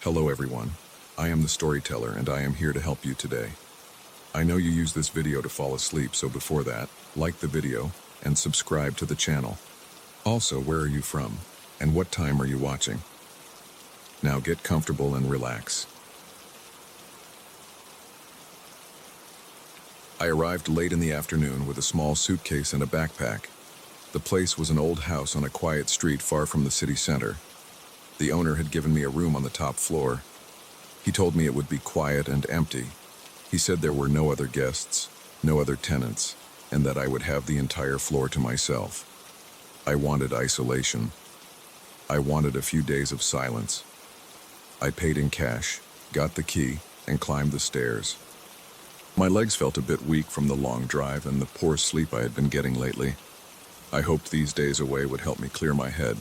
Hello everyone, I am the storyteller and I am here to help you today. I know you use this video to fall asleep, so before that, like the video and subscribe to the channel. Also, where are you from and what time are you watching? Now get comfortable and relax. I arrived late in the afternoon with a small suitcase and a backpack. The place was an old house on a quiet street far from the city center. The owner had given me a room on the top floor. He told me it would be quiet and empty. He said there were no other guests, no other tenants, and that I would have the entire floor to myself. I wanted isolation. I wanted a few days of silence. I paid in cash, got the key, and climbed the stairs. My legs felt a bit weak from the long drive and the poor sleep I had been getting lately. I hoped these days away would help me clear my head.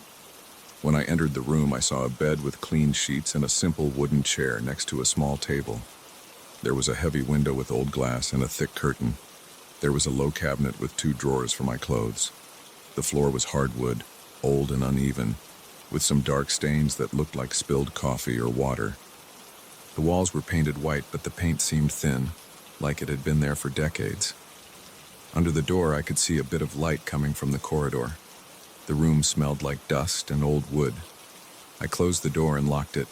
When I entered the room, I saw a bed with clean sheets and a simple wooden chair next to a small table. There was a heavy window with old glass and a thick curtain. There was a low cabinet with 2 drawers for my clothes. The floor was hardwood, old and uneven, with some dark stains that looked like spilled coffee or water. The walls were painted white, but the paint seemed thin, like it had been there for decades. Under the door, I could see a bit of light coming from the corridor. The room smelled like dust and old wood. I closed the door and locked it.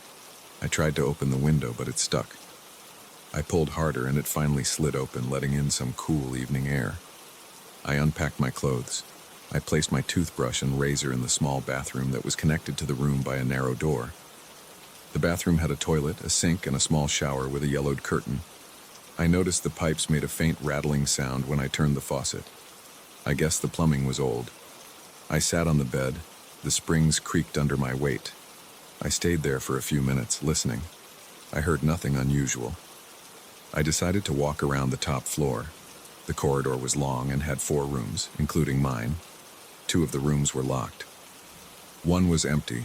I tried to open the window, but it stuck. I pulled harder and it finally slid open, letting in some cool evening air. I unpacked my clothes. I placed my toothbrush and razor in the small bathroom that was connected to the room by a narrow door. The bathroom had a toilet, a sink, and a small shower with a yellowed curtain. I noticed the pipes made a faint rattling sound when I turned the faucet. I guess the plumbing was old. I sat on the bed. The springs creaked under my weight. I stayed there for a few minutes, listening. I heard nothing unusual. I decided to walk around the top floor. The corridor was long and had 4 rooms, including mine. 2 of the rooms were locked. One was empty,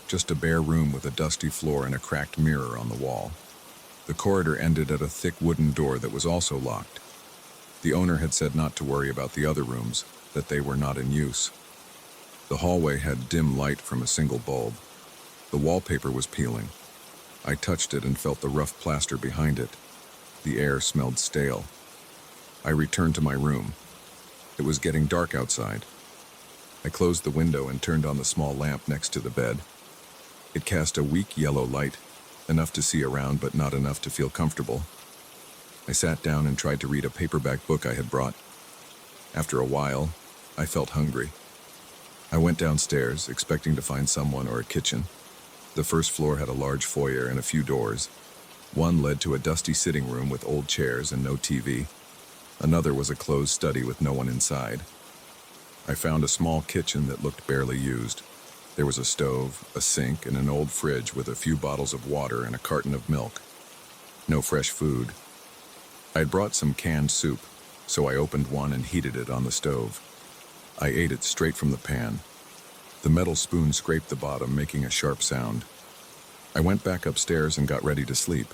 just a bare room with a dusty floor and a cracked mirror on the wall. The corridor ended at a thick wooden door that was also locked. The owner had said not to worry about the other rooms, that they were not in use. The hallway had dim light from a single bulb. The wallpaper was peeling. I touched it and felt the rough plaster behind it. The air smelled stale. I returned to my room. It was getting dark outside. I closed the window and turned on the small lamp next to the bed. It cast a weak yellow light, enough to see around but not enough to feel comfortable. I sat down and tried to read a paperback book I had brought. After a while, I felt hungry. I went downstairs, expecting to find someone or a kitchen. The first floor had a large foyer and a few doors. One led to a dusty sitting room with old chairs and no TV. Another was a closed study with no one inside. I found a small kitchen that looked barely used. There was a stove, a sink, and an old fridge with a few bottles of water and a carton of milk. No fresh food. I had brought some canned soup, so I opened one and heated it on the stove. I ate it straight from the pan. The metal spoon scraped the bottom, making a sharp sound. I went back upstairs and got ready to sleep.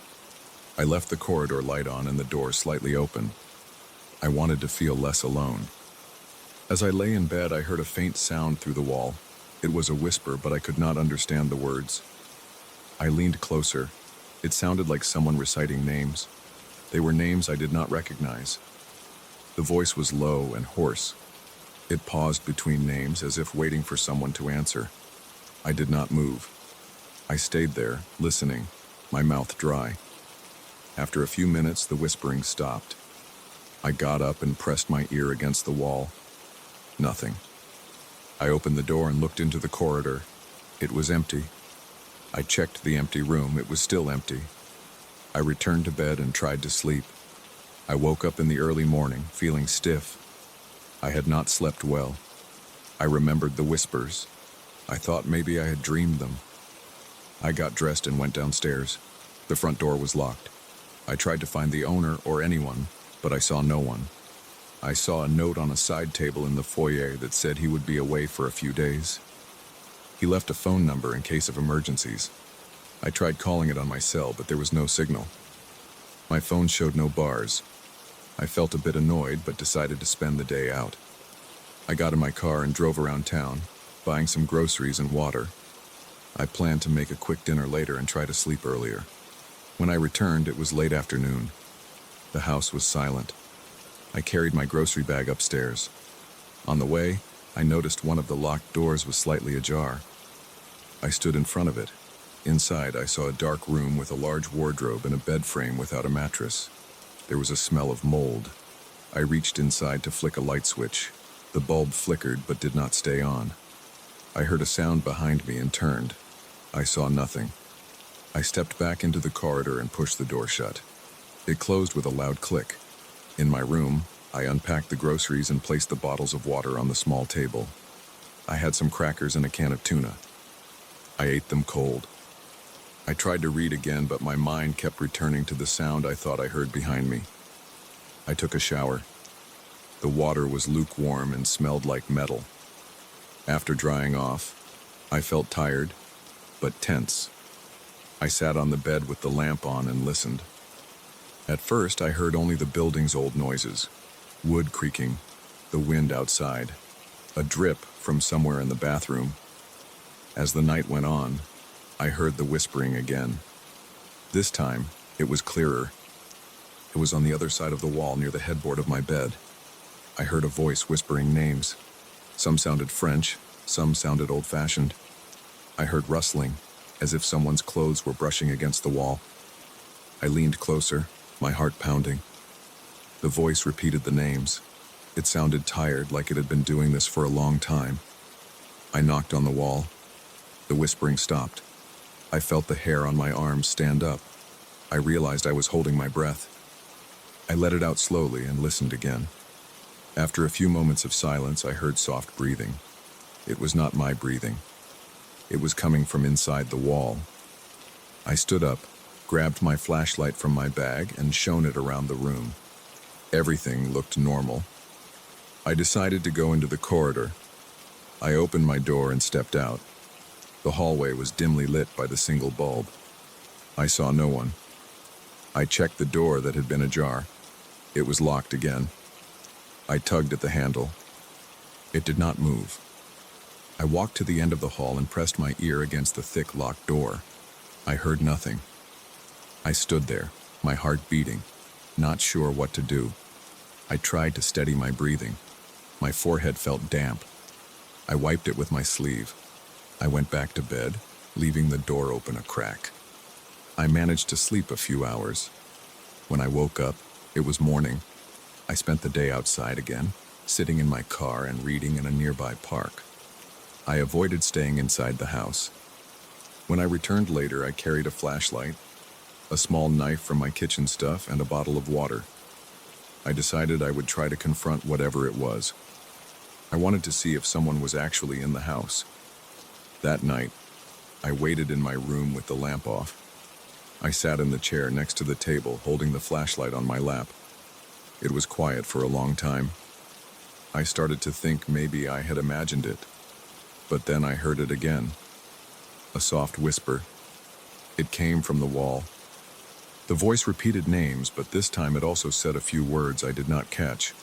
I left the corridor light on and the door slightly open. I wanted to feel less alone. As I lay in bed, I heard a faint sound through the wall. It was a whisper, but I could not understand the words. I leaned closer. It sounded like someone reciting names. They were names I did not recognize. The voice was low and hoarse. It paused between names as if waiting for someone to answer. I did not move. I stayed there, listening, my mouth dry. After a few minutes, the whispering stopped. I got up and pressed my ear against the wall. Nothing. I opened the door and looked into the corridor. It was empty. I checked the empty room. It was still empty. I returned to bed and tried to sleep. I woke up in the early morning, feeling stiff. I had not slept well. I remembered the whispers. I thought maybe I had dreamed them. I got dressed and went downstairs. The front door was locked. I tried to find the owner or anyone, but I saw no one. I saw a note on a side table in the foyer that said he would be away for a few days. He left a phone number in case of emergencies. I tried calling it on my cell, but there was no signal. My phone showed no bars. I felt a bit annoyed, but decided to spend the day out. I got in my car and drove around town, buying some groceries and water. I planned to make a quick dinner later and try to sleep earlier. When I returned, it was late afternoon. The house was silent. I carried my grocery bag upstairs. On the way, I noticed one of the locked doors was slightly ajar. I stood in front of it. Inside, I saw a dark room with a large wardrobe and a bed frame without a mattress. There was a smell of mold. I reached inside to flick a light switch. The bulb flickered but did not stay on. I heard a sound behind me and turned. I saw nothing. I stepped back into the corridor and pushed the door shut. It closed with a loud click. In my room, I unpacked the groceries and placed the bottles of water on the small table. I had some crackers and a can of tuna. I ate them cold. I tried to read again, but my mind kept returning to the sound I thought I heard behind me. I took a shower. The water was lukewarm and smelled like metal. After drying off, I felt tired, but tense. I sat on the bed with the lamp on and listened. At first, I heard only the building's old noises. Wood creaking, the wind outside, a drip from somewhere in the bathroom. As the night went on, I heard the whispering again. This time, it was clearer. It was on the other side of the wall near the headboard of my bed. I heard a voice whispering names. Some sounded French, some sounded old-fashioned. I heard rustling, as if someone's clothes were brushing against the wall. I leaned closer, my heart pounding. The voice repeated the names. It sounded tired, like it had been doing this for a long time. I knocked on the wall. The whispering stopped. I felt the hair on my arms stand up. I realized I was holding my breath. I let it out slowly and listened again. After a few moments of silence, I heard soft breathing. It was not my breathing. It was coming from inside the wall. I stood up, grabbed my flashlight from my bag, and shone it around the room. Everything looked normal. I decided to go into the corridor. I opened my door and stepped out. The hallway was dimly lit by the single bulb. I saw no one. I checked the door that had been ajar. It was locked again. I tugged at the handle. It did not move. I walked to the end of the hall and pressed my ear against the thick locked door. I heard nothing. I stood there, my heart beating, not sure what to do. I tried to steady my breathing. My forehead felt damp. I wiped it with my sleeve. I went back to bed, leaving the door open a crack. I managed to sleep a few hours. When I woke up, it was morning. I spent the day outside again, sitting in my car and reading in a nearby park. I avoided staying inside the house. When I returned later, I carried a flashlight, a small knife from my kitchen stuff, and a bottle of water. I decided I would try to confront whatever it was. I wanted to see if someone was actually in the house. That night, I waited in my room with the lamp off. I sat in the chair next to the table, holding the flashlight on my lap. It was quiet for a long time. I started to think maybe I had imagined it. But then I heard it again. A soft whisper. It came from the wall. The voice repeated names, but this time it also said a few words I did not catch.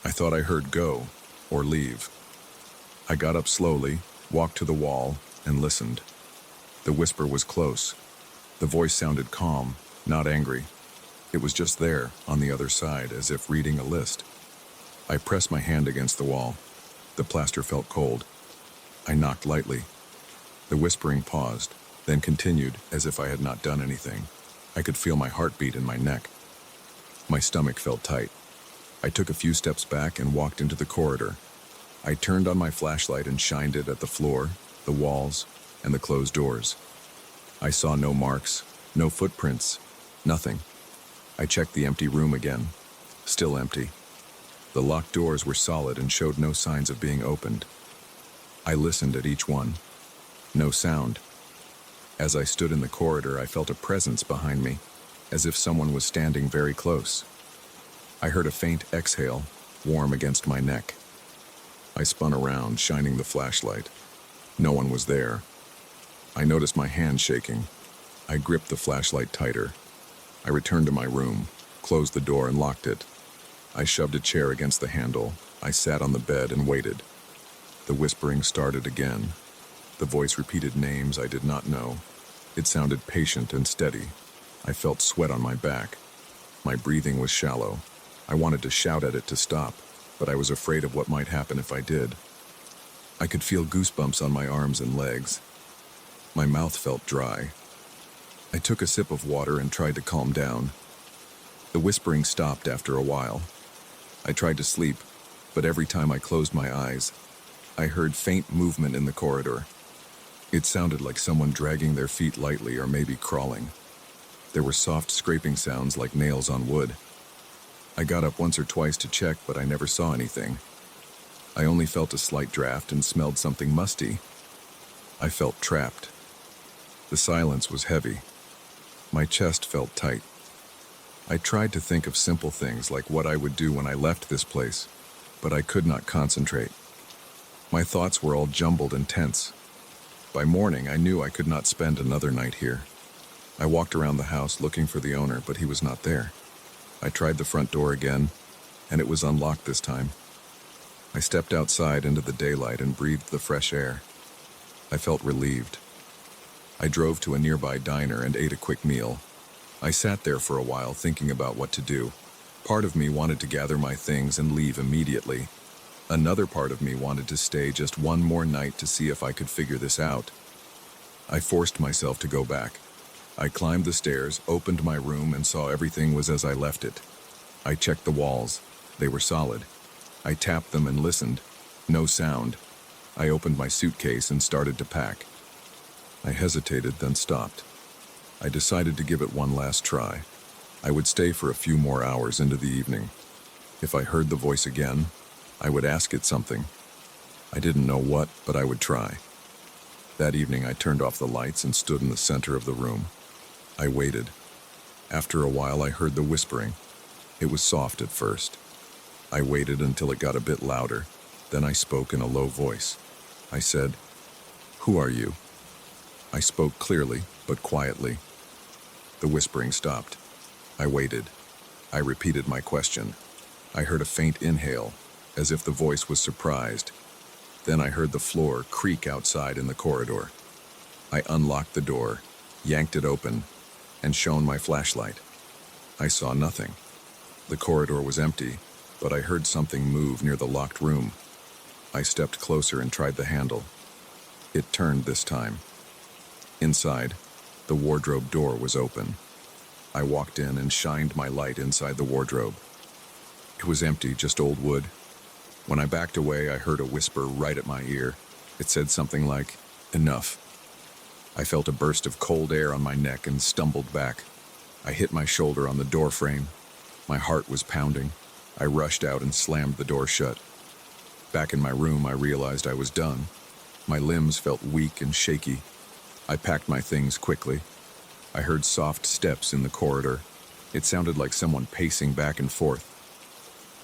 I thought I heard go, or leave. I got up slowly, walked to the wall, and listened. The whisper was close. The voice sounded calm, not angry. It was just there, on the other side, as if reading a list. I pressed my hand against the wall. The plaster felt cold. I knocked lightly. The whispering paused, then continued as if I had not done anything. I could feel my heartbeat in my neck. My stomach felt tight. I took a few steps back and walked into the corridor. I turned on my flashlight and shined it at the floor, the walls, and the closed doors. I saw no marks, no footprints, nothing. I checked the empty room again. Still empty. The locked doors were solid and showed no signs of being opened. I listened at each one. No sound. As I stood in the corridor, I felt a presence behind me, as if someone was standing very close. I heard a faint exhale, warm against my neck. I spun around, shining the flashlight. No one was there. I noticed my hand shaking. I gripped the flashlight tighter. I returned to my room, closed the door and locked it. I shoved a chair against the handle. I sat on the bed and waited. The whispering started again. The voice repeated names I did not know. It sounded patient and steady. I felt sweat on my back. My breathing was shallow. I wanted to shout at it to stop, but I was afraid of what might happen if I did. I could feel goosebumps on my arms and legs. My mouth felt dry. I took a sip of water and tried to calm down. The whispering stopped after a while. I tried to sleep, but every time I closed my eyes, I heard faint movement in the corridor. It sounded like someone dragging their feet lightly or maybe crawling. There were soft scraping sounds like nails on wood. I got up once or twice to check, but I never saw anything. I only felt a slight draft and smelled something musty. I felt trapped. The silence was heavy. My chest felt tight. I tried to think of simple things like what I would do when I left this place, but I could not concentrate. My thoughts were all jumbled and tense. By morning, I knew I could not spend another night here. I walked around the house looking for the owner, but he was not there. I tried the front door again, and it was unlocked this time. I stepped outside into the daylight and breathed the fresh air. I felt relieved. I drove to a nearby diner and ate a quick meal. I sat there for a while thinking about what to do. Part of me wanted to gather my things and leave immediately. Another part of me wanted to stay just one more night to see if I could figure this out. I forced myself to go back. I climbed the stairs, opened my room, and saw everything was as I left it. I checked the walls. They were solid. I tapped them and listened. No sound. I opened my suitcase and started to pack. I hesitated, then stopped. I decided to give it one last try. I would stay for a few more hours into the evening. If I heard the voice again, I would ask it something. I didn't know what, but I would try. That evening, I turned off the lights and stood in the center of the room. I waited. After a while, I heard the whispering. It was soft at first. I waited until it got a bit louder. Then I spoke in a low voice. I said, "Who are you?" I spoke clearly, but quietly. The whispering stopped. I waited. I repeated my question. I heard a faint inhale, as if the voice was surprised. Then I heard the floor creak outside in the corridor. I unlocked the door, yanked it open, and shone my flashlight. I saw nothing. The corridor was empty, but I heard something move near the locked room. I stepped closer and tried the handle. It turned this time. Inside, the wardrobe door was open. I walked in and shined my light inside the wardrobe. It was empty, just old wood. When I backed away, I heard a whisper right at my ear. It said something like, "Enough." I felt a burst of cold air on my neck and stumbled back. I hit my shoulder on the door frame. My heart was pounding. I rushed out and slammed the door shut. Back in my room, I realized I was done. My limbs felt weak and shaky. I packed my things quickly. I heard soft steps in the corridor. It sounded like someone pacing back and forth.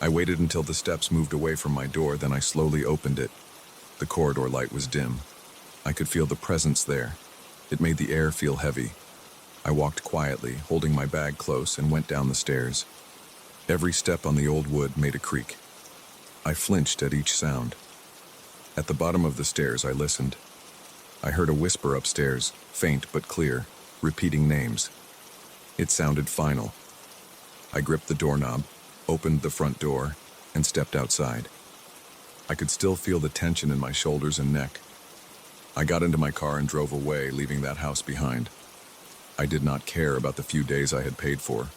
I waited until the steps moved away from my door, then I slowly opened it. The corridor light was dim. I could feel the presence there. It made the air feel heavy. I walked quietly, holding my bag close, and went down the stairs. Every step on the old wood made a creak. I flinched at each sound. At the bottom of the stairs, I listened. I heard a whisper upstairs, faint but clear, repeating names. It sounded final. I gripped the doorknob, opened the front door, and stepped outside. I could still feel the tension in my shoulders and neck. I got into my car and drove away, leaving that house behind. I did not care about the few days I had paid for.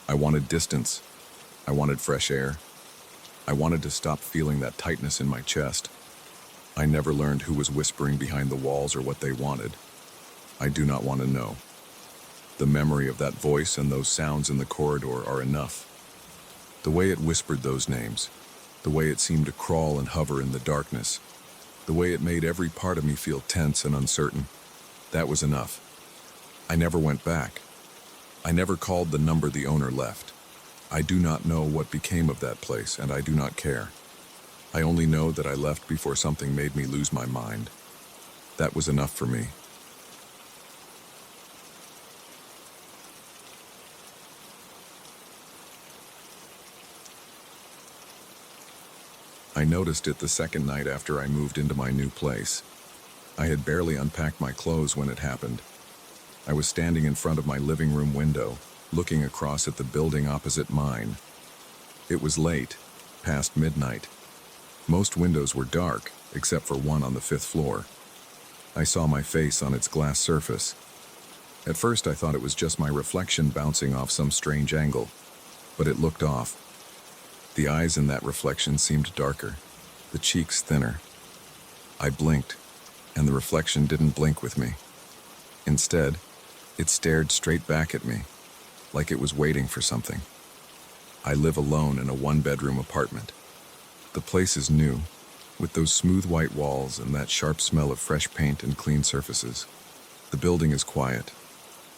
I wanted distance. I wanted fresh air. I wanted to stop feeling that tightness in my chest. I never learned who was whispering behind the walls or what they wanted. I do not want to know. The memory of that voice and those sounds in the corridor are enough. The way it whispered those names, the way it seemed to crawl and hover in the darkness, the way it made every part of me feel tense and uncertain, that was enough. I never went back. I never called the number the owner left. I do not know what became of that place, and I do not care. I only know that I left before something made me lose my mind. That was enough for me. I noticed it the second night after I moved into my new place. I had barely unpacked my clothes when it happened. I was standing in front of my living room window, looking across at the building opposite mine. It was late, past midnight. Most windows were dark, except for one on the 5th floor. I saw my face on its glass surface. At first I thought it was just my reflection bouncing off some strange angle, but it looked off. The eyes in that reflection seemed darker, the cheeks thinner. I blinked, and the reflection didn't blink with me. Instead, it stared straight back at me, like it was waiting for something. I live alone in a 1-bedroom apartment. The place is new, with those smooth white walls and that sharp smell of fresh paint and clean surfaces. The building is quiet.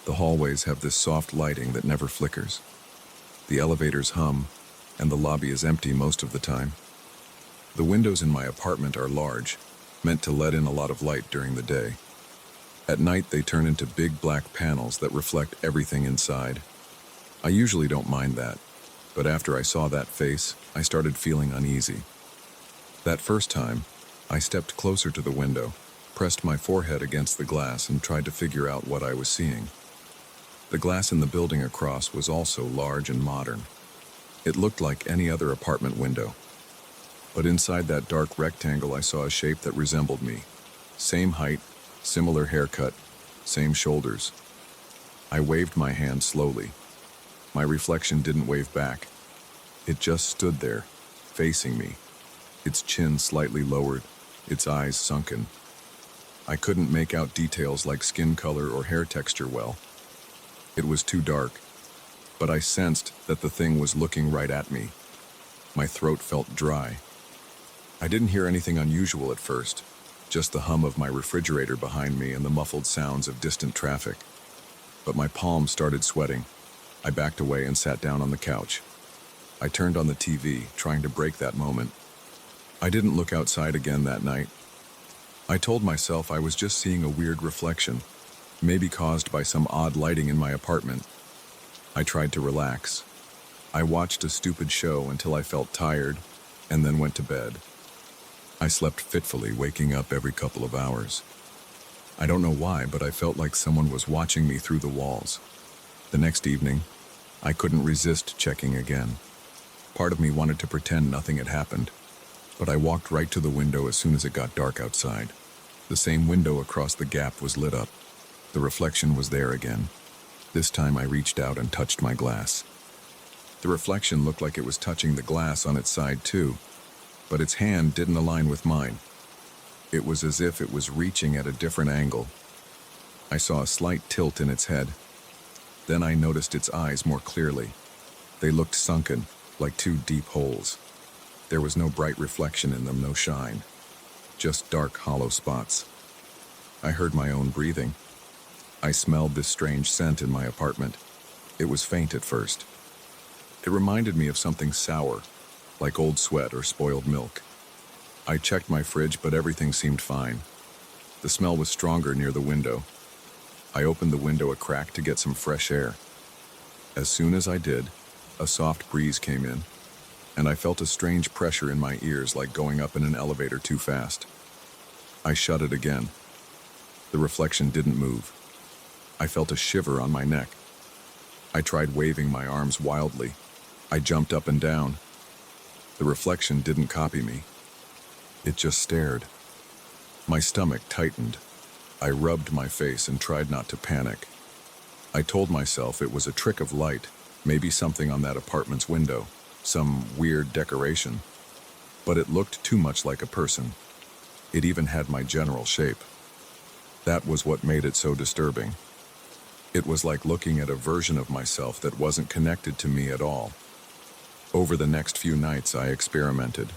The hallways have this soft lighting that never flickers. The elevators hum, and the lobby is empty most of the time. The windows in my apartment are large, meant to let in a lot of light during the day. At night, they turn into big black panels that reflect everything inside. I usually don't mind that, but after I saw that face, I started feeling uneasy. That first time, I stepped closer to the window, pressed my forehead against the glass, and tried to figure out what I was seeing. The glass in the building across was also large and modern. It looked like any other apartment window. But inside that dark rectangle, I saw a shape that resembled me. Same height, similar haircut, same shoulders. I waved my hand slowly. My reflection didn't wave back. It just stood there, facing me, its chin slightly lowered, its eyes sunken. I couldn't make out details like skin color or hair texture well. It was too dark, but I sensed that the thing was looking right at me. My throat felt dry. I didn't hear anything unusual at first, just the hum of my refrigerator behind me and the muffled sounds of distant traffic. But my palms started sweating. I backed away and sat down on the couch. I turned on the TV, trying to break that moment. I didn't look outside again that night. I told myself I was just seeing a weird reflection, maybe caused by some odd lighting in my apartment. I tried to relax. I watched a stupid show until I felt tired, and then went to bed. I slept fitfully, waking up every couple of hours. I don't know why, but I felt like someone was watching me through the walls. The next evening, I couldn't resist checking again. Part of me wanted to pretend nothing had happened, but I walked right to the window as soon as it got dark outside. The same window across the gap was lit up. The reflection was there again. This time I reached out and touched my glass. The reflection looked like it was touching the glass on its side too, but its hand didn't align with mine. It was as if it was reaching at a different angle. I saw a slight tilt in its head. Then I noticed its eyes more clearly. They looked sunken, like two deep holes. There was no bright reflection in them, no shine. Just dark, hollow spots. I heard my own breathing. I smelled this strange scent in my apartment. It was faint at first. It reminded me of something sour, like old sweat or spoiled milk. I checked my fridge, but everything seemed fine. The smell was stronger near the window. I opened the window a crack to get some fresh air. As soon as I did, a soft breeze came in, and I felt a strange pressure in my ears, like going up in an elevator too fast. I shut it again. The reflection didn't move. I felt a shiver on my neck. I tried waving my arms wildly. I jumped up and down. The reflection didn't copy me. It just stared. My stomach tightened. I rubbed my face and tried not to panic. I told myself it was a trick of light, maybe something on that apartment's window, some weird decoration. But it looked too much like a person. It even had my general shape. That was what made it so disturbing. It was like looking at a version of myself that wasn't connected to me at all. Over the next few nights, I experimented.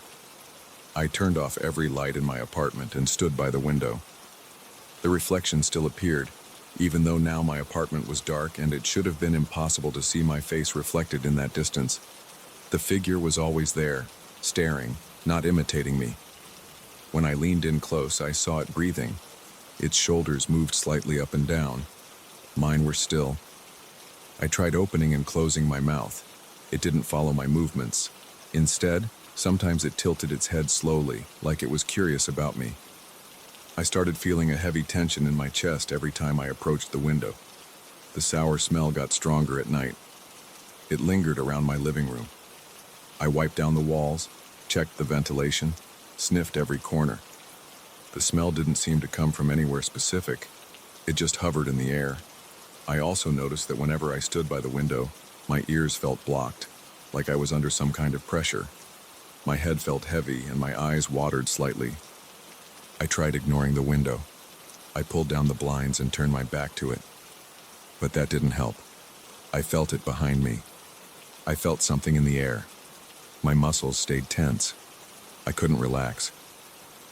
I turned off every light in my apartment and stood by the window. The reflection still appeared, even though now my apartment was dark and it should have been impossible to see my face reflected in that distance. The figure was always there, staring, not imitating me. When I leaned in close, I saw it breathing. Its shoulders moved slightly up and down. Mine were still. I tried opening and closing my mouth. It didn't follow my movements. Instead, sometimes it tilted its head slowly, like it was curious about me. I started feeling a heavy tension in my chest every time I approached the window. The sour smell got stronger at night. It lingered around my living room. I wiped down the walls, checked the ventilation, sniffed every corner. The smell didn't seem to come from anywhere specific. It just hovered in the air. I also noticed that whenever I stood by the window, my ears felt blocked, like I was under some kind of pressure. My head felt heavy and my eyes watered slightly. I tried ignoring the window. I pulled down the blinds and turned my back to it. But that didn't help. I felt it behind me. I felt something in the air. My muscles stayed tense. I couldn't relax.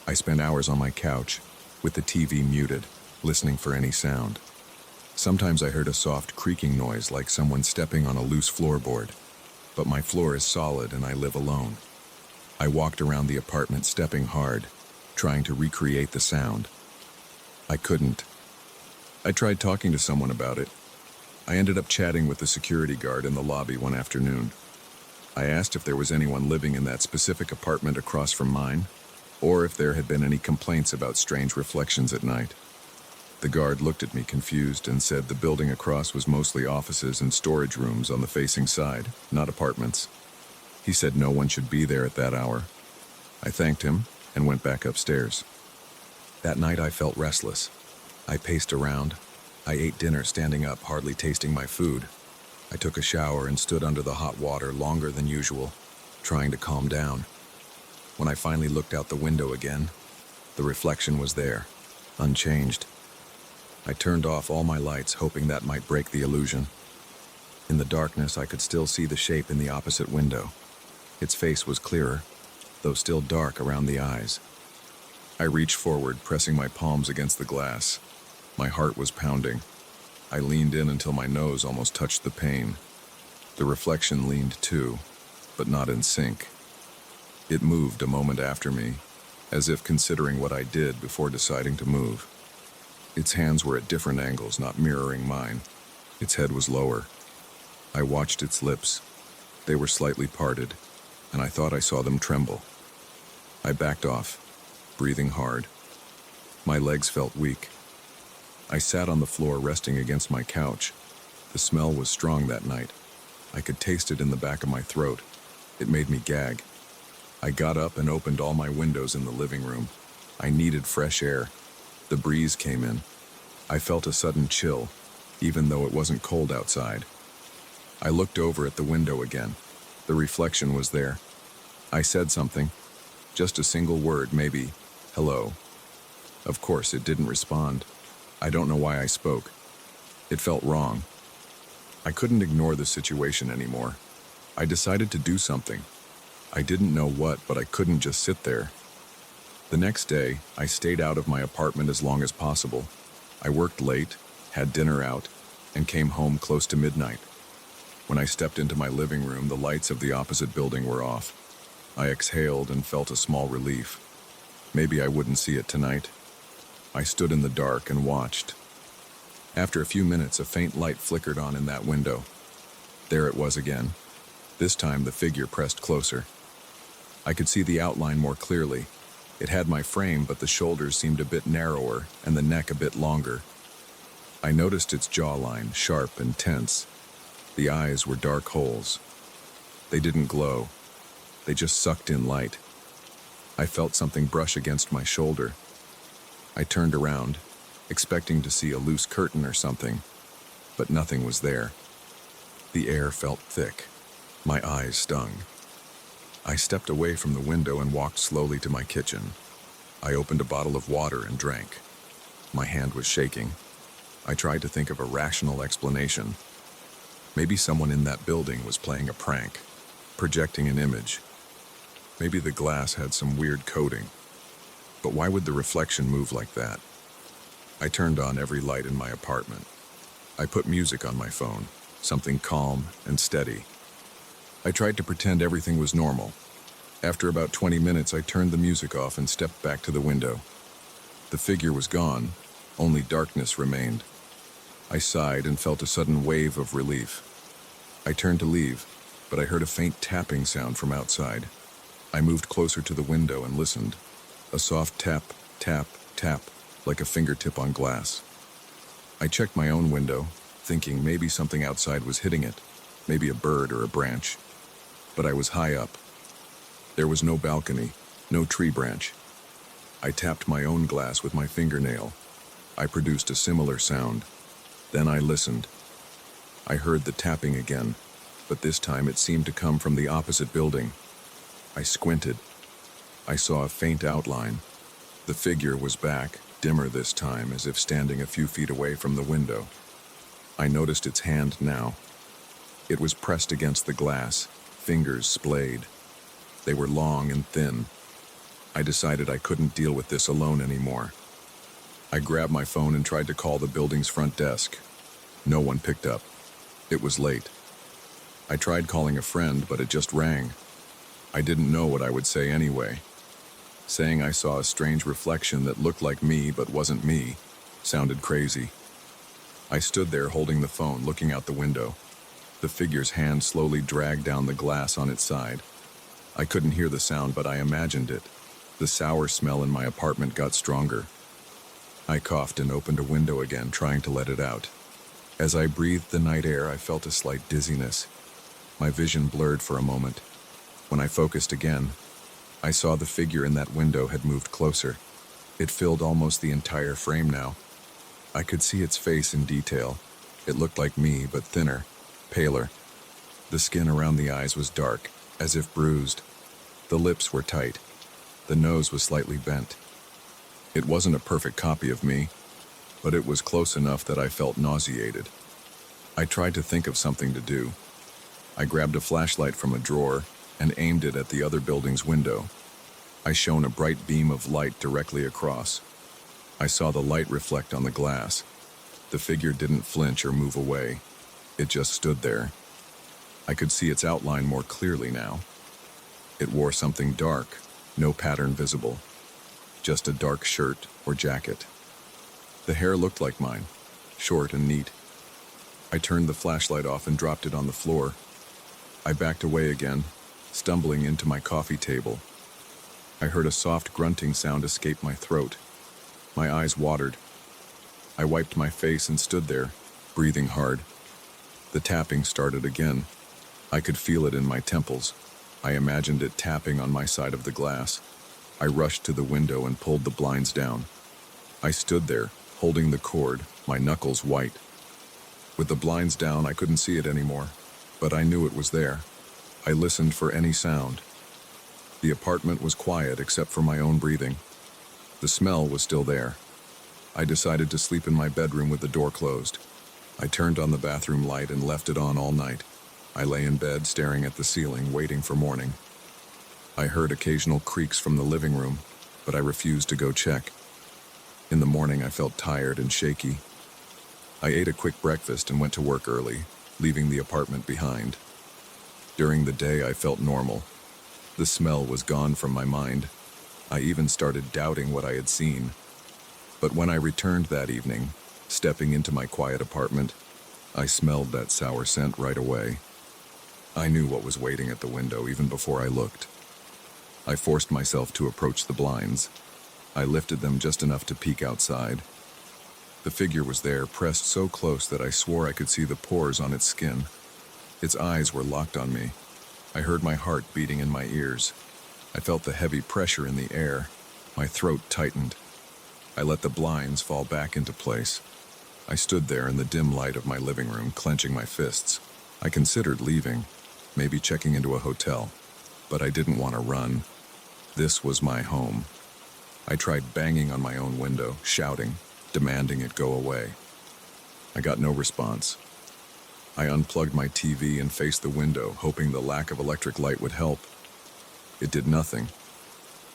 I spent hours on my couch, with the TV muted, listening for any sound. Sometimes I heard a soft creaking noise like someone stepping on a loose floorboard. But my floor is solid and I live alone. I walked around the apartment stepping hard, trying to recreate the sound. I couldn't. I tried talking to someone about it. I ended up chatting with the security guard in the lobby one afternoon. I asked if there was anyone living in that specific apartment across from mine, or if there had been any complaints about strange reflections at night. The guard looked at me confused and said the building across was mostly offices and storage rooms on the facing side, not apartments. He said no one should be there at that hour. I thanked him and went back upstairs. That night I felt restless. I paced around. I ate dinner standing up, hardly tasting my food. I took a shower and stood under the hot water longer than usual, trying to calm down. When I finally looked out the window again, the reflection was there, unchanged. I turned off all my lights, hoping that might break the illusion. In the darkness, I could still see the shape in the opposite window. Its face was clearer, though still dark around the eyes. I reached forward, pressing my palms against the glass. My heart was pounding. I leaned in until my nose almost touched the pane. The reflection leaned too, but not in sync. It moved a moment after me, as if considering what I did before deciding to move. Its hands were at different angles, not mirroring mine. Its head was lower. I watched its lips. They were slightly parted, and I thought I saw them tremble. I backed off, breathing hard. My legs felt weak. I sat on the floor, resting against my couch. The smell was strong that night. I could taste it in the back of my throat. It made me gag. I got up and opened all my windows in the living room. I needed fresh air. The breeze came in. I felt a sudden chill, even though it wasn't cold outside. I looked over at the window again. The reflection was there. I said something. Just a single word, maybe, hello. Of course, it didn't respond. I don't know why I spoke. It felt wrong. I couldn't ignore the situation anymore. I decided to do something. I didn't know what, but I couldn't just sit there. The next day, I stayed out of my apartment as long as possible. I worked late, had dinner out, and came home close to midnight. When I stepped into my living room, the lights of the opposite building were off. I exhaled and felt a small relief. Maybe I wouldn't see it tonight. I stood in the dark and watched. After a few minutes, a faint light flickered on in that window. There it was again. This time, the figure pressed closer. I could see the outline more clearly. It had my frame, but the shoulders seemed a bit narrower and the neck a bit longer. I noticed its jawline, sharp and tense. The eyes were dark holes. They didn't glow. They just sucked in light. I felt something brush against my shoulder. I turned around, expecting to see a loose curtain or something, but nothing was there. The air felt thick. My eyes stung. I stepped away from the window and walked slowly to my kitchen. I opened a bottle of water and drank. My hand was shaking. I tried to think of a rational explanation. Maybe someone in that building was playing a prank, projecting an image. Maybe the glass had some weird coating. But why would the reflection move like that? I turned on every light in my apartment. I put music on my phone, something calm and steady. I tried to pretend everything was normal. After about 20 minutes, I turned the music off and stepped back to the window. The figure was gone, only darkness remained. I sighed and felt a sudden wave of relief. I turned to leave, but I heard a faint tapping sound from outside. I moved closer to the window and listened. A soft tap, tap, tap, like a fingertip on glass. I checked my own window, thinking maybe something outside was hitting it, maybe a bird or a branch. But I was high up. There was no balcony, no tree branch. I tapped my own glass with my fingernail. I produced a similar sound. Then I listened. I heard the tapping again, but this time it seemed to come from the opposite building. I squinted. I saw a faint outline. The figure was back, dimmer this time, as if standing a few feet away from the window. I noticed its hand now. It was pressed against the glass, fingers splayed. They were long and thin. I decided I couldn't deal with this alone anymore. I grabbed my phone and tried to call the building's front desk. No one picked up. It was late. I tried calling a friend, but it just rang. I didn't know what I would say anyway. Saying I saw a strange reflection that looked like me but wasn't me sounded crazy. I stood there holding the phone, looking out the window. The figure's hand slowly dragged down the glass on its side. I couldn't hear the sound, but I imagined it. The sour smell in my apartment got stronger. I coughed and opened a window again, trying to let it out. As I breathed the night air, I felt a slight dizziness. My vision blurred for a moment. When I focused again, I saw the figure in that window had moved closer. It filled almost the entire frame now. I could see its face in detail. It looked like me, but thinner, paler. The skin around the eyes was dark, as if bruised. The lips were tight. The nose was slightly bent. It wasn't a perfect copy of me, but it was close enough that I felt nauseated. I tried to think of something to do. I grabbed a flashlight from a drawer and aimed it at the other building's window. I shone a bright beam of light directly across. I saw the light reflect on the glass. The figure didn't flinch or move away. It just stood there. I could see its outline more clearly now. It wore something dark, no pattern visible. Just a dark shirt or jacket. The hair looked like mine, short and neat. I turned the flashlight off and dropped it on the floor. I backed away again, stumbling into my coffee table. I heard a soft grunting sound escape my throat. My eyes watered. I wiped my face and stood there, breathing hard. The tapping started again. I could feel it in my temples. I imagined it tapping on my side of the glass. I rushed to the window and pulled the blinds down. I stood there, holding the cord, my knuckles white. With the blinds down, I couldn't see it anymore, but I knew it was there. I listened for any sound. The apartment was quiet except for my own breathing. The smell was still there. I decided to sleep in my bedroom with the door closed. I turned on the bathroom light and left it on all night. I lay in bed staring at the ceiling, waiting for morning. I heard occasional creaks from the living room, but I refused to go check. In the morning, I felt tired and shaky. I ate a quick breakfast and went to work early, leaving the apartment behind. During the day, I felt normal. The smell was gone from my mind. I even started doubting what I had seen. But when I returned that evening, stepping into my quiet apartment, I smelled that sour scent right away. I knew what was waiting at the window even before I looked. I forced myself to approach the blinds. I lifted them just enough to peek outside. The figure was there, pressed so close that I swore I could see the pores on its skin. Its eyes were locked on me. I heard my heart beating in my ears. I felt the heavy pressure in the air. My throat tightened. I let the blinds fall back into place. I stood there in the dim light of my living room, clenching my fists. I considered leaving, maybe checking into a hotel, but I didn't want to run. This was my home. I tried banging on my own window, shouting, demanding it go away. I got no response. I unplugged my TV and faced the window, hoping the lack of electric light would help. It did nothing.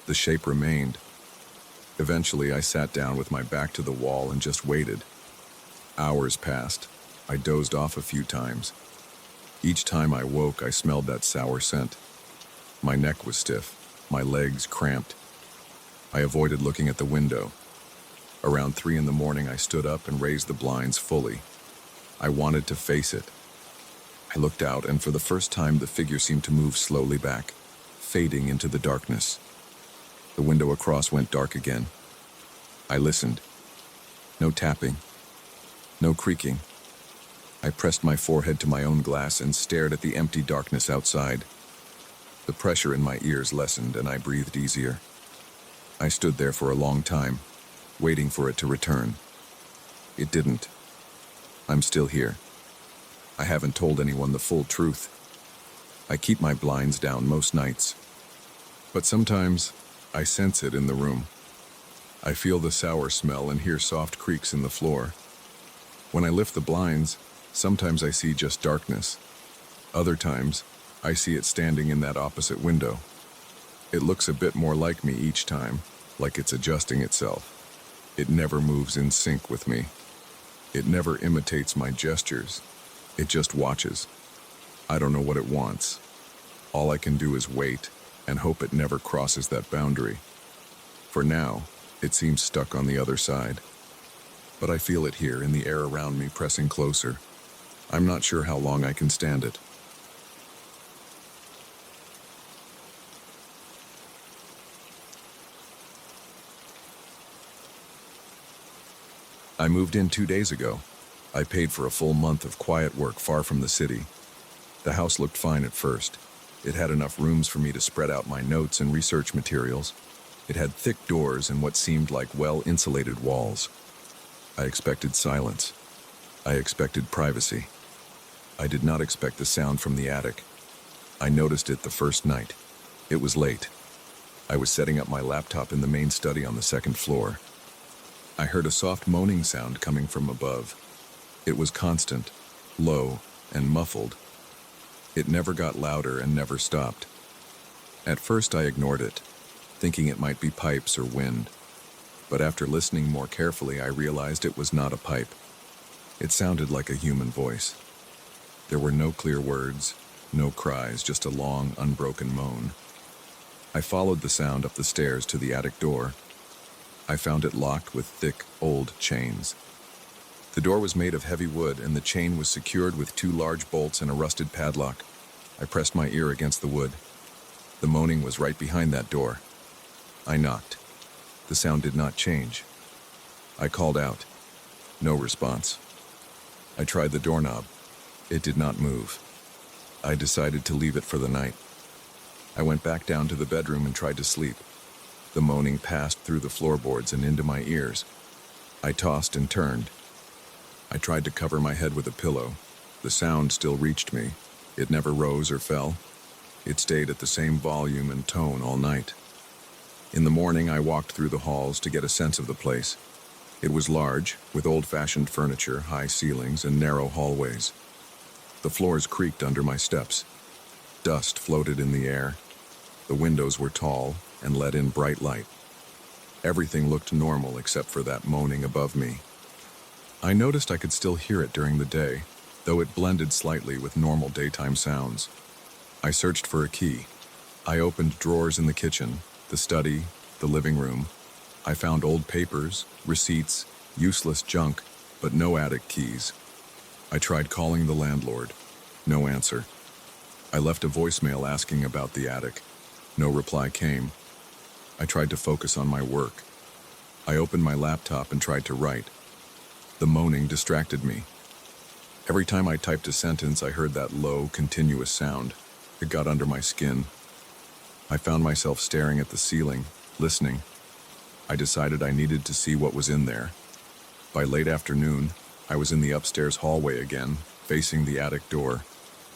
The shape remained. Eventually, I sat down with my back to the wall and just waited. Hours passed. I dozed off a few times. Each time I woke, I smelled that sour scent. My neck was stiff, my legs cramped. I avoided looking at the window. Around 3 a.m, I stood up and raised the blinds fully. I wanted to face it. I looked out, and for the first time, the figure seemed to move slowly back, fading into the darkness. The window across went dark again. I listened. No tapping, no creaking. I pressed my forehead to my own glass and stared at the empty darkness outside. The pressure in my ears lessened and I breathed easier. I stood there for a long time, waiting for it to return. It didn't. I'm still here. I haven't told anyone the full truth. I keep my blinds down most nights. But sometimes, I sense it in the room. I feel the sour smell and hear soft creaks in the floor. When I lift the blinds, sometimes I see just darkness. Other times, I see it standing in that opposite window. It looks a bit more like me each time, like it's adjusting itself. It never moves in sync with me. It never imitates my gestures. It just watches. I don't know what it wants. All I can do is wait and hope it never crosses that boundary. For now, it seems stuck on the other side. But I feel it here in the air around me pressing closer. I'm not sure how long I can stand it. I moved in 2 days ago. I paid for a full month of quiet work far from the city. The house looked fine at first. It had enough rooms for me to spread out my notes and research materials. It had thick doors and what seemed like well-insulated walls. I expected silence. I expected privacy. I did not expect the sound from the attic. I noticed it the first night. It was late. I was setting up my laptop in the main study on the second floor. I heard a soft moaning sound coming from above. It was constant, low, and muffled. It never got louder and never stopped. At first I ignored it, thinking it might be pipes or wind. But after listening more carefully, I realized it was not a pipe. It sounded like a human voice. There were no clear words, no cries, just a long, unbroken moan. I followed the sound up the stairs to the attic door. I found it locked with thick, old chains. The door was made of heavy wood, and the chain was secured with 2 large bolts and a rusted padlock. I pressed my ear against the wood. The moaning was right behind that door. I knocked. The sound did not change. I called out. No response. I tried the doorknob. It did not move. I decided to leave it for the night. I went back down to the bedroom and tried to sleep. The moaning passed through the floorboards and into my ears. I tossed and turned. I tried to cover my head with a pillow. The sound still reached me. It never rose or fell. It stayed at the same volume and tone all night. In the morning, I walked through the halls to get a sense of the place. It was large, with old-fashioned furniture, high ceilings, and narrow hallways. The floors creaked under my steps. Dust floated in the air. The windows were tall and let in bright light. Everything looked normal except for that moaning above me. I noticed I could still hear it during the day, though it blended slightly with normal daytime sounds. I searched for a key. I opened drawers in the kitchen, the study, the living room. I found old papers, receipts, useless junk, but no attic keys. I tried calling the landlord. No answer. I left a voicemail asking about the attic. No reply came. I tried to focus on my work. I opened my laptop and tried to write. The moaning distracted me. Every time I typed a sentence, I heard that low, continuous sound. It got under my skin. I found myself staring at the ceiling, listening. I decided I needed to see what was in there. By late afternoon, I was in the upstairs hallway again, facing the attic door.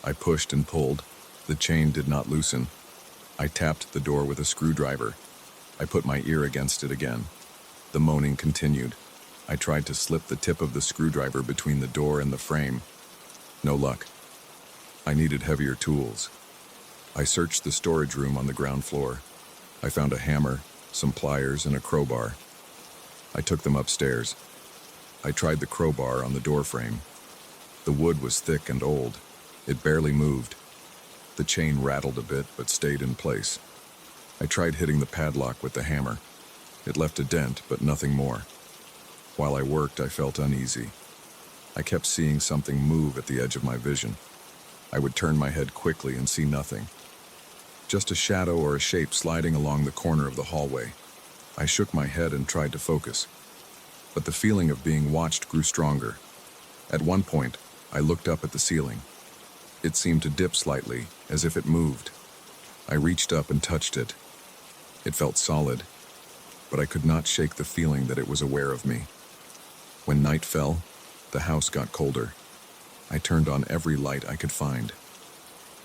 I pushed and pulled. The chain did not loosen. I tapped the door with a screwdriver. I put my ear against it again. The moaning continued. I tried to slip the tip of the screwdriver between the door and the frame. No luck. I needed heavier tools. I searched the storage room on the ground floor. I found a hammer, some pliers, and a crowbar. I took them upstairs. I tried the crowbar on the door frame. The wood was thick and old. It barely moved. The chain rattled a bit, but stayed in place. I tried hitting the padlock with the hammer. It left a dent, but nothing more. While I worked, I felt uneasy. I kept seeing something move at the edge of my vision. I would turn my head quickly and see nothing. Just a shadow or a shape sliding along the corner of the hallway. I shook my head and tried to focus. but the feeling of being watched grew stronger. At one point, I looked up at the ceiling. It seemed to dip slightly, as if it moved. I reached up and touched it. It felt solid, but I could not shake the feeling that it was aware of me. When night fell, the house got colder. I turned on every light I could find.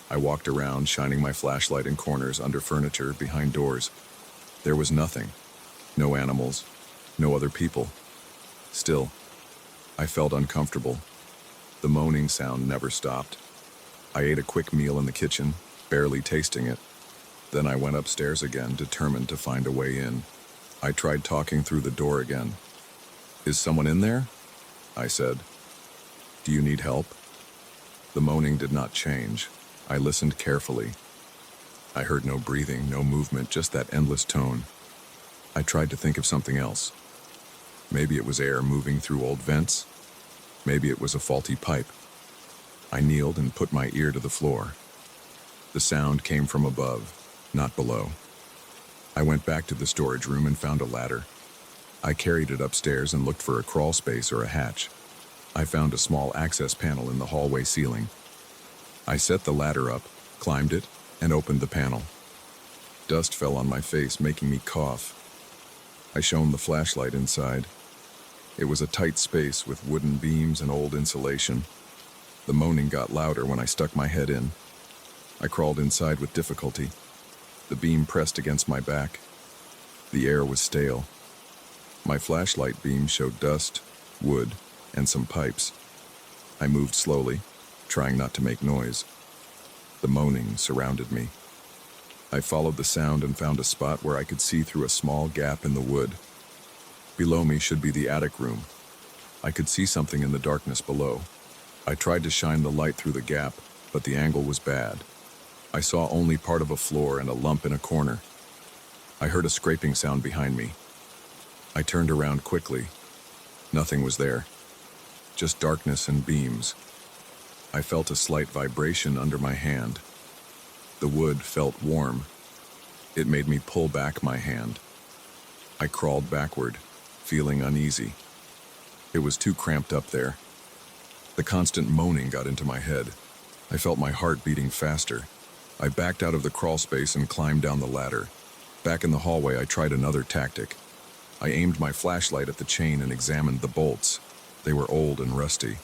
I walked around, shining my flashlight in corners, under furniture, behind doors. There was nothing. No animals. No other people. Still, I felt uncomfortable. The moaning sound never stopped. I ate a quick meal in the kitchen, barely tasting it. Then I went upstairs again, determined to find a way in. I tried talking through the door again. "Is someone in there?" I said. "Do you need help?" The moaning did not change. I listened carefully. I heard no breathing, no movement, just that endless tone. I tried to think of something else. Maybe it was air moving through old vents. Maybe it was a faulty pipe. I kneeled and put my ear to the floor. The sound came from above, not below. I went back to the storage room and found a ladder. I carried it upstairs and looked for a crawl space or a hatch. I found a small access panel in the hallway ceiling. I set the ladder up, climbed it, and opened the panel. Dust fell on my face, making me cough. I shone the flashlight inside. It was a tight space with wooden beams and old insulation. The moaning got louder when I stuck my head in. I crawled inside with difficulty. The beam pressed against my back. The air was stale. My flashlight beam showed dust, wood, and some pipes. I moved slowly, trying not to make noise. The moaning surrounded me. I followed the sound and found a spot where I could see through a small gap in the wood. Below me should be the attic room. I could see something in the darkness below. I tried to shine the light through the gap, but the angle was bad. I saw only part of a floor and a lump in a corner. I heard a scraping sound behind me. I turned around quickly. Nothing was there. Just darkness and beams. I felt a slight vibration under my hand. The wood felt warm. It made me pull back my hand. I crawled backward, feeling uneasy. It was too cramped up there. The constant moaning got into my head. I felt my heart beating faster. I backed out of the crawl space and climbed down the ladder. Back in the hallway, I tried another tactic. I aimed my flashlight at the chain and examined the bolts. They were old and rusty.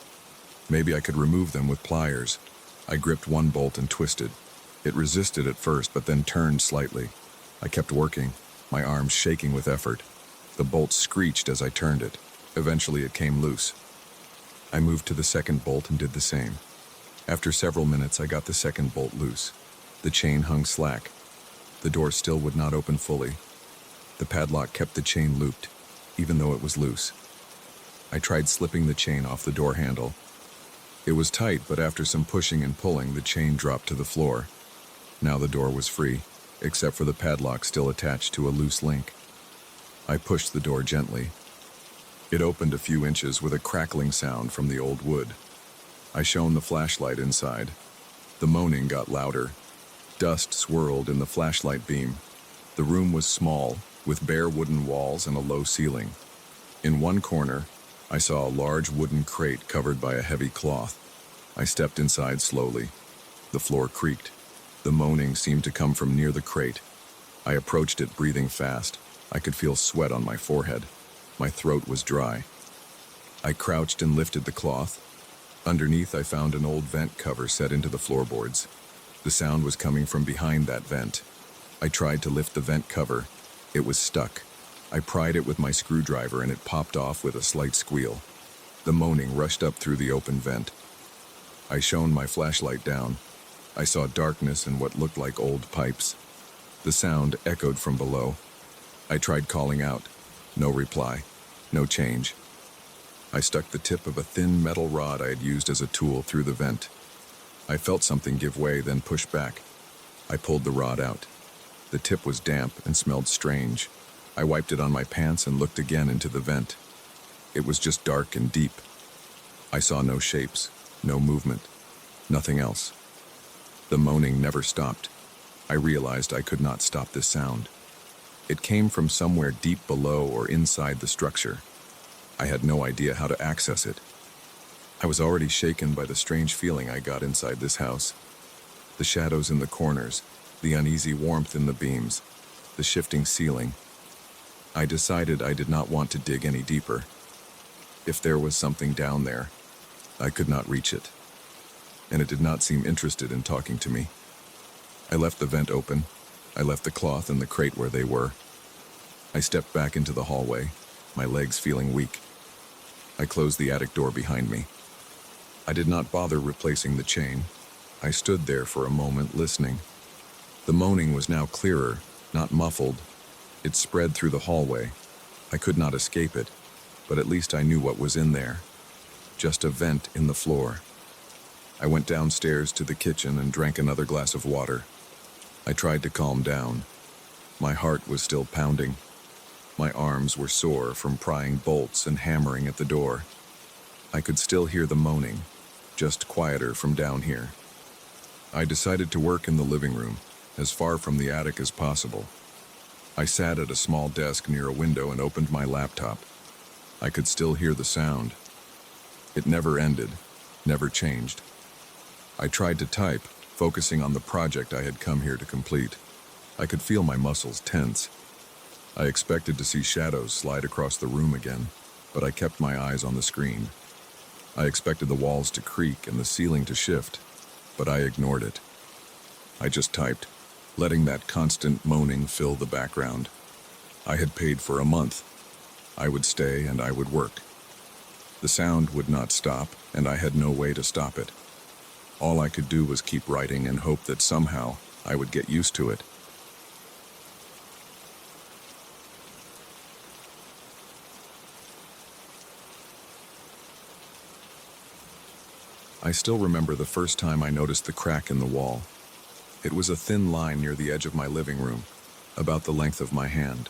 Maybe I could remove them with pliers. I gripped one bolt and twisted. It resisted at first, but then turned slightly. I kept working, my arms shaking with effort. The bolt screeched as I turned it. Eventually it came loose. I moved to the second bolt and did the same. After several minutes, I got the second bolt loose. The chain hung slack. The door still would not open fully. The padlock kept the chain looped, even though it was loose. I tried slipping the chain off the door handle. It was tight, but after some pushing and pulling, the chain dropped to the floor. Now the door was free, except for the padlock still attached to a loose link. I pushed the door gently. It opened a few inches with a crackling sound from the old wood. I shone the flashlight inside. The moaning got louder. Dust swirled in the flashlight beam. The room was small, with bare wooden walls and a low ceiling. In one corner, I saw a large wooden crate covered by a heavy cloth. I stepped inside slowly. The floor creaked. The moaning seemed to come from near the crate. I approached it, breathing fast. I could feel sweat on my forehead. My throat was dry. I crouched and lifted the cloth. Underneath, I found an old vent cover set into the floorboards. The sound was coming from behind that vent. I tried to lift the vent cover. It was stuck. I pried it with my screwdriver and it popped off with a slight squeal. The moaning rushed up through the open vent. I shone my flashlight down. I saw darkness and what looked like old pipes. The sound echoed from below. I tried calling out. No reply. No change. I stuck the tip of a thin metal rod I had used as a tool through the vent. I felt something give way, then push back. I pulled the rod out. The tip was damp and smelled strange. I wiped it on my pants and looked again into the vent. It was just dark and deep. I saw no shapes, no movement, nothing else. The moaning never stopped. I realized I could not stop this sound. It came from somewhere deep below or inside the structure. I had no idea how to access it. I was already shaken by the strange feeling I got inside this house. The shadows in the corners, the uneasy warmth in the beams, the shifting ceiling. I decided I did not want to dig any deeper. If there was something down there, I could not reach it, and it did not seem interested in talking to me. I left the vent open. I left the cloth and the crate where they were. I stepped back into the hallway, my legs feeling weak. I closed the attic door behind me. I did not bother replacing the chain. I stood there for a moment, listening. The moaning was now clearer, not muffled. It spread through the hallway. I could not escape it, but at least I knew what was in there. Just a vent in the floor. I went downstairs to the kitchen and drank another glass of water. I tried to calm down. My heart was still pounding. My arms were sore from prying bolts and hammering at the door. I could still hear the moaning, just quieter from down here. I decided to work in the living room, as far from the attic as possible. I sat at a small desk near a window and opened my laptop. I could still hear the sound. It never ended, never changed. I tried to type, focusing on the project I had come here to complete. I could feel my muscles tense. I expected to see shadows slide across the room again, but I kept my eyes on the screen. I expected the walls to creak and the ceiling to shift, but I ignored it. I just typed, letting that constant moaning fill the background. I had paid for a month. I would stay and I would work. The sound would not stop, and I had no way to stop it. All I could do was keep writing and hope that somehow I would get used to it. I still remember the first time I noticed the crack in the wall. It was a thin line near the edge of my living room, about the length of my hand.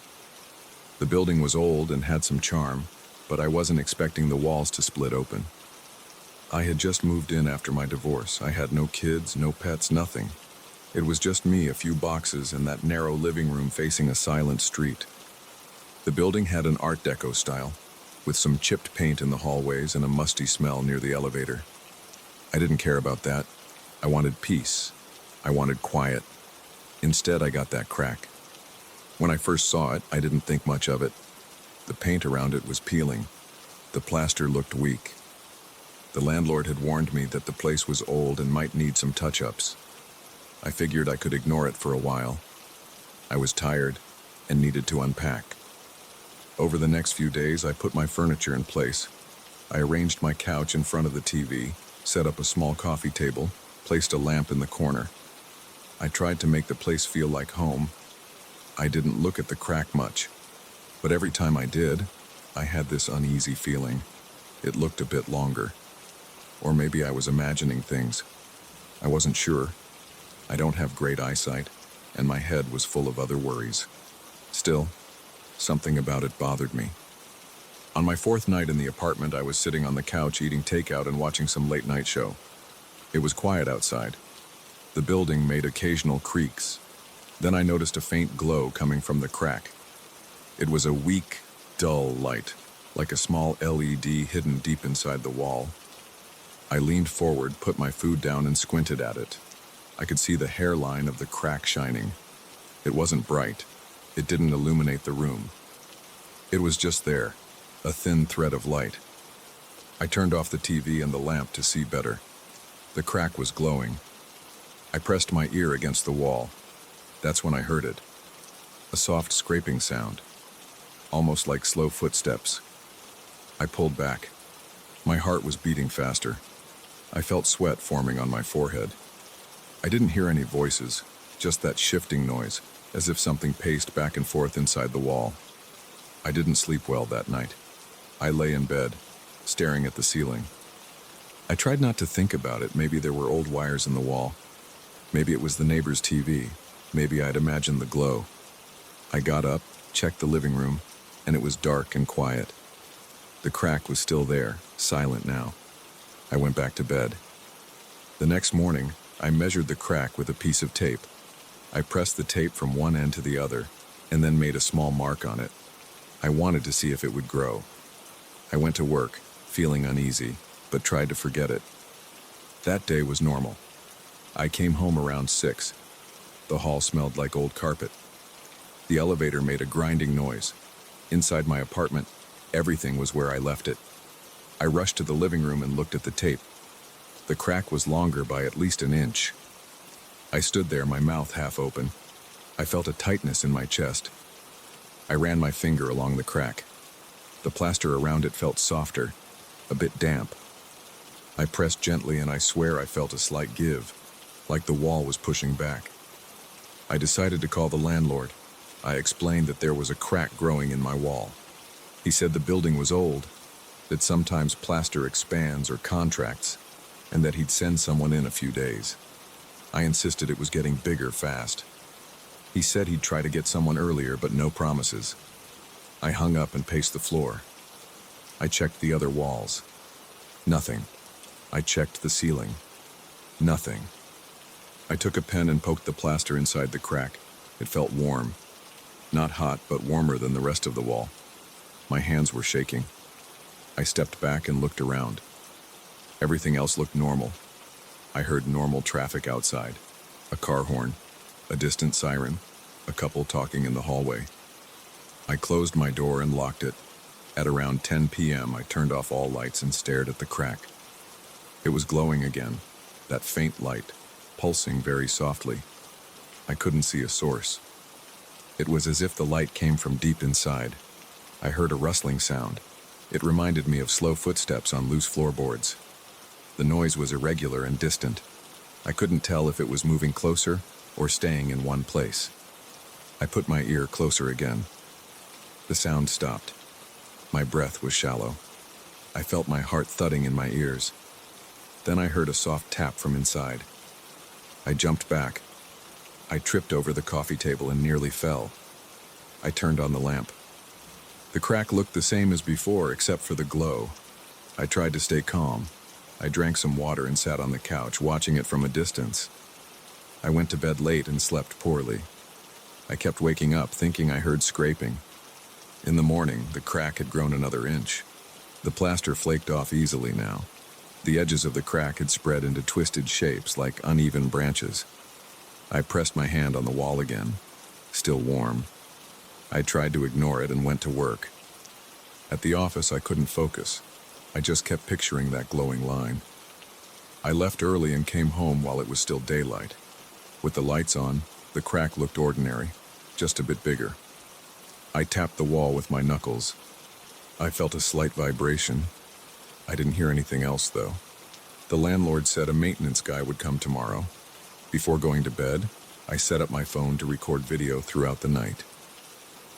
The building was old and had some charm, but I wasn't expecting the walls to split open. I had just moved in after my divorce. I had no kids, no pets, nothing. It was just me, a few boxes, and that narrow living room facing a silent street. The building had an Art Deco style, with some chipped paint in the hallways and a musty smell near the elevator. I didn't care about that. I wanted peace. I wanted quiet. Instead, I got that crack. When I first saw it, I didn't think much of it. The paint around it was peeling. The plaster looked weak. The landlord had warned me that the place was old and might need some touch-ups. I figured I could ignore it for a while. I was tired and needed to unpack. Over the next few days, I put my furniture in place. I arranged my couch in front of the TV, set up a small coffee table, placed a lamp in the corner. I tried to make the place feel like home. I didn't look at the crack much, but every time I did, I had this uneasy feeling. It looked a bit longer. Or maybe I was imagining things. I wasn't sure. I don't have great eyesight, and my head was full of other worries. Still, something about it bothered me. On my fourth night in the apartment, I was sitting on the couch eating takeout and watching some late-night show. It was quiet outside. The building made occasional creaks. Then I noticed a faint glow coming from the crack. It was a weak, dull light, like a small LED hidden deep inside the wall. I leaned forward, put my food down, and squinted at it. I could see the hairline of the crack shining. It wasn't bright. It didn't illuminate the room. It was just there, a thin thread of light. I turned off the TV and the lamp to see better. The crack was glowing. I pressed my ear against the wall. That's when I heard it. A soft scraping sound, almost like slow footsteps. I pulled back. My heart was beating faster. I felt sweat forming on my forehead. I didn't hear any voices, just that shifting noise, as if something paced back and forth inside the wall. I didn't sleep well that night. I lay in bed, staring at the ceiling. I tried not to think about it. Maybe there were old wires in the wall. Maybe it was the neighbor's TV. Maybe I'd imagined the glow. I got up, checked the living room, and it was dark and quiet. The crack was still there, silent now. I went back to bed. The next morning, I measured the crack with a piece of tape. I pressed the tape from one end to the other, and then made a small mark on it. I wanted to see if it would grow. I went to work, feeling uneasy, but tried to forget it. That day was normal. I came home around 6. The hall smelled like old carpet. The elevator made a grinding noise. Inside my apartment, everything was where I left it. I rushed to the living room and looked at the tape. The crack was longer by at least an inch. I stood there, my mouth half open. I felt a tightness in my chest. I ran my finger along the crack. The plaster around it felt softer, a bit damp. I pressed gently and I swear I felt a slight give, like the wall was pushing back. I decided to call the landlord. I explained that there was a crack growing in my wall. He said the building was old, that sometimes plaster expands or contracts, and that he'd send someone in a few days. I insisted it was getting bigger fast. He said he'd try to get someone earlier, but no promises. I hung up and paced the floor. I checked the other walls. Nothing. I checked the ceiling. Nothing. I took a pen and poked the plaster inside the crack. It felt warm. Not hot, but warmer than the rest of the wall. My hands were shaking. I stepped back and looked around. Everything else looked normal. I heard normal traffic outside. A car horn, a distant siren, a couple talking in the hallway. I closed my door and locked it. At around 10 p.m., I turned off all lights and stared at the crack. It was glowing again, that faint light, pulsing very softly. I couldn't see a source. It was as if the light came from deep inside. I heard a rustling sound. It reminded me of slow footsteps on loose floorboards. The noise was irregular and distant. I couldn't tell if it was moving closer or staying in one place. I put my ear closer again. The sound stopped. My breath was shallow. I felt my heart thudding in my ears. Then I heard a soft tap from inside. I jumped back. I tripped over the coffee table and nearly fell. I turned on the lamp. The crack looked the same as before, except for the glow. I tried to stay calm. I drank some water and sat on the couch, watching it from a distance. I went to bed late and slept poorly. I kept waking up, thinking I heard scraping. In the morning, the crack had grown another inch. The plaster flaked off easily now. The edges of the crack had spread into twisted shapes like uneven branches. I pressed my hand on the wall again, still warm. I tried to ignore it and went to work. At the office, I couldn't focus. I just kept picturing that glowing line. I left early and came home while it was still daylight. With the lights on, the crack looked ordinary, just a bit bigger. I tapped the wall with my knuckles. I felt a slight vibration. I didn't hear anything else, though. The landlord said a maintenance guy would come tomorrow. Before going to bed, I set up my phone to record video throughout the night.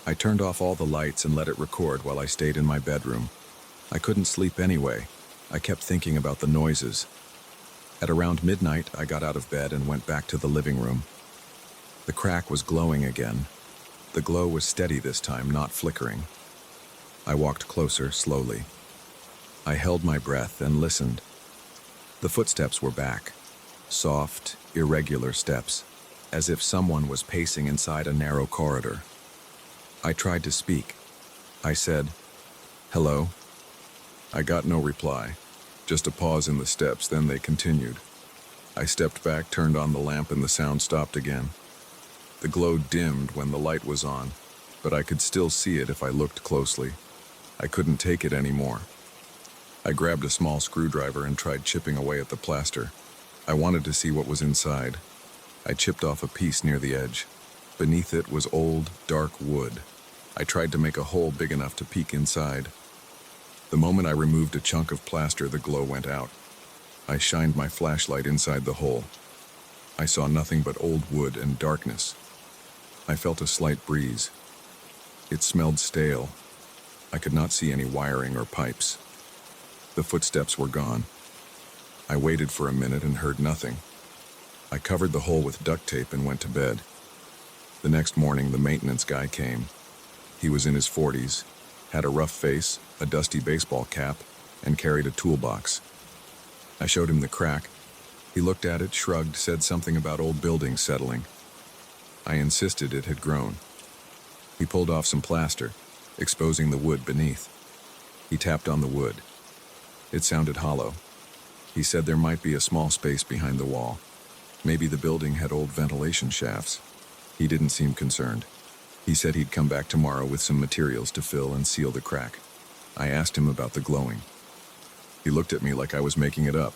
I turned off all the lights and let it record while I stayed in my bedroom. I couldn't sleep anyway. I kept thinking about the noises. At around midnight, I got out of bed and went back to the living room. The crack was glowing again. The glow was steady this time, not flickering. I walked closer, slowly. I held my breath and listened. The footsteps were back. Soft, irregular steps, as if someone was pacing inside a narrow corridor. I tried to speak. I said, "Hello?" I got no reply, just a pause in the steps, then they continued. I stepped back, turned on the lamp, and the sound stopped again. The glow dimmed when the light was on, but I could still see it if I looked closely. I couldn't take it anymore. I grabbed a small screwdriver and tried chipping away at the plaster. I wanted to see what was inside. I chipped off a piece near the edge. Beneath it was old, dark wood. I tried to make a hole big enough to peek inside. The moment I removed a chunk of plaster, the glow went out. I shined my flashlight inside the hole. I saw nothing but old wood and darkness. I felt a slight breeze. It smelled stale. I could not see any wiring or pipes. The footsteps were gone. I waited for a minute and heard nothing. I covered the hole with duct tape and went to bed. The next morning, the maintenance guy came. He was in his 40s, had a rough face, a dusty baseball cap, and carried a toolbox. I showed him the crack. He looked at it, shrugged, said something about old buildings settling. I insisted it had grown. He pulled off some plaster, exposing the wood beneath. He tapped on the wood. It sounded hollow. He said there might be a small space behind the wall. Maybe the building had old ventilation shafts. He didn't seem concerned. He said he'd come back tomorrow with some materials to fill and seal the crack. I asked him about the glowing. He looked at me like I was making it up.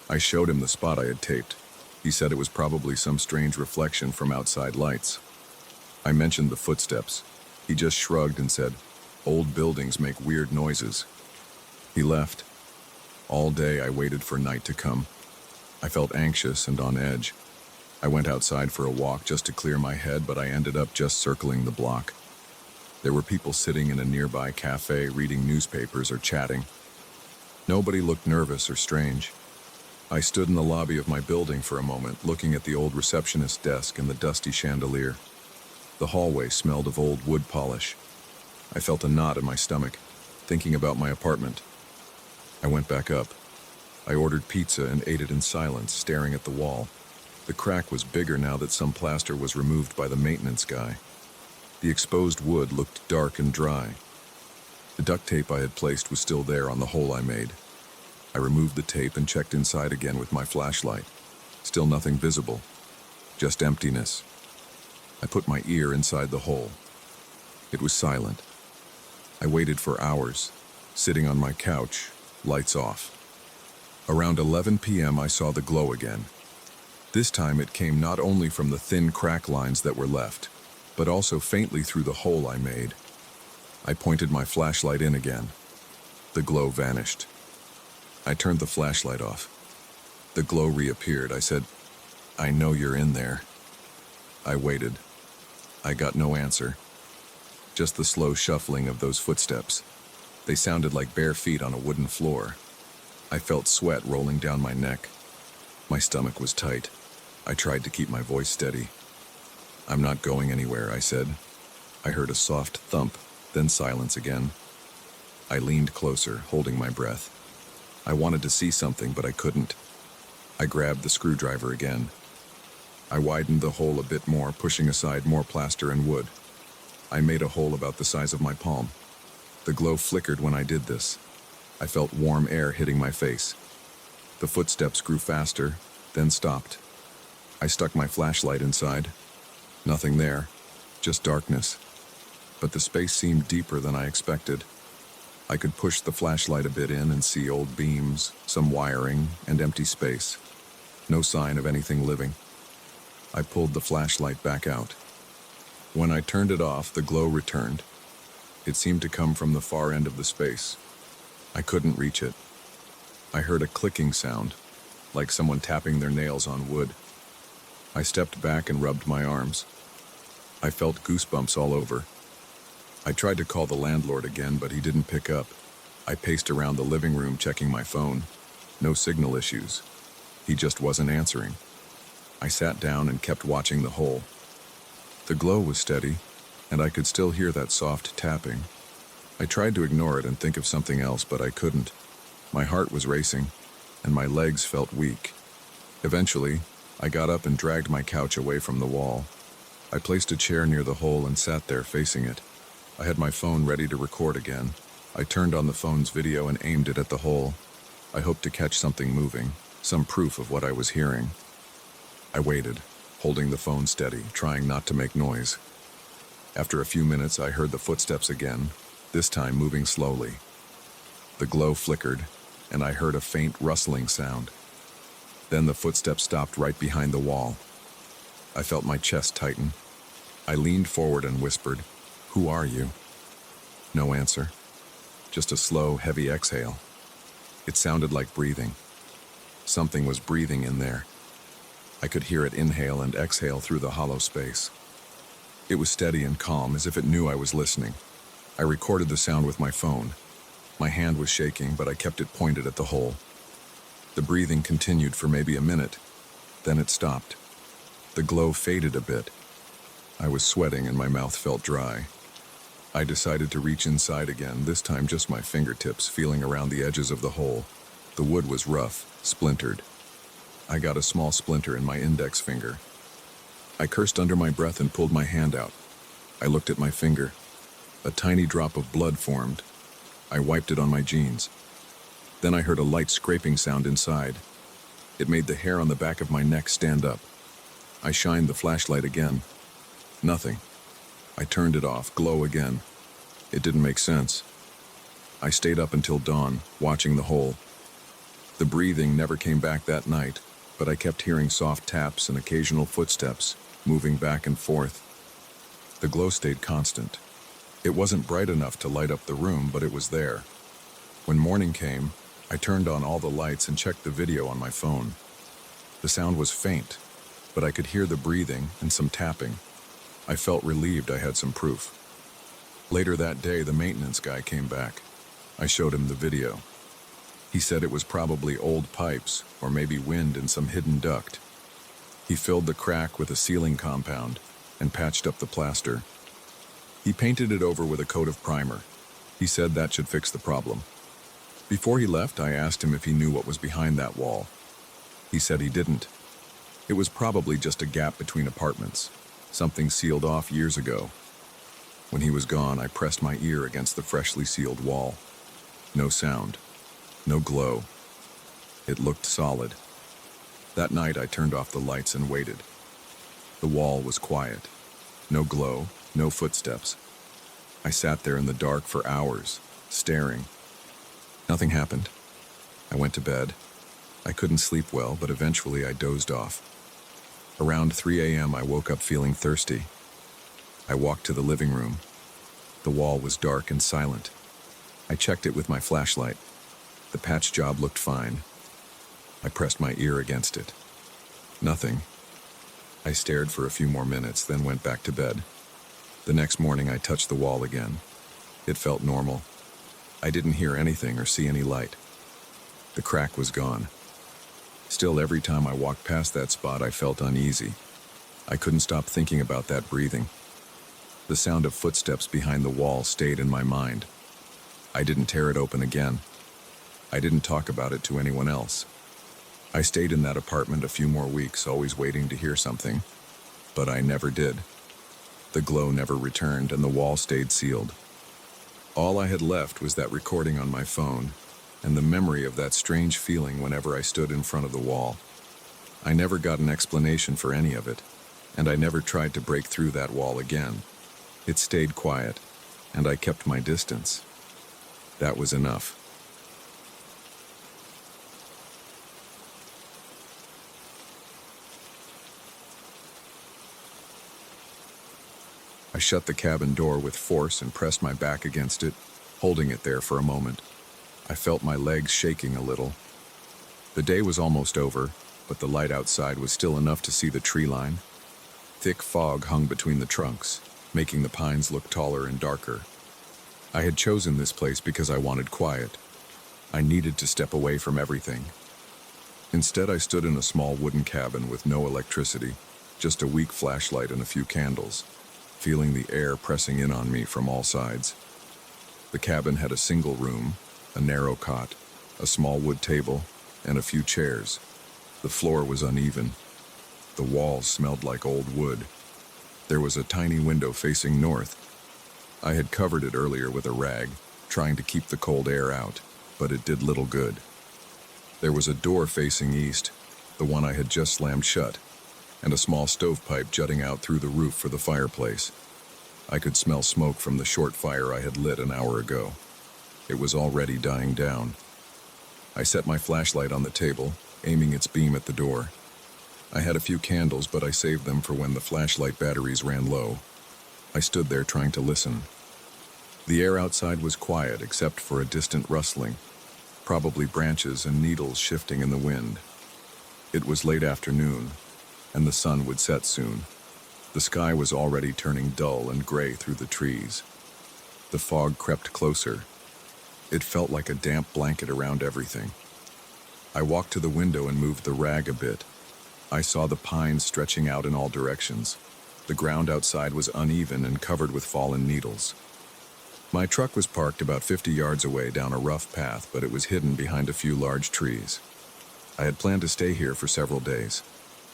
I showed him the spot I had taped. He said it was probably some strange reflection from outside lights. I mentioned the footsteps. He just shrugged and said, "Old buildings make weird noises." He left. All day I waited for night to come. I felt anxious and on edge. I went outside for a walk just to clear my head, but I ended up just circling the block. There were people sitting in a nearby cafe reading newspapers or chatting. Nobody looked nervous or strange. I stood in the lobby of my building for a moment, looking at the old receptionist's desk and the dusty chandelier. The hallway smelled of old wood polish. I felt a knot in my stomach, thinking about my apartment. I went back up. I ordered pizza and ate it in silence, staring at the wall. The crack was bigger now that some plaster was removed by the maintenance guy. The exposed wood looked dark and dry. The duct tape I had placed was still there on the hole I made. I removed the tape and checked inside again with my flashlight. Still nothing visible, just emptiness. I put my ear inside the hole. It was silent. I waited for hours, sitting on my couch, lights off. Around 11 p.m. I saw the glow again. This time it came not only from the thin crack lines that were left, but also faintly through the hole I made. I pointed my flashlight in again. The glow vanished. I turned the flashlight off. The glow reappeared. I said, "I know you're in there." I waited. I got no answer. Just the slow shuffling of those footsteps. They sounded like bare feet on a wooden floor. I felt sweat rolling down my neck. My stomach was tight. I tried to keep my voice steady. "I'm not going anywhere," I said. I heard a soft thump, then silence again. I leaned closer, holding my breath. I wanted to see something, but I couldn't. I grabbed the screwdriver again. I widened the hole a bit more, pushing aside more plaster and wood. I made a hole about the size of my palm. The glow flickered when I did this. I felt warm air hitting my face. The footsteps grew faster, then stopped. I stuck my flashlight inside. Nothing there, just darkness. But the space seemed deeper than I expected. I could push the flashlight a bit in and see old beams, some wiring, and empty space. No sign of anything living. I pulled the flashlight back out. When I turned it off, the glow returned. It seemed to come from the far end of the space. I couldn't reach it. I heard a clicking sound, like someone tapping their nails on wood. I stepped back and rubbed my arms. I felt goosebumps all over. I tried to call the landlord again, but he didn't pick up. I paced around the living room checking my phone. No signal issues. He just wasn't answering. I sat down and kept watching the hole. The glow was steady, and I could still hear that soft tapping. I tried to ignore it and think of something else, but I couldn't. My heart was racing, and my legs felt weak. Eventually, I got up and dragged my couch away from the wall. I placed a chair near the hole and sat there facing it. I had my phone ready to record again. I turned on the phone's video and aimed it at the hole. I hoped to catch something moving, some proof of what I was hearing. I waited, holding the phone steady, trying not to make noise. After a few minutes, I heard the footsteps again, this time moving slowly. The glow flickered, and I heard a faint rustling sound. Then the footsteps stopped right behind the wall. I felt my chest tighten. I leaned forward and whispered, "Who are you?" No answer. Just a slow, heavy exhale. It sounded like breathing. Something was breathing in there. I could hear it inhale and exhale through the hollow space. It was steady and calm, as if it knew I was listening. I recorded the sound with my phone. My hand was shaking, but I kept it pointed at the hole. The breathing continued for maybe a minute. Then it stopped. The glow faded a bit. I was sweating and my mouth felt dry. I decided to reach inside again, this time just my fingertips, feeling around the edges of the hole. The wood was rough, splintered. I got a small splinter in my index finger. I cursed under my breath and pulled my hand out. I looked at my finger. A tiny drop of blood formed. I wiped it on my jeans. Then I heard a light scraping sound inside. It made the hair on the back of my neck stand up. I shined the flashlight again. Nothing. I turned it off, glow again. It didn't make sense. I stayed up until dawn, watching the hole. The breathing never came back that night, but I kept hearing soft taps and occasional footsteps, moving back and forth. The glow stayed constant. It wasn't bright enough to light up the room, but it was there. When morning came, I turned on all the lights and checked the video on my phone. The sound was faint, but I could hear the breathing and some tapping. I felt relieved I had some proof. Later that day, the maintenance guy came back. I showed him the video. He said it was probably old pipes, or maybe wind in some hidden duct. He filled the crack with a sealing compound and patched up the plaster. He painted it over with a coat of primer. He said that should fix the problem. Before he left, I asked him if he knew what was behind that wall. He said he didn't. It was probably just a gap between apartments, something sealed off years ago. When he was gone, I pressed my ear against the freshly sealed wall. No sound, no glow. It looked solid. That night, I turned off the lights and waited. The wall was quiet. No glow, no footsteps. I sat there in the dark for hours, staring. Nothing happened. I went to bed. I couldn't sleep well, but eventually I dozed off. Around 3 a.m., I woke up feeling thirsty. I walked to the living room. The wall was dark and silent. I checked it with my flashlight. The patch job looked fine. I pressed my ear against it. Nothing. I stared for a few more minutes, then went back to bed. The next morning, I touched the wall again. It felt normal. I didn't hear anything or see any light. The crack was gone. Still, every time I walked past that spot, I felt uneasy. I couldn't stop thinking about that breathing. The sound of footsteps behind the wall stayed in my mind. I didn't tear it open again. I didn't talk about it to anyone else. I stayed in that apartment a few more weeks, always waiting to hear something, but I never did. The glow never returned, and the wall stayed sealed. All I had left was that recording on my phone, and the memory of that strange feeling whenever I stood in front of the wall. I never got an explanation for any of it, and I never tried to break through that wall again. It stayed quiet, and I kept my distance. That was enough. I shut the cabin door with force and pressed my back against it, holding it there for a moment. I felt my legs shaking a little. The day was almost over, but the light outside was still enough to see the tree line. Thick fog hung between the trunks, making the pines look taller and darker. I had chosen this place because I wanted quiet. I needed to step away from everything. Instead, I stood in a small wooden cabin with no electricity, just a weak flashlight and a few candles, feeling the air pressing in on me from all sides. The cabin had a single room, a narrow cot, a small wood table, and a few chairs. The floor was uneven. The walls smelled like old wood. There was a tiny window facing north. I had covered it earlier with a rag, trying to keep the cold air out, but it did little good. There was a door facing east, the one I had just slammed shut, and a small stovepipe jutting out through the roof for the fireplace. I could smell smoke from the short fire I had lit an hour ago. It was already dying down. I set my flashlight on the table, aiming its beam at the door. I had a few candles, but I saved them for when the flashlight batteries ran low. I stood there trying to listen. The air outside was quiet except for a distant rustling, probably branches and needles shifting in the wind. It was late afternoon, and the sun would set soon. The sky was already turning dull and gray through the trees. The fog crept closer. It felt like a damp blanket around everything. I walked to the window and moved the rag a bit. I saw the pines stretching out in all directions. The ground outside was uneven and covered with fallen needles. My truck was parked about 50 yards away down a rough path, but it was hidden behind a few large trees. I had planned to stay here for several days.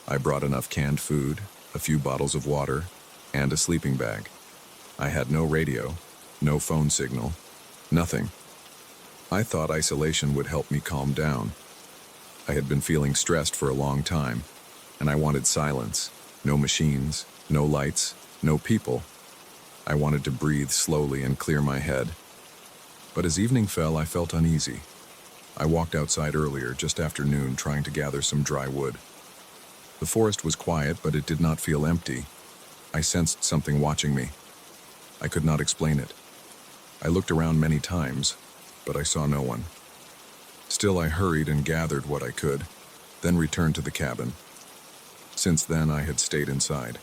I brought enough canned food, a few bottles of water, and a sleeping bag. I had no radio, no phone signal, nothing. I thought isolation would help me calm down. I had been feeling stressed for a long time, and I wanted silence. No machines, no lights, no people. I wanted to breathe slowly and clear my head. But as evening fell, I felt uneasy. I walked outside earlier, just after noon, trying to gather some dry wood. The forest was quiet, but it did not feel empty. I sensed something watching me. I could not explain it. I looked around many times, but I saw no one. Still, I hurried and gathered what I could, then returned to the cabin. Since then, I had stayed inside.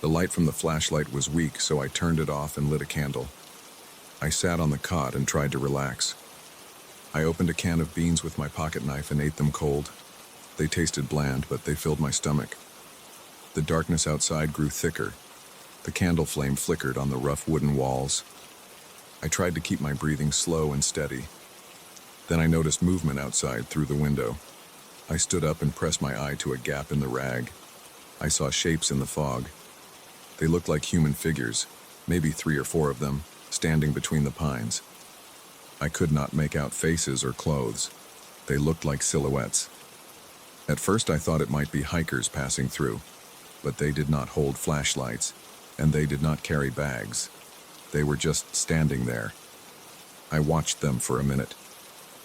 The light from the flashlight was weak, so I turned it off and lit a candle. I sat on the cot and tried to relax. I opened a can of beans with my pocket knife and ate them cold. They tasted bland, but they filled my stomach. The darkness outside grew thicker. The candle flame flickered on the rough wooden walls. I tried to keep my breathing slow and steady. Then I noticed movement outside through the window. I stood up and pressed my eye to a gap in the rag. I saw shapes in the fog. They looked like human figures, maybe 3 or 4 of them, standing between the pines. I could not make out faces or clothes. They looked like silhouettes. At first I thought it might be hikers passing through, but they did not hold flashlights, and they did not carry bags. They were just standing there. I watched them for a minute.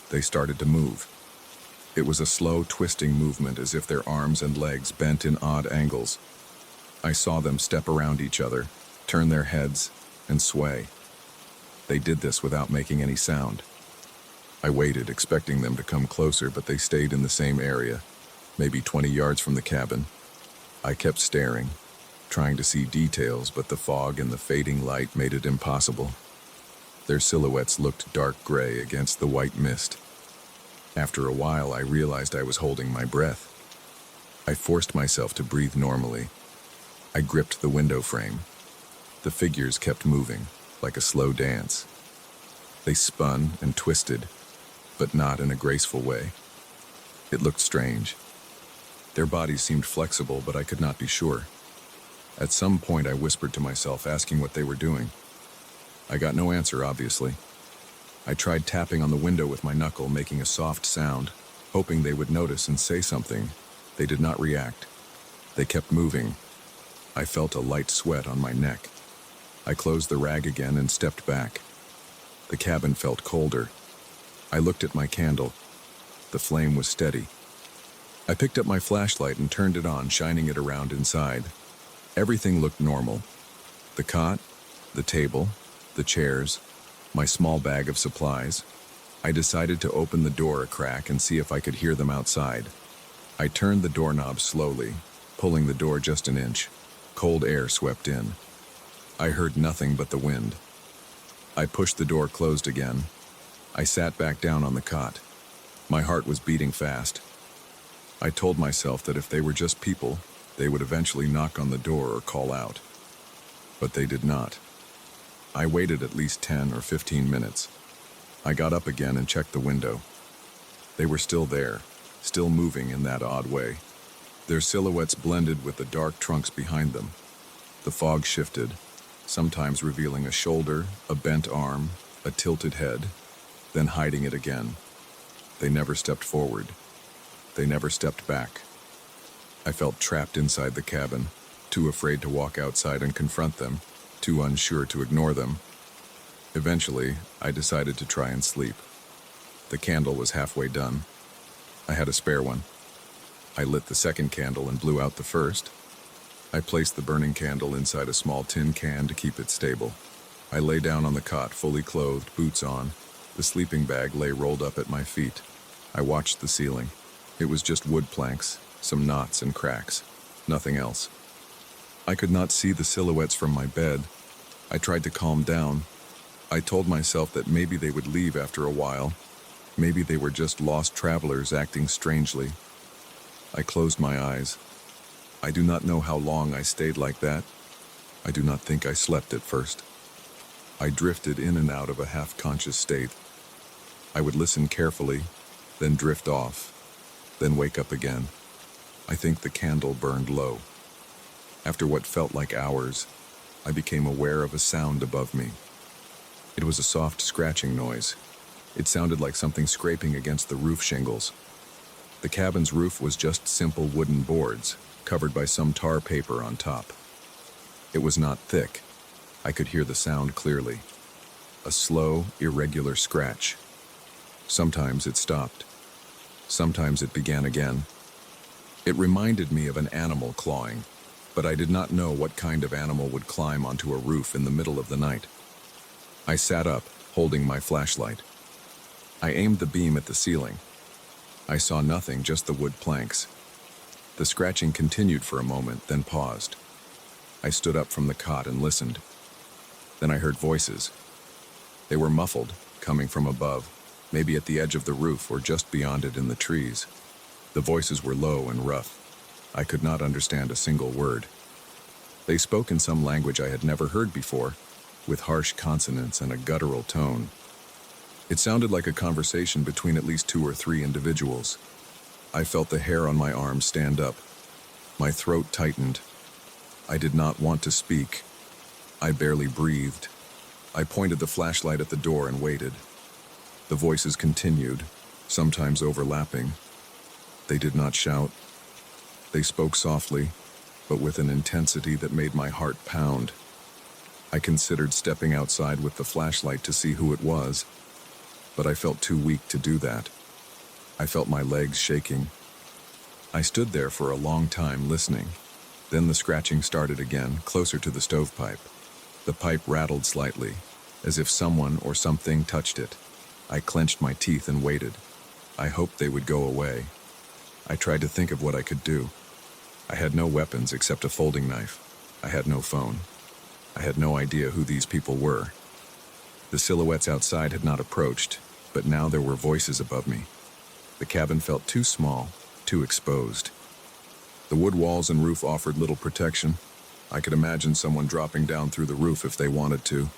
They started to move. It was a slow, twisting movement, as if their arms and legs bent in odd angles. I saw them step around each other, turn their heads, and sway. They did this without making any sound. I waited, expecting them to come closer, but they stayed in the same area, maybe 20 yards from the cabin. I kept staring, trying to see details, but the fog and the fading light made it impossible. Their silhouettes looked dark gray against the white mist. After a while, I realized I was holding my breath. I forced myself to breathe normally. I gripped the window frame. The figures kept moving, like a slow dance. They spun and twisted, but not in a graceful way. It looked strange. Their bodies seemed flexible, but I could not be sure. At some point, I whispered to myself, asking what they were doing. I got no answer, obviously. I tried tapping on the window with my knuckle, making a soft sound, hoping they would notice and say something. They did not react. They kept moving. I felt a light sweat on my neck. I closed the rag again and stepped back. The cabin felt colder. I looked at my candle. The flame was steady. I picked up my flashlight and turned it on, shining it around inside. Everything looked normal. The cot, the table, the chairs, my small bag of supplies. I decided to open the door a crack and see if I could hear them outside. I turned the doorknob slowly, pulling the door just an inch. Cold air swept in. I heard nothing but the wind. I pushed the door closed again. I sat back down on the cot. My heart was beating fast. I told myself that if they were just people, they would eventually knock on the door or call out. But they did not. I waited at least 10 or 15 minutes. I got up again and checked the window. They were still there, still moving in that odd way. Their silhouettes blended with the dark trunks behind them. The fog shifted, sometimes revealing a shoulder, a bent arm, a tilted head, then hiding it again. They never stepped forward. They never stepped back. I felt trapped inside the cabin, too afraid to walk outside and confront them, too unsure to ignore them. Eventually, I decided to try and sleep. The candle was halfway done. I had a spare one. I lit the second candle and blew out the first. I placed the burning candle inside a small tin can to keep it stable. I lay down on the cot, fully clothed, boots on. The sleeping bag lay rolled up at my feet. I watched the ceiling. It was just wood planks, some knots and cracks, nothing else. I could not see the silhouettes from my bed. I tried to calm down. I told myself that maybe they would leave after a while. Maybe they were just lost travelers acting strangely. I closed my eyes. I do not know how long I stayed like that. I do not think I slept at first. I drifted in and out of a half-conscious state. I would listen carefully, then drift off, then wake up again. I think the candle burned low. After what felt like hours, I became aware of a sound above me. It was a soft scratching noise. It sounded like something scraping against the roof shingles. The cabin's roof was just simple wooden boards, covered by some tar paper on top. It was not thick. I could hear the sound clearly. A slow, irregular scratch. Sometimes it stopped. Sometimes it began again. It reminded me of an animal clawing, but I did not know what kind of animal would climb onto a roof in the middle of the night. I sat up, holding my flashlight. I aimed the beam at the ceiling. I saw nothing, just the wood planks. The scratching continued for a moment, then paused. I stood up from the cot and listened. Then I heard voices. They were muffled, coming from above, maybe at the edge of the roof or just beyond it in the trees. The voices were low and rough. I could not understand a single word. They spoke in some language I had never heard before, with harsh consonants and a guttural tone. It sounded like a conversation between at least 2 or 3 individuals. I felt the hair on my arm stand up. My throat tightened. I did not want to speak. I barely breathed. I pointed the flashlight at the door and waited. The voices continued, sometimes overlapping. They did not shout. They spoke softly, but with an intensity that made my heart pound. I considered stepping outside with the flashlight to see who it was, but I felt too weak to do that. I felt my legs shaking. I stood there for a long time listening. Then the scratching started again, closer to the stovepipe. The pipe rattled slightly, as if someone or something touched it. I clenched my teeth and waited. I hoped they would go away. I tried to think of what I could do. I had no weapons except a folding knife. I had no phone. I had no idea who these people were. The silhouettes outside had not approached, but now there were voices above me. The cabin felt too small, too exposed. The wood walls and roof offered little protection. I could imagine someone dropping down through the roof if they wanted to.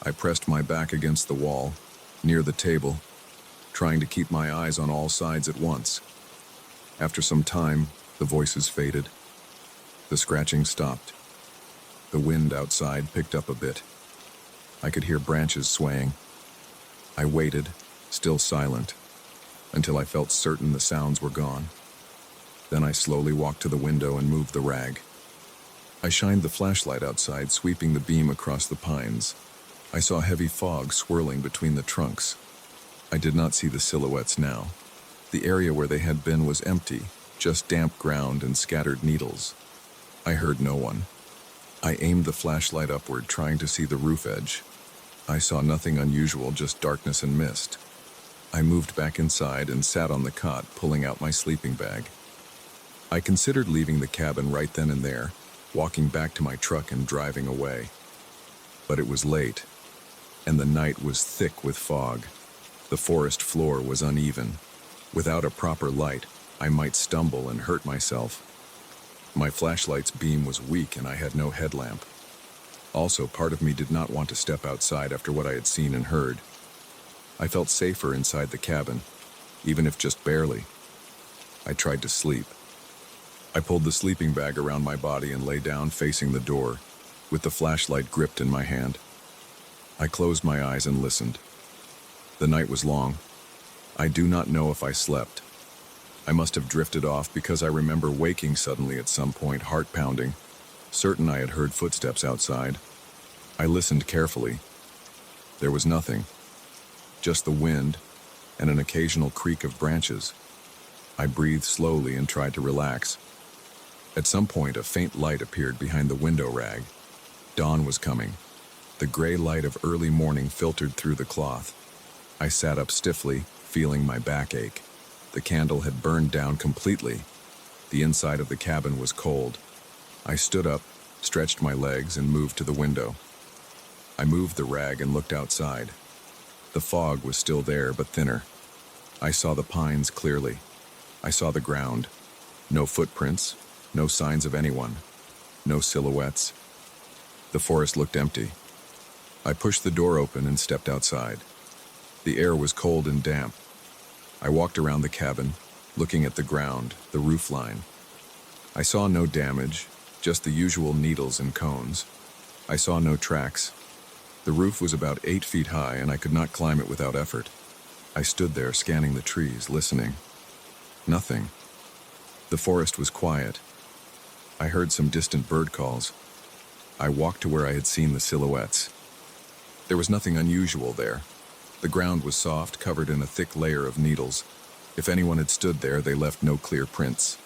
I pressed my back against the wall, near the table, trying to keep my eyes on all sides at once. After some time, the voices faded. The scratching stopped. The wind outside picked up a bit. I could hear branches swaying. I waited, still silent, until I felt certain the sounds were gone. Then I slowly walked to the window and moved the rag. I shined the flashlight outside, sweeping the beam across the pines. I saw heavy fog swirling between the trunks. I did not see the silhouettes now. The area where they had been was empty, just damp ground and scattered needles. I heard no one. I aimed the flashlight upward, trying to see the roof edge. I saw nothing unusual, just darkness and mist. I moved back inside and sat on the cot, pulling out my sleeping bag. I considered leaving the cabin right then and there, walking back to my truck and driving away. But it was late, and the night was thick with fog. The forest floor was uneven. Without a proper light, I might stumble and hurt myself. My flashlight's beam was weak and I had no headlamp. Also, part of me did not want to step outside after what I had seen and heard. I felt safer inside the cabin, even if just barely. I tried to sleep. I pulled the sleeping bag around my body and lay down facing the door, with the flashlight gripped in my hand. I closed my eyes and listened. The night was long. I do not know if I slept. I must have drifted off because I remember waking suddenly at some point, heart pounding, certain I had heard footsteps outside. I listened carefully. There was nothing, just the wind and an occasional creak of branches. I breathed slowly and tried to relax. At some point, a faint light appeared behind the window rag. Dawn was coming. The gray light of early morning filtered through the cloth. I sat up stiffly, feeling my back ache. The candle had burned down completely. The inside of the cabin was cold. I stood up, stretched my legs, and moved to the window. I moved the rag and looked outside. The fog was still there, but thinner. I saw the pines clearly. I saw the ground. No footprints, no signs of anyone, no silhouettes. The forest looked empty. I pushed the door open and stepped outside. The air was cold and damp. I walked around the cabin, looking at the ground, the roof line. I saw no damage, just the usual needles and cones. I saw no tracks. The roof was about 8 feet high, and I could not climb it without effort. I stood there scanning the trees, listening. Nothing. The forest was quiet. I heard some distant bird calls. I walked to where I had seen the silhouettes. There was nothing unusual there. The ground was soft, covered in a thick layer of needles. If anyone had stood there, they left no clear prints.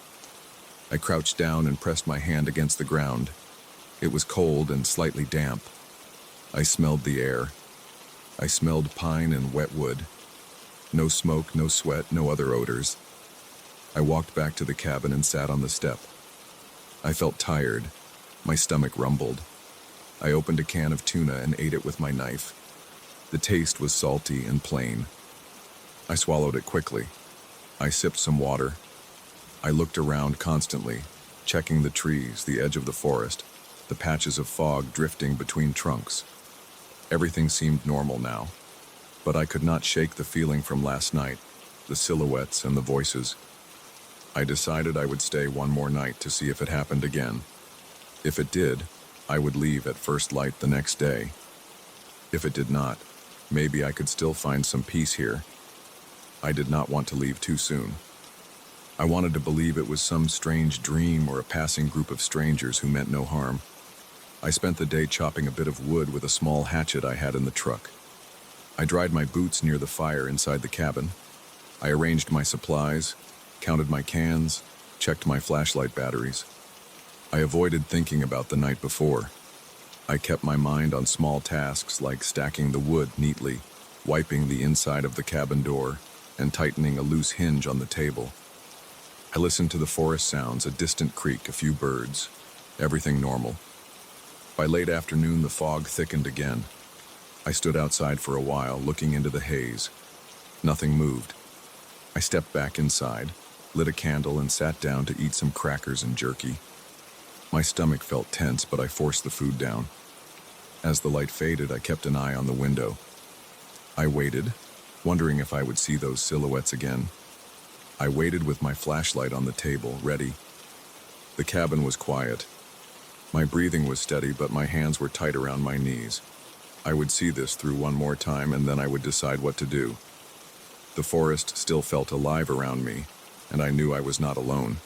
I crouched down and pressed my hand against the ground. It was cold and slightly damp. I smelled the air. I smelled pine and wet wood. No smoke, no sweat, no other odors. I walked back to the cabin and sat on the step. I felt tired. My stomach rumbled. I opened a can of tuna and ate it with my knife. The taste was salty and plain. I swallowed it quickly. I sipped some water. I looked around constantly, checking the trees, the edge of the forest, the patches of fog drifting between trunks. Everything seemed normal now, but I could not shake the feeling from last night, the silhouettes and the voices. I decided I would stay one more night to see if it happened again. If it did, I would leave at first light the next day. If it did not, maybe I could still find some peace here. I did not want to leave too soon. I wanted to believe it was some strange dream or a passing group of strangers who meant no harm. I spent the day chopping a bit of wood with a small hatchet I had in the truck. I dried my boots near the fire inside the cabin. I arranged my supplies, counted my cans, checked my flashlight batteries. I avoided thinking about the night before. I kept my mind on small tasks like stacking the wood neatly, wiping the inside of the cabin door, and tightening a loose hinge on the table. I listened to the forest sounds, a distant creak, a few birds. Everything normal. By late afternoon, the fog thickened again. I stood outside for a while, looking into the haze. Nothing moved. I stepped back inside, lit a candle, and sat down to eat some crackers and jerky. My stomach felt tense, but I forced the food down. As the light faded, I kept an eye on the window. I waited, wondering if I would see those silhouettes again. I waited with my flashlight on the table, ready. The cabin was quiet. My breathing was steady, but my hands were tight around my knees. I would see this through one more time, and then I would decide what to do. The forest still felt alive around me, and I knew I was not alone.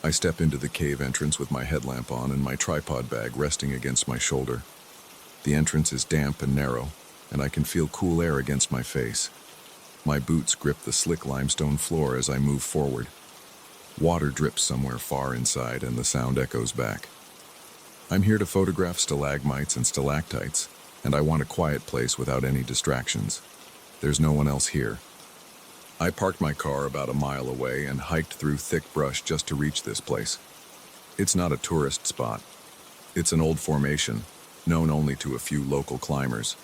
I step into the cave entrance with my headlamp on and my tripod bag resting against my shoulder. The entrance is damp and narrow, and I can feel cool air against my face. My boots grip the slick limestone floor as I move forward. Water drips somewhere far inside, and the sound echoes back. I'm here to photograph stalagmites and stalactites, and I want a quiet place without any distractions. There's no one else here. I parked my car about a mile away and hiked through thick brush just to reach this place. It's not a tourist spot. It's an old formation, known only to a few local climbers.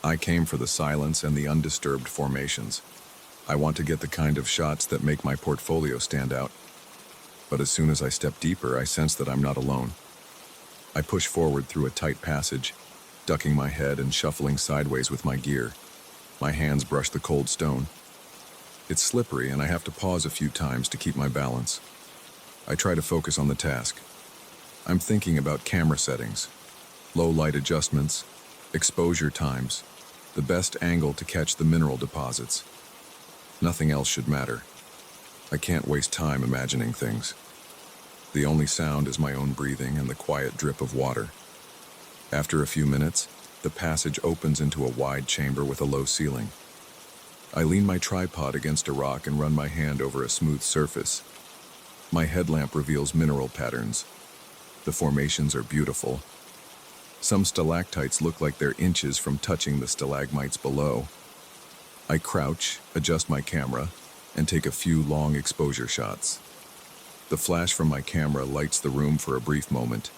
I came for the silence and the undisturbed formations. I want to get the kind of shots that make my portfolio stand out. But as soon as I step deeper, I sense that I'm not alone. I push forward through a tight passage, ducking my head and shuffling sideways with my gear. My hands brush the cold stone. It's slippery, and I have to pause a few times to keep my balance. I try to focus on the task. I'm thinking about camera settings, low light adjustments, exposure times, the best angle to catch the mineral deposits. Nothing else should matter. I can't waste time imagining things. The only sound is my own breathing and the quiet drip of water. After a few minutes, the passage opens into a wide chamber with a low ceiling. I lean my tripod against a rock and run my hand over a smooth surface. My headlamp reveals mineral patterns. The formations are beautiful. Some stalactites look like they're inches from touching the stalagmites below. I crouch, adjust my camera, and take a few long exposure shots. The flash from my camera lights the room for a brief moment,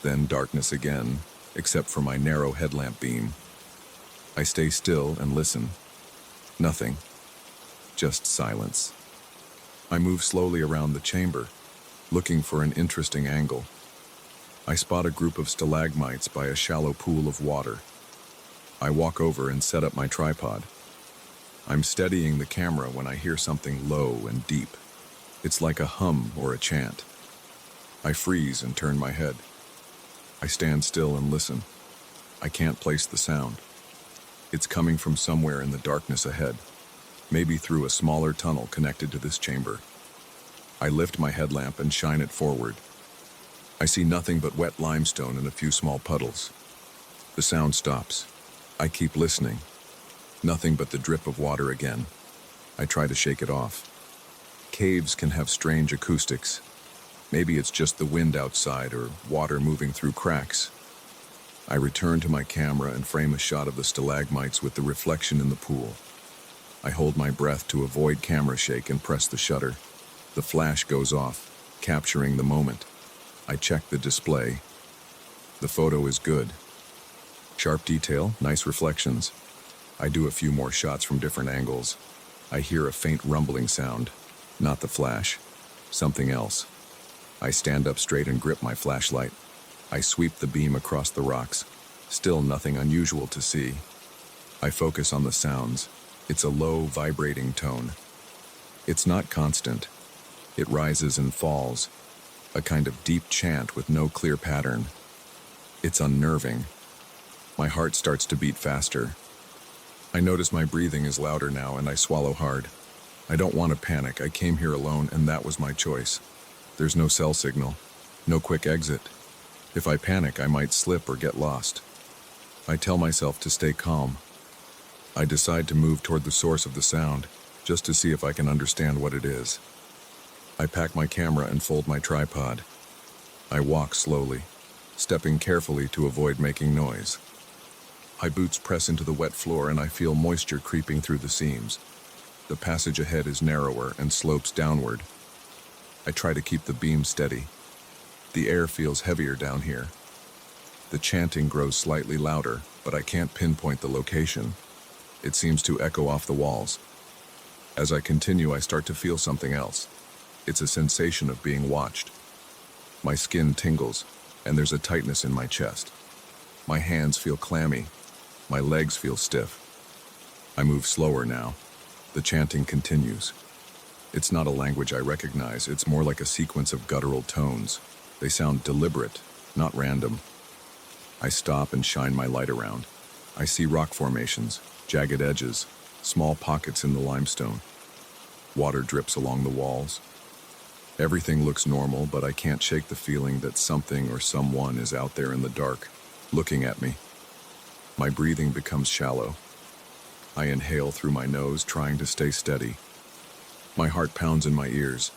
then darkness again, except for my narrow headlamp beam. I stay still and listen. Nothing. Just silence. I move slowly around the chamber, looking for an interesting angle. I spot a group of stalagmites by a shallow pool of water. I walk over and set up my tripod. I'm steadying the camera when I hear something low and deep. It's like a hum or a chant. I freeze and turn my head. I stand still and listen. I can't place the sound. It's coming from somewhere in the darkness ahead, maybe through a smaller tunnel connected to this chamber. I lift my headlamp and shine it forward. I see nothing but wet limestone and a few small puddles. The sound stops. I keep listening. Nothing but the drip of water again. I try to shake it off. Caves can have strange acoustics. Maybe it's just the wind outside or water moving through cracks. I return to my camera and frame a shot of the stalagmites with the reflection in the pool. I hold my breath to avoid camera shake and press the shutter. The flash goes off, capturing the moment. I check the display. The photo is good. Sharp detail, nice reflections. I do a few more shots from different angles. I hear a faint rumbling sound. Not the flash. Something else. I stand up straight and grip my flashlight. I sweep the beam across the rocks. Still nothing unusual to see. I focus on the sounds. It's a low, vibrating tone. It's not constant. It rises and falls. A kind of deep chant with no clear pattern. It's unnerving. My heart starts to beat faster. I notice my breathing is louder now and I swallow hard. I don't want to panic. I came here alone and that was my choice. There's no cell signal, no quick exit. If I panic, I might slip or get lost. I tell myself to stay calm. I decide to move toward the source of the sound, just to see if I can understand what it is. I pack my camera and fold my tripod. I walk slowly, stepping carefully to avoid making noise. My boots press into the wet floor and I feel moisture creeping through the seams. The passage ahead is narrower and slopes downward. I try to keep the beam steady. The air feels heavier down here. The chanting grows slightly louder, but I can't pinpoint the location. It seems to echo off the walls. As I continue, I start to feel something else. It's a sensation of being watched. My skin tingles, and there's a tightness in my chest. My hands feel clammy. My legs feel stiff. I move slower now. The chanting continues. It's not a language I recognize. It's more like a sequence of guttural tones. They sound deliberate, not random. I stop and shine my light around. I see rock formations, jagged edges, small pockets in the limestone. Water drips along the walls. Everything looks normal, but I can't shake the feeling that something or someone is out there in the dark, looking at me. My breathing becomes shallow. I inhale through my nose, trying to stay steady. My heart pounds in my ears.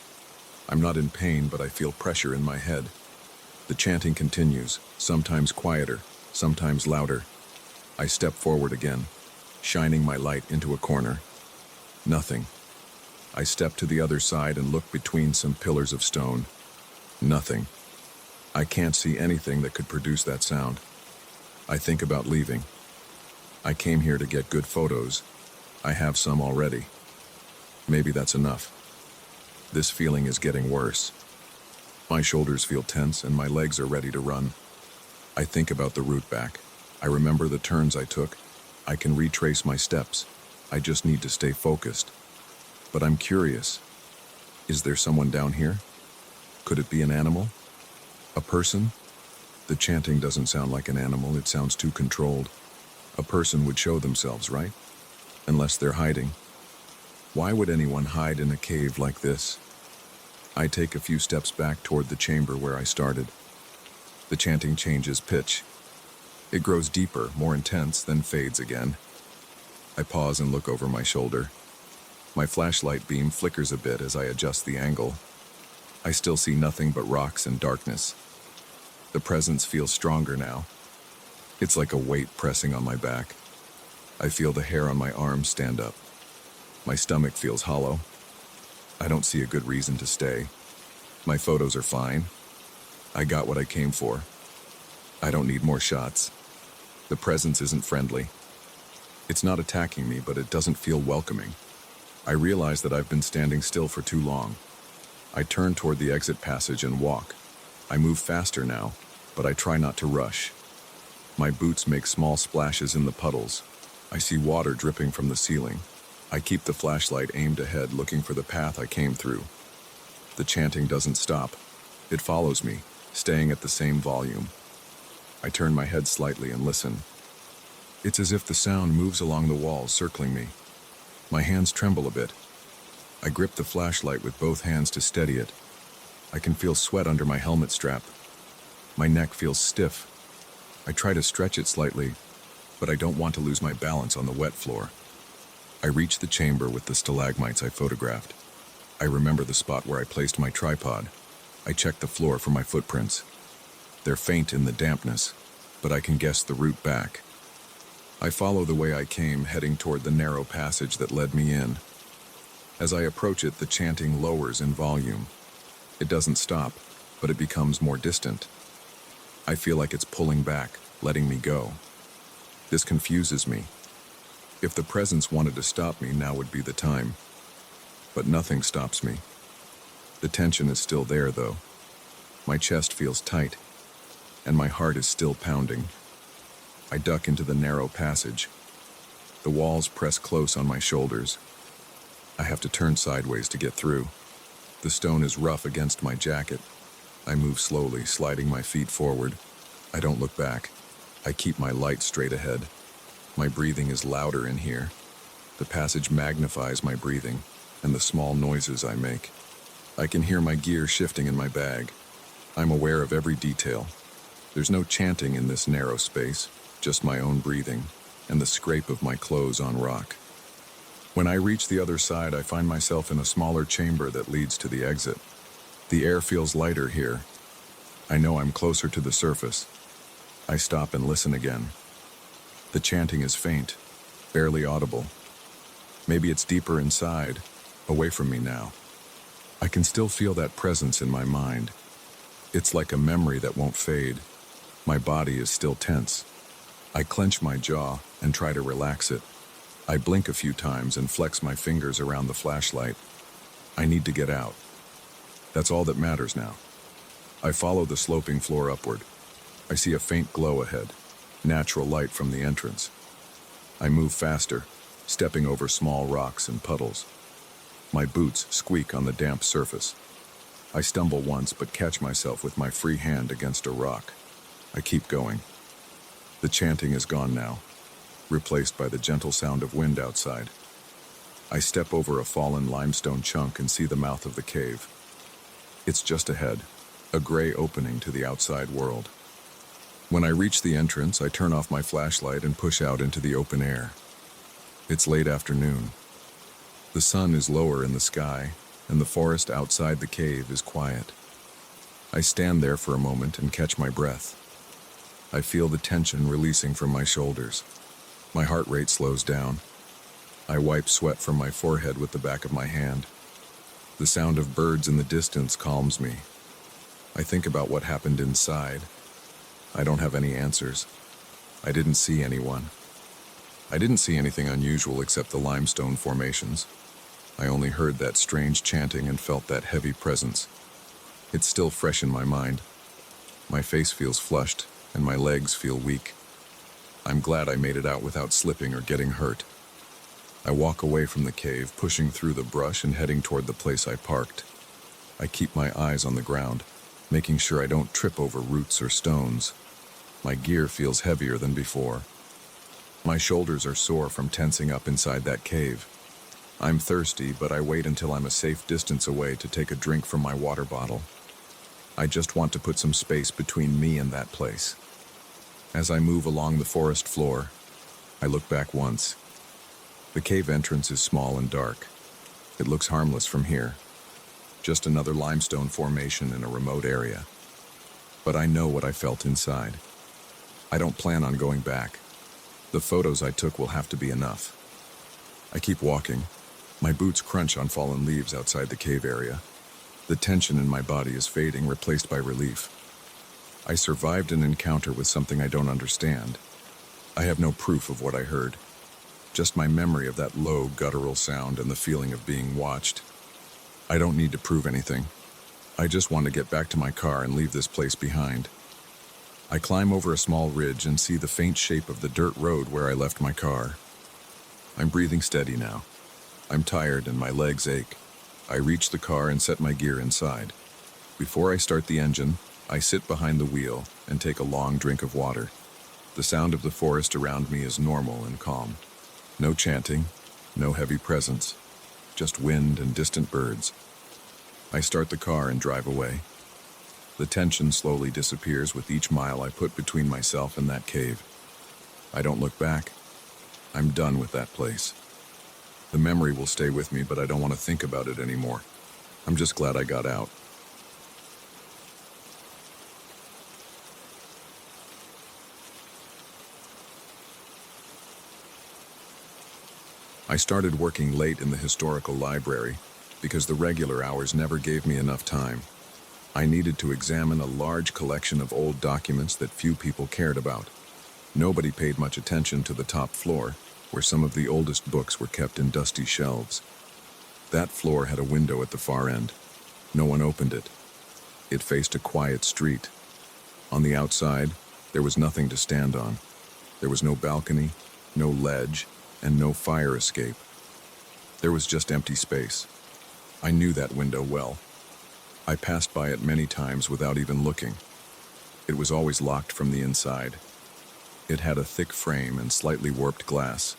I'm not in pain, but I feel pressure in my head. The chanting continues, sometimes quieter, sometimes louder. I step forward again, shining my light into a corner. Nothing. I step to the other side and look between some pillars of stone. Nothing. I can't see anything that could produce that sound. I think about leaving. I came here to get good photos. I have some already. Maybe that's enough. This feeling is getting worse. My shoulders feel tense and my legs are ready to run. I think about the route back. I remember the turns I took. I can retrace my steps. I just need to stay focused. But I'm curious. Is there someone down here? Could it be an animal? A person? The chanting doesn't sound like an animal. It sounds too controlled. A person would show themselves, right? Unless they're hiding. Why would anyone hide in a cave like this? I take a few steps back toward the chamber where I started. The chanting changes pitch. It grows deeper, more intense, then fades again. I pause and look over my shoulder. My flashlight beam flickers a bit as I adjust the angle. I still see nothing but rocks and darkness. The presence feels stronger now. It's like a weight pressing on my back. I feel the hair on my arms stand up. My stomach feels hollow. I don't see a good reason to stay. My photos are fine. I got what I came for. I don't need more shots. The presence isn't friendly. It's not attacking me, but it doesn't feel welcoming. I realize that I've been standing still for too long. I turn toward the exit passage and walk. I move faster now, but I try not to rush. My boots make small splashes in the puddles. I see water dripping from the ceiling. I keep the flashlight aimed ahead, looking for the path I came through. The chanting doesn't stop. It follows me, staying at the same volume. I turn my head slightly and listen. It's as if the sound moves along the walls, circling me. My hands tremble a bit. I grip the flashlight with both hands to steady it. I can feel sweat under my helmet strap. My neck feels stiff. I try to stretch it slightly, but I don't want to lose my balance on the wet floor. I reach the chamber with the stalagmites I photographed. I remember the spot where I placed my tripod. I check the floor for my footprints. They're faint in the dampness, but I can guess the route back. I follow the way I came, heading toward the narrow passage that led me in. As I approach it, the chanting lowers in volume. It doesn't stop, but it becomes more distant. I feel like it's pulling back, letting me go. This confuses me. If the presence wanted to stop me, now would be the time. But nothing stops me. The tension is still there, though. My chest feels tight, and my heart is still pounding. I duck into the narrow passage. The walls press close on my shoulders. I have to turn sideways to get through. The stone is rough against my jacket. I move slowly, sliding my feet forward. I don't look back. I keep my light straight ahead. My breathing is louder in here. The passage magnifies my breathing and the small noises I make. I can hear my gear shifting in my bag. I'm aware of every detail. There's no chanting in this narrow space, just my own breathing and the scrape of my clothes on rock. When I reach the other side, I find myself in a smaller chamber that leads to the exit. The air feels lighter here. I know I'm closer to the surface. I stop and listen again. The chanting is faint, barely audible. Maybe it's deeper inside, away from me now. I can still feel that presence in my mind. It's like a memory that won't fade. My body is still tense. I clench my jaw and try to relax it. I blink a few times and flex my fingers around the flashlight. I need to get out. That's all that matters now. I follow the sloping floor upward. I see a faint glow ahead, natural light from the entrance. I move faster, stepping over small rocks and puddles. My boots squeak on the damp surface. I stumble once but catch myself with my free hand against a rock. I keep going. The chanting is gone now, replaced by the gentle sound of wind outside. I step over a fallen limestone chunk and see the mouth of the cave. It's just ahead, a gray opening to the outside world. When I reach the entrance, I turn off my flashlight and push out into the open air. It's late afternoon. The sun is lower in the sky, and the forest outside the cave is quiet. I stand there for a moment and catch my breath. I feel the tension releasing from my shoulders. My heart rate slows down. I wipe sweat from my forehead with the back of my hand. The sound of birds in the distance calms me. I think about what happened inside. I don't have any answers. I didn't see anyone. I didn't see anything unusual except the limestone formations. I only heard that strange chanting and felt that heavy presence. It's still fresh in my mind. My face feels flushed, and my legs feel weak. I'm glad I made it out without slipping or getting hurt. I walk away from the cave, pushing through the brush and heading toward the place I parked. I keep my eyes on the ground, making sure I don't trip over roots or stones. My gear feels heavier than before. My shoulders are sore from tensing up inside that cave. I'm thirsty, but I wait until I'm a safe distance away to take a drink from my water bottle. I just want to put some space between me and that place. As I move along the forest floor, I look back once. The cave entrance is small and dark. It looks harmless from here. Just another limestone formation in a remote area. But I know what I felt inside. I don't plan on going back. The photos I took will have to be enough. I keep walking. My boots crunch on fallen leaves outside the cave area. The tension in my body is fading, replaced by relief. I survived an encounter with something I don't understand. I have no proof of what I heard. Just my memory of that low, guttural sound and the feeling of being watched. I don't need to prove anything. I just want to get back to my car and leave this place behind. I climb over a small ridge and see the faint shape of the dirt road where I left my car. I'm breathing steady now. I'm tired and my legs ache. I reach the car and set my gear inside. Before I start the engine, I sit behind the wheel and take a long drink of water. The sound of the forest around me is normal and calm. No chanting, no heavy presence, just wind and distant birds. I start the car and drive away. The tension slowly disappears with each mile I put between myself and that cave. I don't look back. I'm done with that place. The memory will stay with me, but I don't want to think about it anymore. I'm just glad I got out. I started working late in the historical library because the regular hours never gave me enough time. I needed to examine a large collection of old documents that few people cared about. Nobody paid much attention to the top floor, where some of the oldest books were kept in dusty shelves. That floor had a window at the far end. No one opened it. It faced a quiet street. On the outside, there was nothing to stand on. There was no balcony, no ledge, and no fire escape. There was just empty space. I knew that window well. I passed by it many times without even looking. It was always locked from the inside. It had a thick frame and slightly warped glass.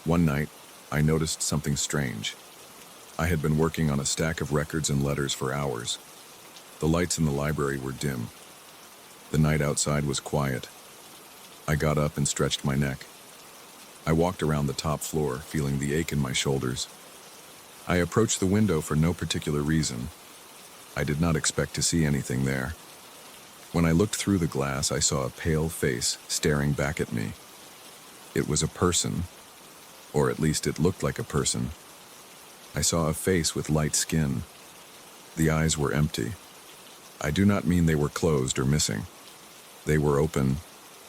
One night, I noticed something strange. I had been working on a stack of records and letters for hours. The lights in the library were dim. The night outside was quiet. I got up and stretched my neck. I walked around the top floor, feeling the ache in my shoulders. I approached the window for no particular reason. I did not expect to see anything there. When I looked through the glass, I saw a pale face staring back at me. It was a person, or at least it looked like a person. I saw a face with light skin. The eyes were empty. I do not mean they were closed or missing. They were open,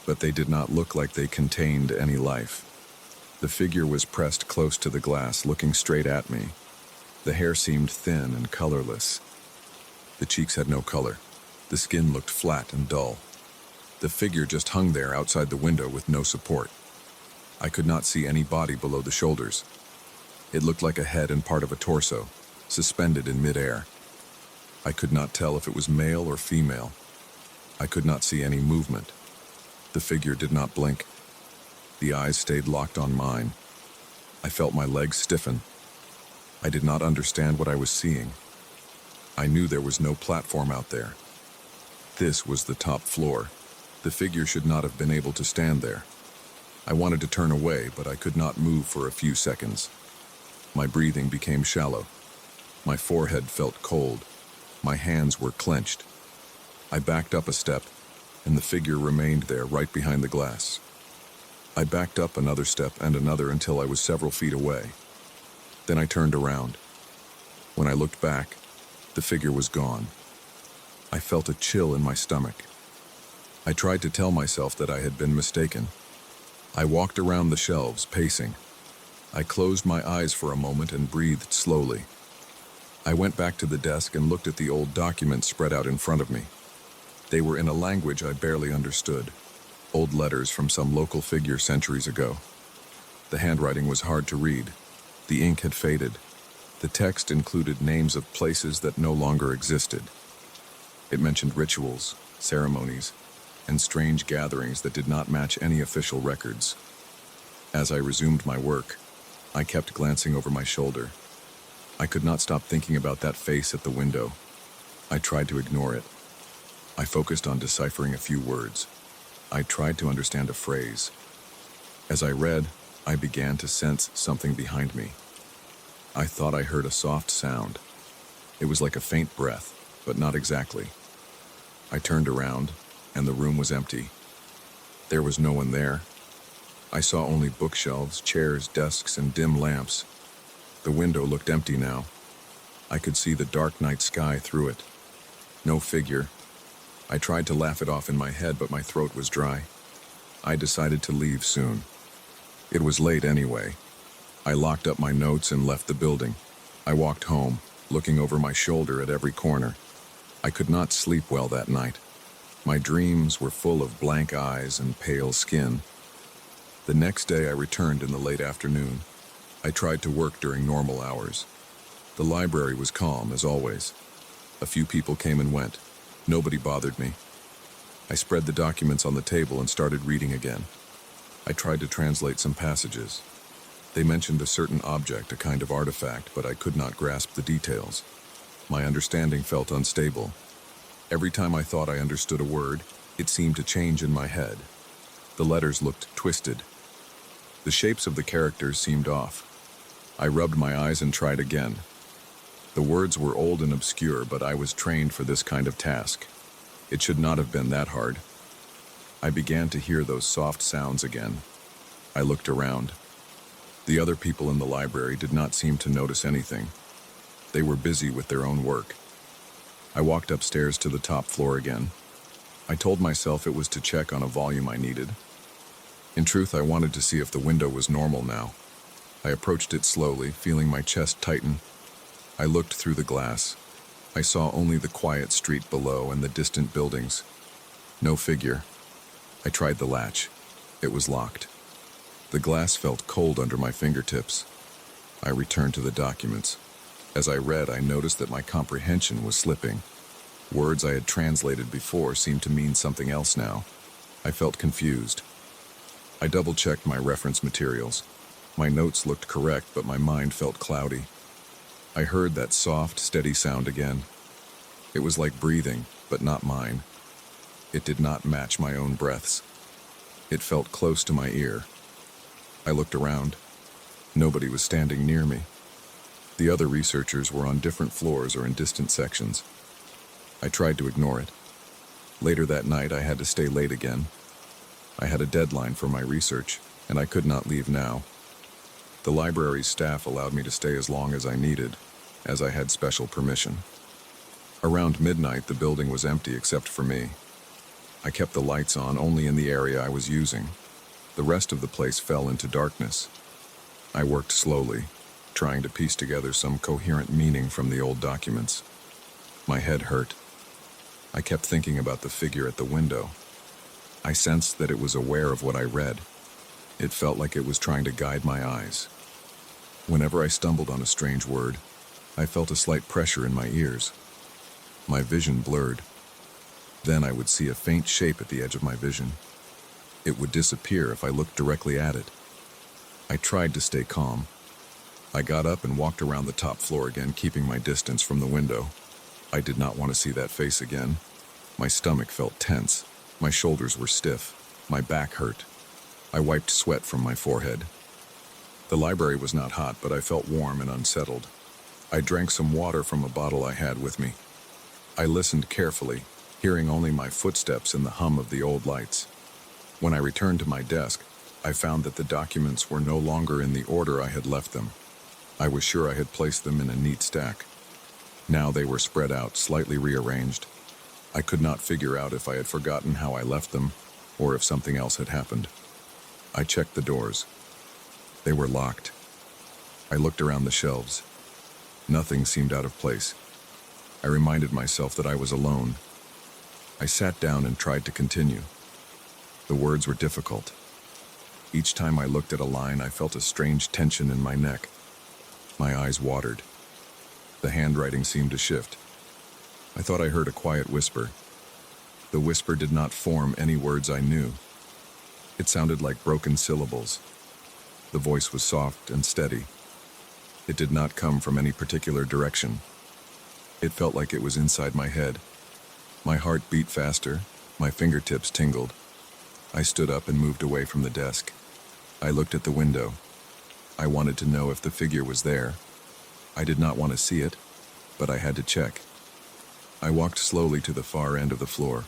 but they did not look like they contained any life. The figure was pressed close to the glass, looking straight at me. The hair seemed thin and colorless. The cheeks had no color. The skin looked flat and dull. The figure just hung there outside the window with no support. I could not see any body below the shoulders. It looked like a head and part of a torso, suspended in midair. I could not tell if it was male or female. I could not see any movement. The figure did not blink. The eyes stayed locked on mine. I felt my legs stiffen. I did not understand what I was seeing. I knew there was no platform out there. This was the top floor. The figure should not have been able to stand there. I wanted to turn away, but I could not move for a few seconds. My breathing became shallow. My forehead felt cold. My hands were clenched. I backed up a step, and the figure remained there right behind the glass. I backed up another step and another until I was several feet away. Then I turned around. When I looked back, the figure was gone. I felt a chill in my stomach. I tried to tell myself that I had been mistaken. I walked around the shelves, pacing. I closed my eyes for a moment and breathed slowly. I went back to the desk and looked at the old documents spread out in front of me. They were in a language I barely understood, old letters from some local figure centuries ago. The handwriting was hard to read. The ink had faded. The text included names of places that no longer existed. It mentioned rituals, ceremonies, and strange gatherings that did not match any official records. As I resumed my work, I kept glancing over my shoulder. I could not stop thinking about that face at the window. I tried to ignore it. I focused on deciphering a few words. I tried to understand a phrase. As I read, I began to sense something behind me. I thought I heard a soft sound. It was like a faint breath, but not exactly. I turned around, and the room was empty. There was no one there. I saw only bookshelves, chairs, desks, and dim lamps. The window looked empty now. I could see the dark night sky through it. No figure. I tried to laugh it off in my head, but my throat was dry. I decided to leave soon. It was late anyway. I locked up my notes and left the building. I walked home, looking over my shoulder at every corner. I could not sleep well that night. My dreams were full of blank eyes and pale skin. The next day I returned in the late afternoon. I tried to work during normal hours. The library was calm, as always. A few people came and went. Nobody bothered me. I spread the documents on the table and started reading again. I tried to translate some passages. They mentioned a certain object, a kind of artifact, but I could not grasp the details. My understanding felt unstable. Every time I thought I understood a word, it seemed to change in my head. The letters looked twisted. The shapes of the characters seemed off. I rubbed my eyes and tried again. The words were old and obscure, but I was trained for this kind of task. It should not have been that hard. I began to hear those soft sounds again. I looked around. The other people in the library did not seem to notice anything. They were busy with their own work. I walked upstairs to the top floor again. I told myself it was to check on a volume I needed. In truth, I wanted to see if the window was normal now. I approached it slowly, feeling my chest tighten. I looked through the glass. I saw only the quiet street below and the distant buildings. No figure. I tried the latch. It was locked. The glass felt cold under my fingertips. I returned to the documents. As I read, I noticed that my comprehension was slipping. Words I had translated before seemed to mean something else now. I felt confused. I double-checked my reference materials. My notes looked correct, but my mind felt cloudy. I heard that soft, steady sound again. It was like breathing, but not mine. It did not match my own breaths. It felt close to my ear. I looked around. Nobody was standing near me. The other researchers were on different floors or in distant sections. I tried to ignore it. Later that night, I had to stay late again. I had a deadline for my research, and I could not leave now. The library's staff allowed me to stay as long as I needed, as I had special permission. Around midnight, the building was empty except for me. I kept the lights on only in the area I was using. The rest of the place fell into darkness. I worked slowly, trying to piece together some coherent meaning from the old documents. My head hurt. I kept thinking about the figure at the window. I sensed that it was aware of what I read. It felt like it was trying to guide my eyes. Whenever I stumbled on a strange word, I felt a slight pressure in my ears. My vision blurred. Then I would see a faint shape at the edge of my vision. It would disappear if I looked directly at it. I tried to stay calm. I got up and walked around the top floor again, keeping my distance from the window. I did not want to see that face again. My stomach felt tense. My shoulders were stiff. My back hurt. I wiped sweat from my forehead. The library was not hot, but I felt warm and unsettled. I drank some water from a bottle I had with me. I listened carefully, hearing only my footsteps and the hum of the old lights. When I returned to my desk, I found that the documents were no longer in the order I had left them. I was sure I had placed them in a neat stack. Now they were spread out, slightly rearranged. I could not figure out if I had forgotten how I left them, or if something else had happened. I checked the doors. They were locked. I looked around the shelves. Nothing seemed out of place. I reminded myself that I was alone. I sat down and tried to continue. The words were difficult. Each time I looked at a line, I felt a strange tension in my neck. My eyes watered. The handwriting seemed to shift. I thought I heard a quiet whisper. The whisper did not form any words I knew. It sounded like broken syllables. The voice was soft and steady. It did not come from any particular direction. It felt like it was inside my head. My heart beat faster. My fingertips tingled. I stood up and moved away from the desk. I looked at the window. I wanted to know if the figure was there. I did not want to see it, but I had to check. I walked slowly to the far end of the floor.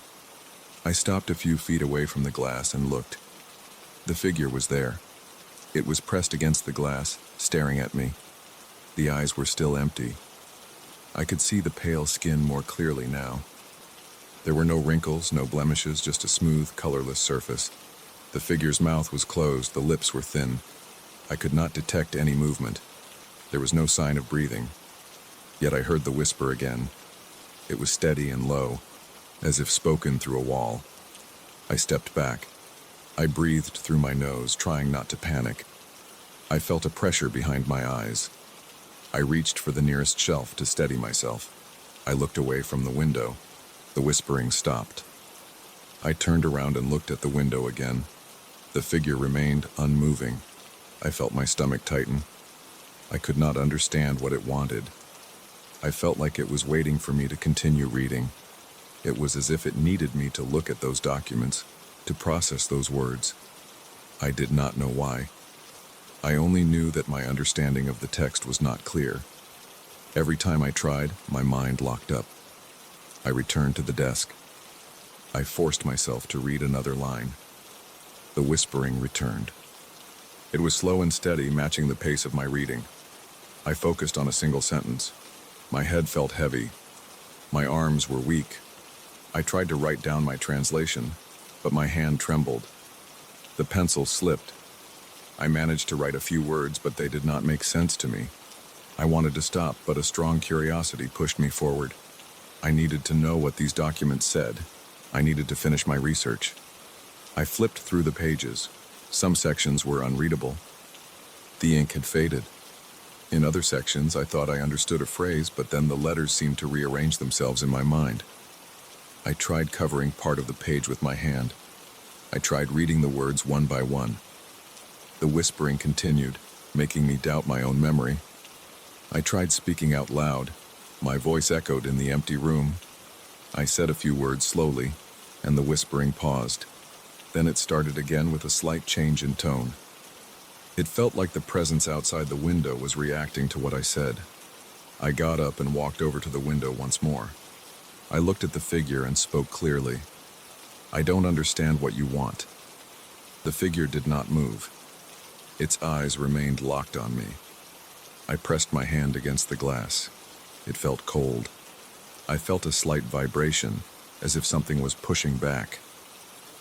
I stopped a few feet away from the glass and looked. The figure was there. It was pressed against the glass, staring at me. The eyes were still empty. I could see the pale skin more clearly now. There were no wrinkles, no blemishes, just a smooth, colorless surface. The figure's mouth was closed, the lips were thin. I could not detect any movement. There was no sign of breathing. Yet I heard the whisper again. It was steady and low, as if spoken through a wall. I stepped back. I breathed through my nose, trying not to panic. I felt a pressure behind my eyes. I reached for the nearest shelf to steady myself. I looked away from the window. The whispering stopped. I turned around and looked at the window again. The figure remained unmoving. I felt my stomach tighten. I could not understand what it wanted. I felt like it was waiting for me to continue reading. It was as if it needed me to look at those documents, to process those words. I did not know why. I only knew that my understanding of the text was not clear. Every time I tried, my mind locked up. I returned to the desk. I forced myself to read another line. The whispering returned. It was slow and steady, matching the pace of my reading. I focused on a single sentence. My head felt heavy. My arms were weak. I tried to write down my translation, but my hand trembled. The pencil slipped. I managed to write a few words, but they did not make sense to me. I wanted to stop, but a strong curiosity pushed me forward. I needed to know what these documents said. I needed to finish my research. I flipped through the pages. Some sections were unreadable. The ink had faded. In other sections, I thought I understood a phrase, but then the letters seemed to rearrange themselves in my mind. I tried covering part of the page with my hand. I tried reading the words one by one. The whispering continued, making me doubt my own memory. I tried speaking out loud. My voice echoed in the empty room. I said a few words slowly, and the whispering paused. Then it started again with a slight change in tone. It felt like the presence outside the window was reacting to what I said. I got up and walked over to the window once more. I looked at the figure and spoke clearly. "I don't understand what you want." The figure did not move. Its eyes remained locked on me. I pressed my hand against the glass. It felt cold. I felt a slight vibration, as if something was pushing back.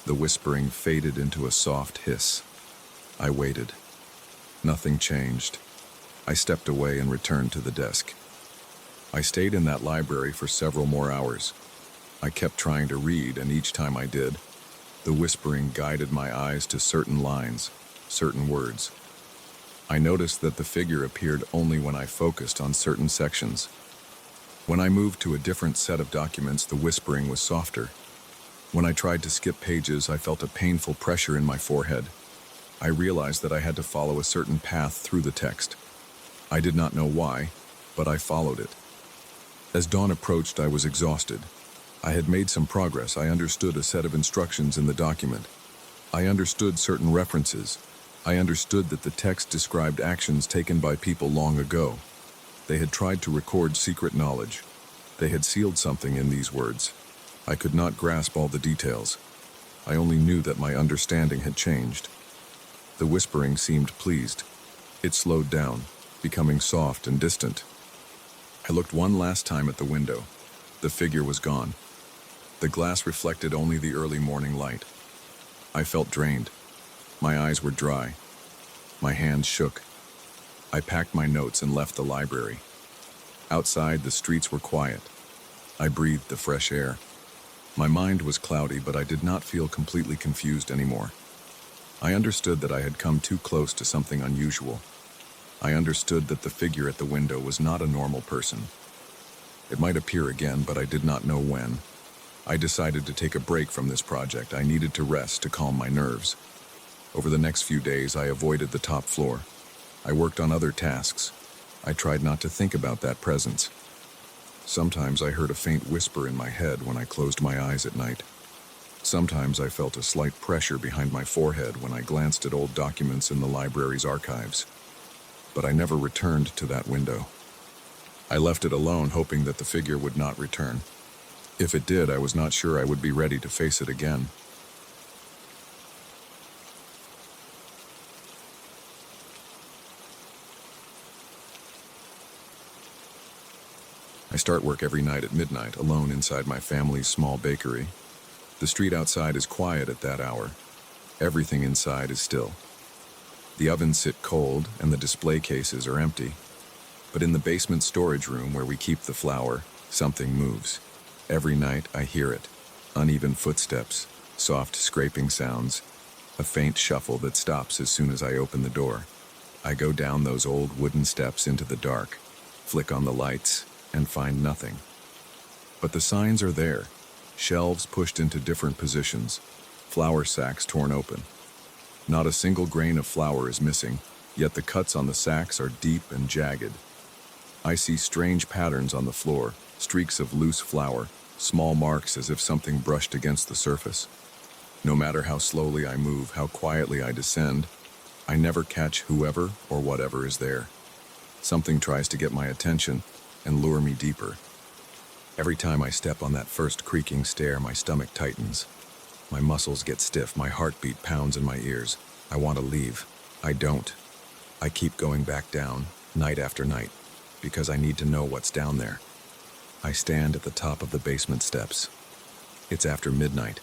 The whispering faded into a soft hiss. I waited. Nothing changed. I stepped away and returned to the desk. I stayed in that library for several more hours. I kept trying to read, and each time I did, the whispering guided my eyes to certain lines, certain words. I noticed that the figure appeared only when I focused on certain sections. When I moved to a different set of documents, the whispering was softer. When I tried to skip pages, I felt a painful pressure in my forehead. I realized that I had to follow a certain path through the text. I did not know why, but I followed it. As dawn approached, I was exhausted. I had made some progress. I understood a set of instructions in the document. I understood certain references. I understood that the text described actions taken by people long ago. They had tried to record secret knowledge. They had sealed something in these words. I could not grasp all the details. I only knew that my understanding had changed. The whispering seemed pleased. It slowed down, becoming soft and distant. I looked one last time at the window. The figure was gone. The glass reflected only the early morning light. I felt drained. My eyes were dry. My hands shook. I packed my notes and left the library. Outside, the streets were quiet. I breathed the fresh air. My mind was cloudy, but I did not feel completely confused anymore. I understood that I had come too close to something unusual. I understood that the figure at the window was not a normal person. It might appear again, but I did not know when. I decided to take a break from this project. I needed to rest to calm my nerves. Over the next few days, I avoided the top floor. I worked on other tasks. I tried not to think about that presence. Sometimes I heard a faint whisper in my head when I closed my eyes at night. Sometimes I felt a slight pressure behind my forehead when I glanced at old documents in the library's archives. But I never returned to that window. I left it alone, hoping that the figure would not return. If it did, I was not sure I would be ready to face it again. I start work every night at midnight, alone inside my family's small bakery. The street outside is quiet at that hour. Everything inside is still. The ovens sit cold and the display cases are empty. But in the basement storage room where we keep the flour, something moves. Every night I hear it. Uneven footsteps, soft scraping sounds, a faint shuffle that stops as soon as I open the door. I go down those old wooden steps into the dark, flick on the lights, and find nothing. But the signs are there. Shelves pushed into different positions, flour sacks torn open. Not a single grain of flour is missing, yet the cuts on the sacks are deep and jagged. I see strange patterns on the floor, streaks of loose flour, small marks as if something brushed against the surface. No matter how slowly I move, how quietly I descend, I never catch whoever or whatever is there. Something tries to get my attention and lure me deeper. Every time I step on that first creaking stair, my stomach tightens. My muscles get stiff, my heartbeat pounds in my ears. I want to leave. I don't. I keep going back down, night after night, because I need to know what's down there. I stand at the top of the basement steps. It's after midnight.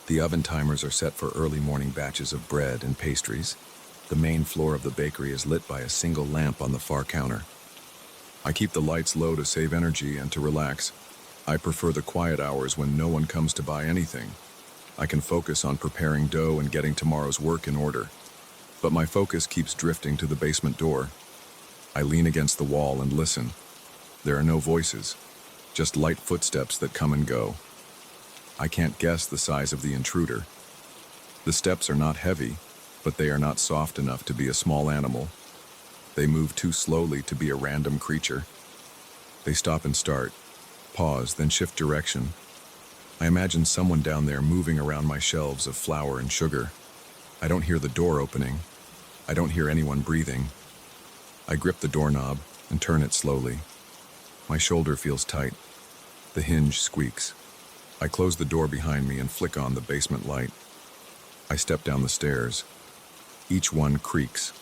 The oven timers are set for early morning batches of bread and pastries. The main floor of the bakery is lit by a single lamp on the far counter. I keep the lights low to save energy and to relax. I prefer the quiet hours when no one comes to buy anything. I can focus on preparing dough and getting tomorrow's work in order. But my focus keeps drifting to the basement door. I lean against the wall and listen. There are no voices, just light footsteps that come and go. I can't guess the size of the intruder. The steps are not heavy, but they are not soft enough to be a small animal. They move too slowly to be a random creature. They stop and start, pause, then shift direction. I imagine someone down there moving around my shelves of flour and sugar. I don't hear the door opening. I don't hear anyone breathing. I grip the doorknob and turn it slowly. My shoulder feels tight. The hinge squeaks. I close the door behind me and flick on the basement light. I step down the stairs. Each one creaks.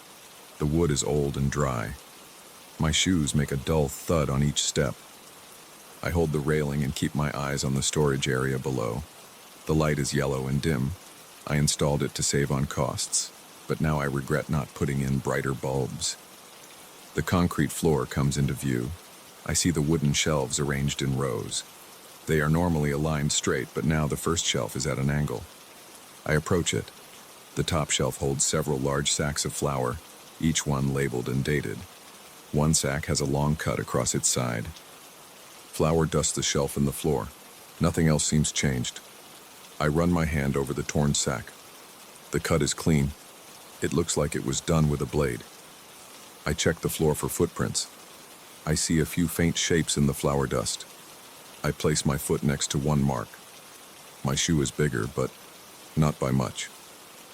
The wood is old and dry. My shoes make a dull thud on each step. I hold the railing and keep my eyes on the storage area below. The light is yellow and dim. I installed it to save on costs, but now I regret not putting in brighter bulbs. The concrete floor comes into view. I see the wooden shelves arranged in rows. They are normally aligned straight, but now the first shelf is at an angle. I approach it. The top shelf holds several large sacks of flour, each one labeled and dated. One sack has a long cut across its side. Flour dusts the shelf and the floor. Nothing else seems changed. I run my hand over the torn sack. The cut is clean. It looks like it was done with a blade. I check the floor for footprints. I see a few faint shapes in the flour dust. I place my foot next to one mark. My shoe is bigger, but not by much.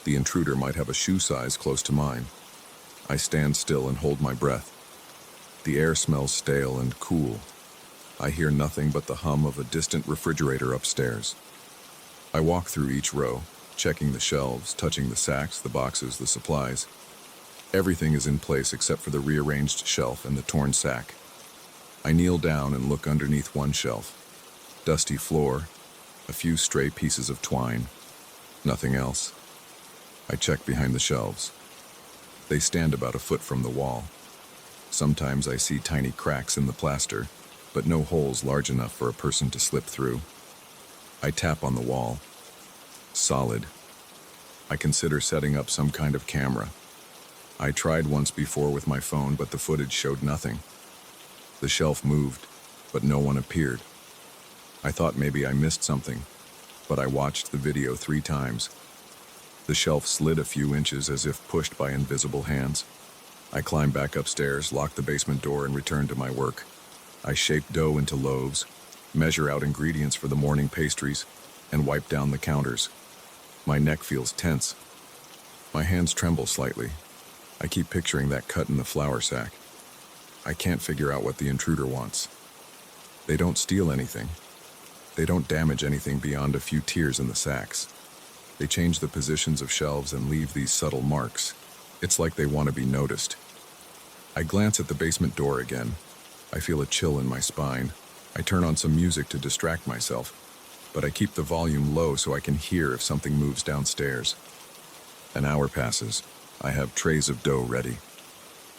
The intruder might have a shoe size close to mine. I stand still and hold my breath. The air smells stale and cool. I hear nothing but the hum of a distant refrigerator upstairs. I walk through each row, checking the shelves, touching the sacks, the boxes, the supplies. Everything is in place except for the rearranged shelf and the torn sack. I kneel down and look underneath one shelf. Dusty floor, a few stray pieces of twine. Nothing else. I check behind the shelves. They stand about a foot from the wall. Sometimes I see tiny cracks in the plaster, but no holes large enough for a person to slip through. I tap on the wall. Solid. I consider setting up some kind of camera. I tried once before with my phone, but the footage showed nothing. The shelf moved, but no one appeared. I thought maybe I missed something, but I watched the video 3 times. The shelf slid a few inches as if pushed by invisible hands. I climbed back upstairs, locked the basement door, and returned to my work. I shape dough into loaves, measure out ingredients for the morning pastries, and wipe down the counters. My neck feels tense. My hands tremble slightly. I keep picturing that cut in the flour sack. I can't figure out what the intruder wants. They don't steal anything. They don't damage anything beyond a few tears in the sacks. They change the positions of shelves and leave these subtle marks. It's like they want to be noticed. I glance at the basement door again. I feel a chill in my spine. I turn on some music to distract myself, but I keep the volume low so I can hear if something moves downstairs. An hour passes. I have trays of dough ready.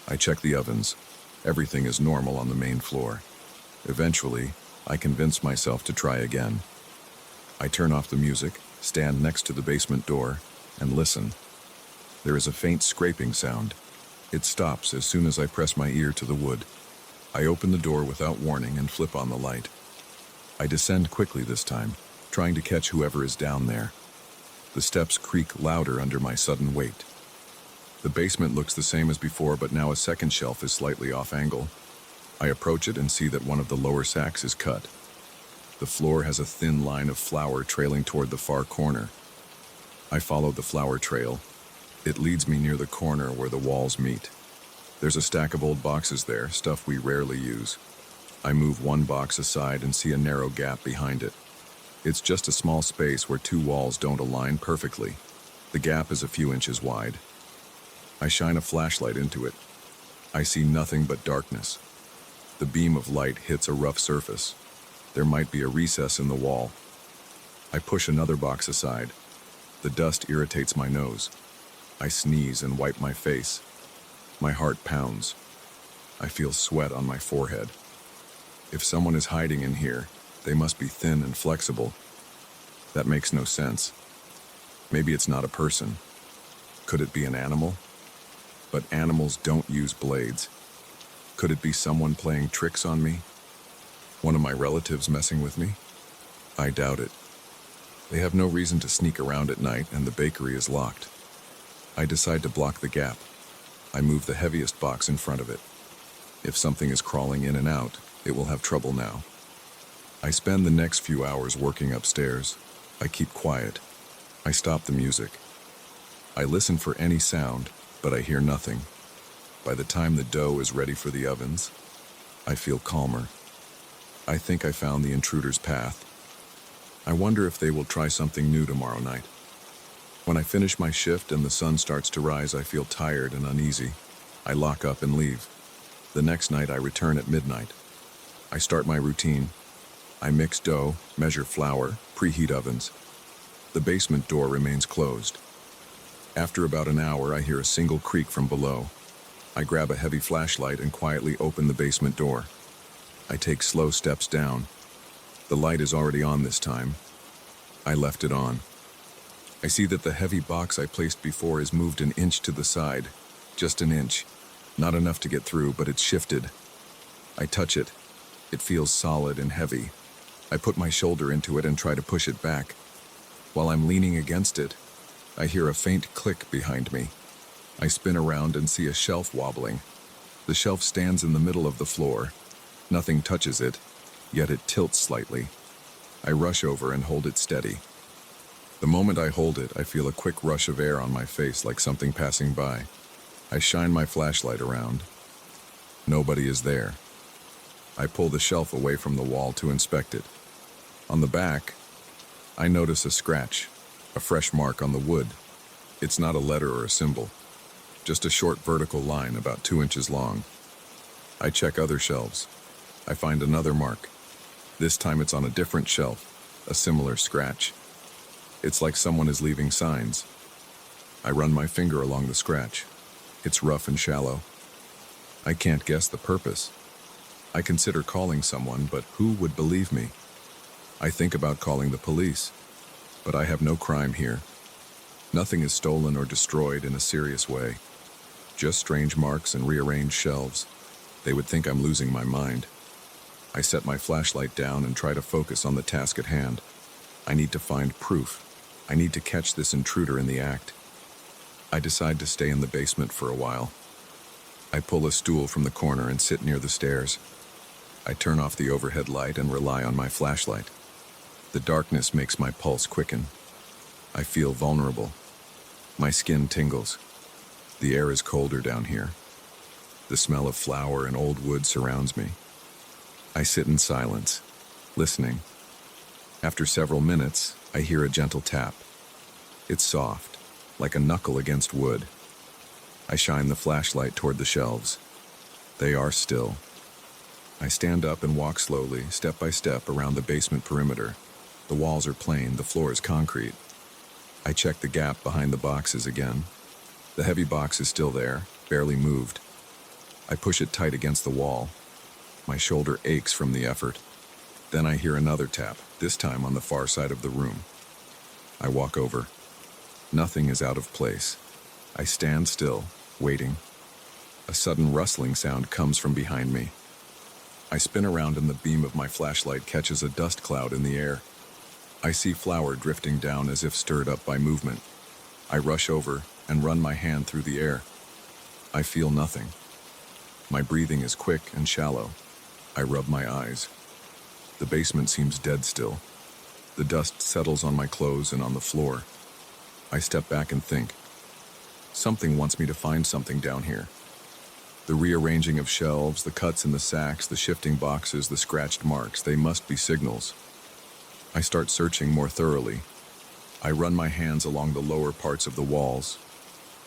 I check the ovens. Everything is normal on the main floor. Eventually, I convince myself to try again. I turn off the music, stand next to the basement door, and listen. There is a faint scraping sound. It stops as soon as I press my ear to the wood. I open the door without warning and flip on the light. I descend quickly this time, trying to catch whoever is down there. The steps creak louder under my sudden weight. The basement looks the same as before, but now a second shelf is slightly off angle. I approach it and see that one of the lower sacks is cut. The floor has a thin line of flour trailing toward the far corner. I follow the flour trail. It leads me near the corner where the walls meet. There's a stack of old boxes there, stuff we rarely use. I move one box aside and see a narrow gap behind it. It's just a small space where two walls don't align perfectly. The gap is a few inches wide. I shine a flashlight into it. I see nothing but darkness. The beam of light hits a rough surface. There might be a recess in the wall. I push another box aside. The dust irritates my nose. I sneeze and wipe my face. My heart pounds. I feel sweat on my forehead. If someone is hiding in here, they must be thin and flexible. That makes no sense. Maybe it's not a person. Could it be an animal? But animals don't use blades. Could it be someone playing tricks on me? One of my relatives messing with me? I doubt it. They have no reason to sneak around at night, and the bakery is locked. I decide to block the gap. I move the heaviest box in front of it. If something is crawling in and out, it will have trouble now. I spend the next few hours working upstairs. I keep quiet. I stop the music. I listen for any sound, but I hear nothing. By the time the dough is ready for the ovens, I feel calmer. I think I found the intruder's path. I wonder if they will try something new tomorrow night. When I finish my shift and the sun starts to rise, I feel tired and uneasy. I lock up and leave. The next night I return at midnight. I start my routine. I mix dough, measure flour, preheat ovens. The basement door remains closed. After about an hour, I hear a single creak from below. I grab a heavy flashlight and quietly open the basement door. I take slow steps down. The light is already on this time. I left it on. I see that the heavy box I placed before is moved an inch to the side. Just an inch. Not enough to get through, but it's shifted. I touch it. It feels solid and heavy. I put my shoulder into it and try to push it back. While I'm leaning against it, I hear a faint click behind me. I spin around and see a shelf wobbling. The shelf stands in the middle of the floor. Nothing touches it, yet it tilts slightly. I rush over and hold it steady. The moment I hold it, I feel a quick rush of air on my face, like something passing by. I shine my flashlight around. Nobody is there. I pull the shelf away from the wall to inspect it. On the back, I notice a scratch, a fresh mark on the wood. It's not a letter or a symbol, just a short vertical line about 2 inches long. I check other shelves. I find another mark. This time it's on a different shelf, a similar scratch. It's like someone is leaving signs. I run my finger along the scratch. It's rough and shallow. I can't guess the purpose. I consider calling someone, but who would believe me? I think about calling the police, but I have no crime here. Nothing is stolen or destroyed in a serious way. Just strange marks and rearranged shelves. They would think I'm losing my mind. I set my flashlight down and try to focus on the task at hand. I need to find proof. I need to catch this intruder in the act. I decide to stay in the basement for a while. I pull a stool from the corner and sit near the stairs. I turn off the overhead light and rely on my flashlight. The darkness makes my pulse quicken. I feel vulnerable. My skin tingles. The air is colder down here. The smell of flour and old wood surrounds me. I sit in silence, listening. After several minutes, I hear a gentle tap. It's soft, like a knuckle against wood. I shine the flashlight toward the shelves. They are still. I stand up and walk slowly, step by step, around the basement perimeter. The walls are plain, the floor is concrete. I check the gap behind the boxes again. The heavy box is still there, barely moved. I push it tight against the wall. My shoulder aches from the effort. Then I hear another tap, this time on the far side of the room. I walk over. Nothing is out of place. I stand still, waiting. A sudden rustling sound comes from behind me. I spin around and the beam of my flashlight catches a dust cloud in the air. I see flour drifting down as if stirred up by movement. I rush over and run my hand through the air. I feel nothing. My breathing is quick and shallow. I rub my eyes. The basement seems dead still. The dust settles on my clothes and on the floor. I step back and think. Something wants me to find something down here. The rearranging of shelves, the cuts in the sacks, the shifting boxes, the scratched marks, they must be signals. I start searching more thoroughly. I run my hands along the lower parts of the walls.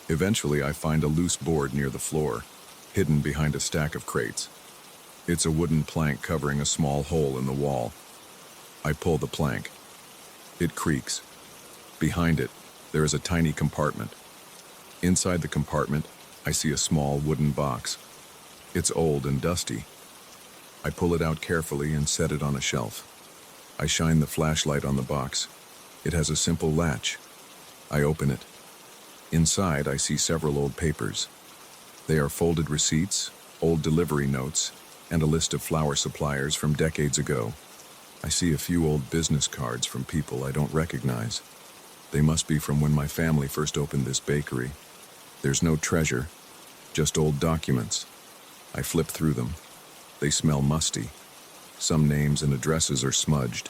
Eventually, I find a loose board near the floor, hidden behind a stack of crates. It's a wooden plank covering a small hole in the wall. I pull the plank. It creaks. Behind it, there is a tiny compartment. Inside the compartment, I see a small wooden box. It's old and dusty. I pull it out carefully and set it on a shelf. I shine the flashlight on the box. It has a simple latch. I open it. Inside, I see several old papers. They are folded receipts, old delivery notes, and a list of flour suppliers from decades ago. I see a few old business cards from people I don't recognize. They must be from when my family first opened this bakery. There's no treasure, just old documents. I flip through them. They smell musty. Some names and addresses are smudged.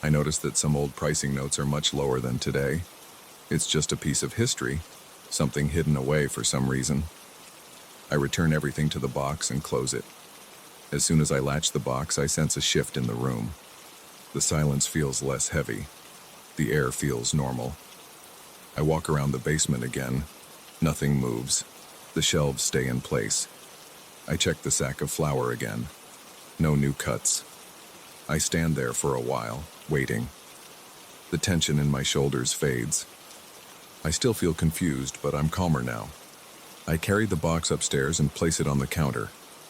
I notice that some old pricing notes are much lower than today. It's just a piece of history, something hidden away for some reason. I return everything to the box and close it. As soon as I latch the box, I sense a shift in the room. The silence feels less heavy. The air feels normal. I walk around the basement again. Nothing moves. The shelves stay in place. I check the sack of flour again. No new cuts. I stand there for a while, waiting. The tension in my shoulders fades. I still feel confused, but I'm calmer now. I carry the box upstairs and place it on the counter.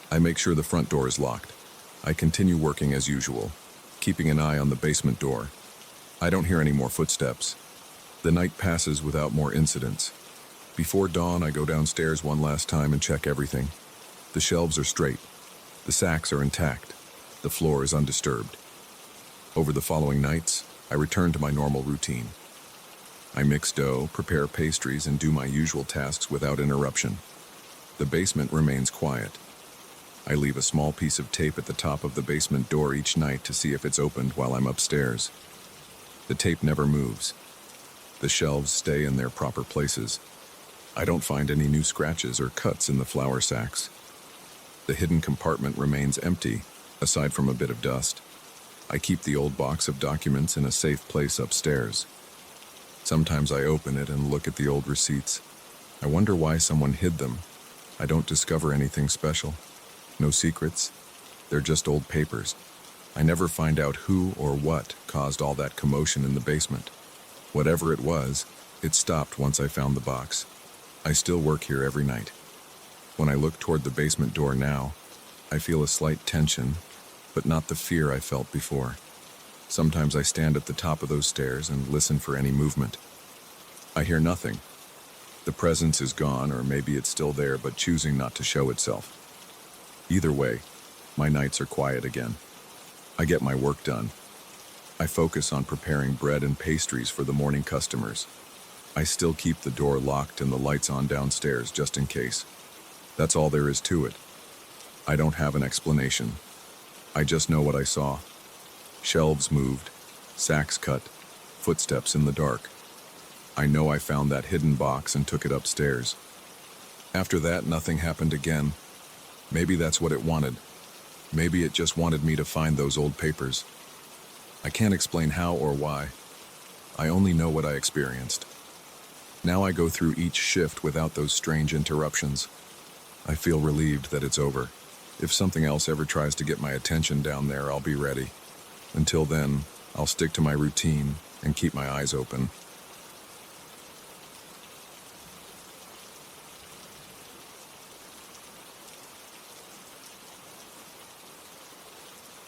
I make sure the front door is locked. I continue working as usual, keeping an eye on the basement door. I don't hear any more footsteps. The night passes without more incidents. Before dawn, I go downstairs one last time and check everything. The shelves are straight. The sacks are intact. The floor is undisturbed. Over the following nights, I return to my normal routine. I mix dough, prepare pastries, and do my usual tasks without interruption. The basement remains quiet. I leave a small piece of tape at the top of the basement door each night to see if it's opened while I'm upstairs. The tape never moves. The shelves stay in their proper places. I don't find any new scratches or cuts in the flour sacks. The hidden compartment remains empty, aside from a bit of dust. I keep the old box of documents in a safe place upstairs. Sometimes I open it and look at the old receipts. I wonder why someone hid them. I don't discover anything special. No secrets. They're just old papers. I never find out who or what caused all that commotion in the basement. Whatever it was, it stopped once I found the box. I still work here every night. When I look toward the basement door now, I feel a slight tension, but not the fear I felt before. Sometimes I stand at the top of those stairs and listen for any movement. I hear nothing. The presence is gone, or maybe it's still there but choosing not to show itself. Either way, my nights are quiet again. I get my work done. I focus on preparing bread and pastries for the morning customers. I still keep the door locked and the lights on downstairs just in case. That's all there is to it. I don't have an explanation. I just know what I saw. Shelves moved, sacks cut, footsteps in the dark. I know I found that hidden box and took it upstairs. After that, nothing happened again. Maybe that's what it wanted. Maybe it just wanted me to find those old papers. I can't explain how or why. I only know what I experienced. Now I go through each shift without those strange interruptions. I feel relieved that it's over. If something else ever tries to get my attention down there, I'll be ready. Until then, I'll stick to my routine and keep my eyes open.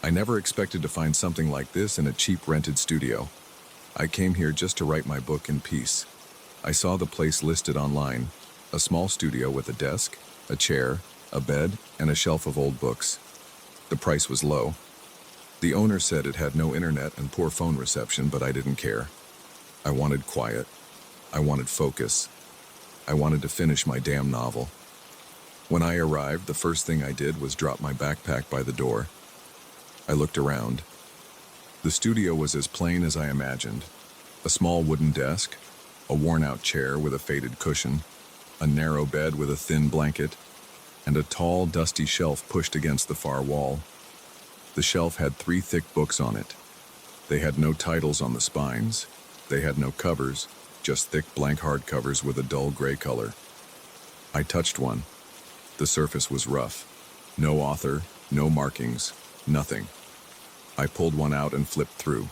I never expected to find something like this in a cheap rented studio. I came here just to write my book in peace. I saw the place listed online, a small studio with a desk, a chair, a bed, and a shelf of old books. The price was low. The owner said it had no internet and poor phone reception, but I didn't care. I wanted quiet. I wanted focus. I wanted to finish my damn novel. When I arrived, the first thing I did was drop my backpack by the door. I looked around. The studio was as plain as I imagined. A small wooden desk, a worn-out chair with a faded cushion, a narrow bed with a thin blanket, and a tall, dusty shelf pushed against the far wall. The shelf had 3 thick books on it. They had no titles on the spines. They had no covers, just thick blank hardcovers with a dull gray color. I touched one. The surface was rough. No author, no markings, nothing. I pulled one out and flipped through.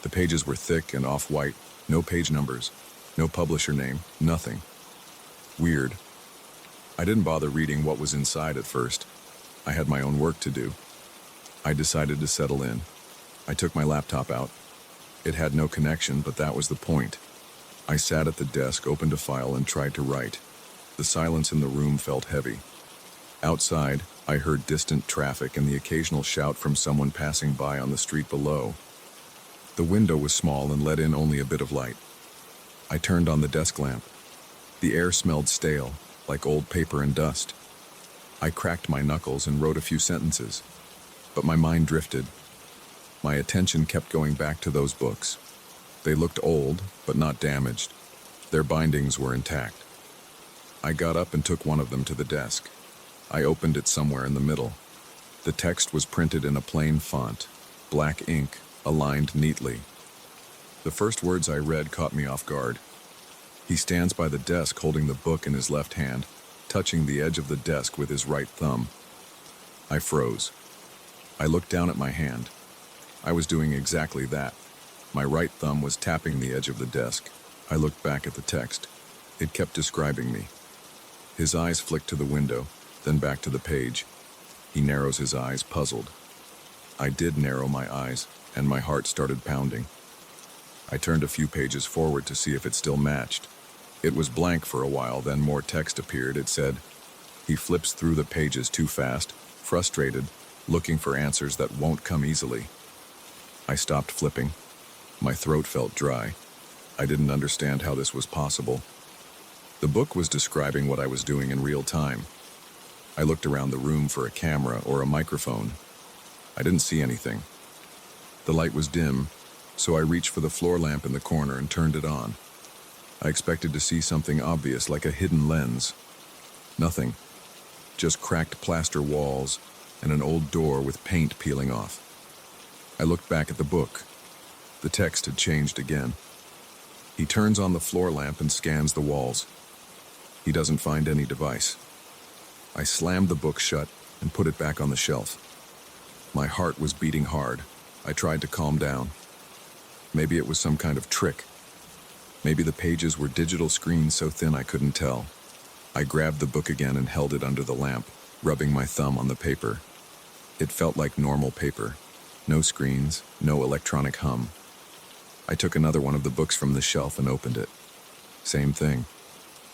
The pages were thick and off-white, no page numbers, no publisher name, nothing. Weird. I didn't bother reading what was inside at first. I had my own work to do. I decided to settle in. I took my laptop out. It had no connection, but that was the point. I sat at the desk, opened a file, and tried to write. The silence in the room felt heavy. Outside, I heard distant traffic and the occasional shout from someone passing by on the street below. The window was small and let in only a bit of light. I turned on the desk lamp. The air smelled stale, like old paper and dust. I cracked my knuckles and wrote a few sentences, but my mind drifted. My attention kept going back to those books. They looked old, but not damaged. Their bindings were intact. I got up and took one of them to the desk. I opened it somewhere in the middle. The text was printed in a plain font, black ink, aligned neatly. The first words I read caught me off guard. He stands by the desk holding the book in his left hand, touching the edge of the desk with his right thumb. I froze. I looked down at my hand. I was doing exactly that. My right thumb was tapping the edge of the desk. I looked back at the text. It kept describing me. His eyes flicked to the window, then back to the page. He narrows his eyes, puzzled. I did narrow my eyes, and my heart started pounding. I turned a few pages forward to see if it still matched. It was blank for a while, then more text appeared. It said, "He flips through the pages too fast, frustrated, looking for answers that won't come easily." I stopped flipping. My throat felt dry. I didn't understand how this was possible. The book was describing what I was doing in real time. I looked around the room for a camera or a microphone. I didn't see anything. The light was dim, so I reached for the floor lamp in the corner and turned it on. I expected to see something obvious, like a hidden lens. Nothing. Just cracked plaster walls and an old door with paint peeling off. I looked back at the book. The text had changed again. He turns on the floor lamp and scans the walls. He doesn't find any device. I slammed the book shut and put it back on the shelf. My heart was beating hard. I tried to calm down. Maybe it was some kind of trick. Maybe the pages were digital screens so thin I couldn't tell. I grabbed the book again and held it under the lamp, rubbing my thumb on the paper. It felt like normal paper. No screens, no electronic hum. I took another one of the books from the shelf and opened it. Same thing.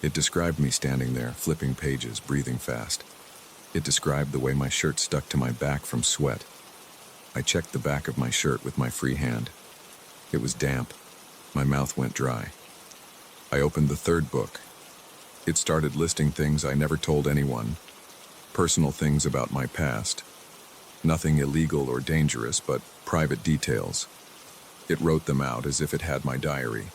It described me standing there, flipping pages, breathing fast. It described the way my shirt stuck to my back from sweat. I checked the back of my shirt with my free hand. It was damp. My mouth went dry. I opened the third book. It started listing things I never told anyone. Personal things about my past. Nothing illegal or dangerous, but private details. It wrote them out as if it had my diary.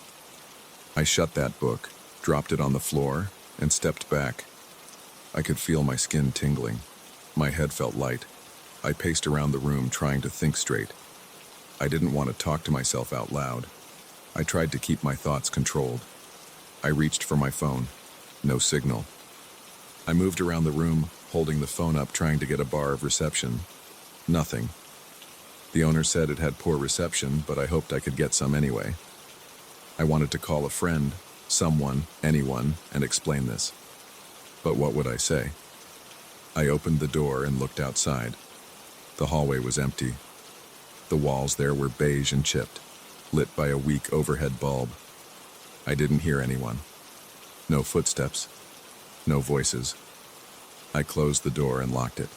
I shut that book, dropped it on the floor, and stepped back. I could feel my skin tingling. My head felt light. I paced around the room trying to think straight. I didn't want to talk to myself out loud. I tried to keep my thoughts controlled. I reached for my phone. No signal. I moved around the room, holding the phone up, trying to get a bar of reception. Nothing. The owner said it had poor reception, but I hoped I could get some anyway. I wanted to call a friend, someone, anyone, and explain this. But what would I say? I opened the door and looked outside. The hallway was empty. The walls there were beige and chipped, lit by a weak overhead bulb. I didn't hear anyone. No footsteps. No voices. I closed the door and locked it.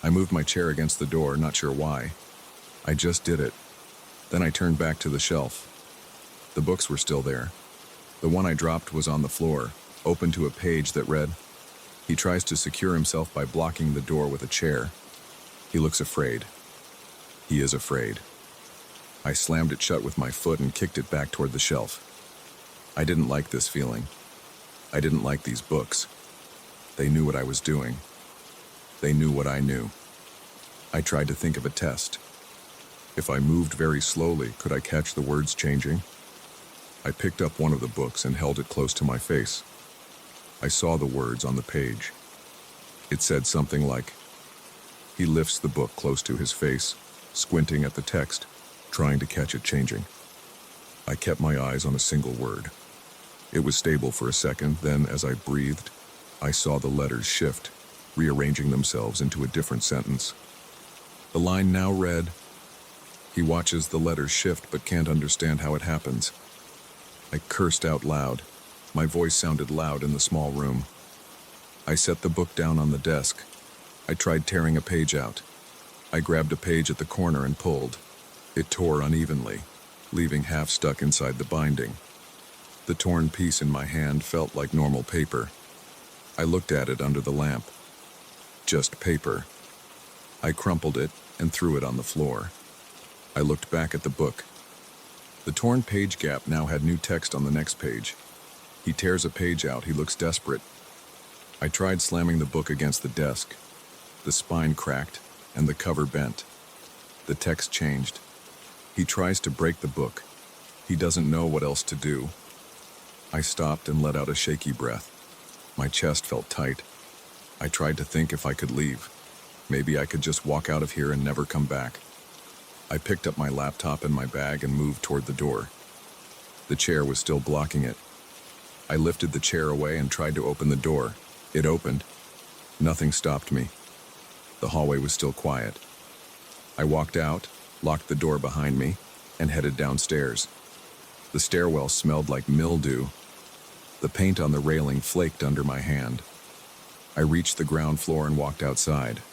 I moved my chair against the door, not sure why. I just did it. Then I turned back to the shelf. The books were still there. The one I dropped was on the floor, open to a page that read, "He tries to secure himself by blocking the door with a chair. He looks afraid. He is afraid." I slammed it shut with my foot and kicked it back toward the shelf. I didn't like this feeling. I didn't like these books. They knew what I was doing. They knew what I knew. I tried to think of a test. If I moved very slowly, could I catch the words changing? I picked up one of the books and held it close to my face. I saw the words on the page. It said something like, he lifts the book close to his face, squinting at the text, trying to catch it changing. I kept my eyes on a single word. It was stable for a second, then as I breathed, I saw the letters shift, rearranging themselves into a different sentence. The line now read, "He watches the letters shift but can't understand how it happens." I cursed out loud. My voice sounded loud in the small room. I set the book down on the desk. I tried tearing a page out. I grabbed a page at the corner and pulled. It tore unevenly, leaving half stuck inside the binding. The torn piece in my hand felt like normal paper. I looked at it under the lamp. Just paper. I crumpled it and threw it on the floor. I looked back at the book. The torn page gap now had new text on the next page. He tears a page out. He looks desperate. I tried slamming the book against the desk. The spine cracked and the cover bent. The text changed. He tries to break the book. He doesn't know what else to do. I stopped and let out a shaky breath. My chest felt tight. I tried to think if I could leave. Maybe I could just walk out of here and never come back. I picked up my laptop and my bag and moved toward the door. The chair was still blocking it. I lifted the chair away and tried to open the door. It opened. Nothing stopped me. The hallway was still quiet. I walked out, locked the door behind me, and headed downstairs. The stairwell smelled like mildew. The paint on the railing flaked under my hand. I reached the ground floor and walked outside.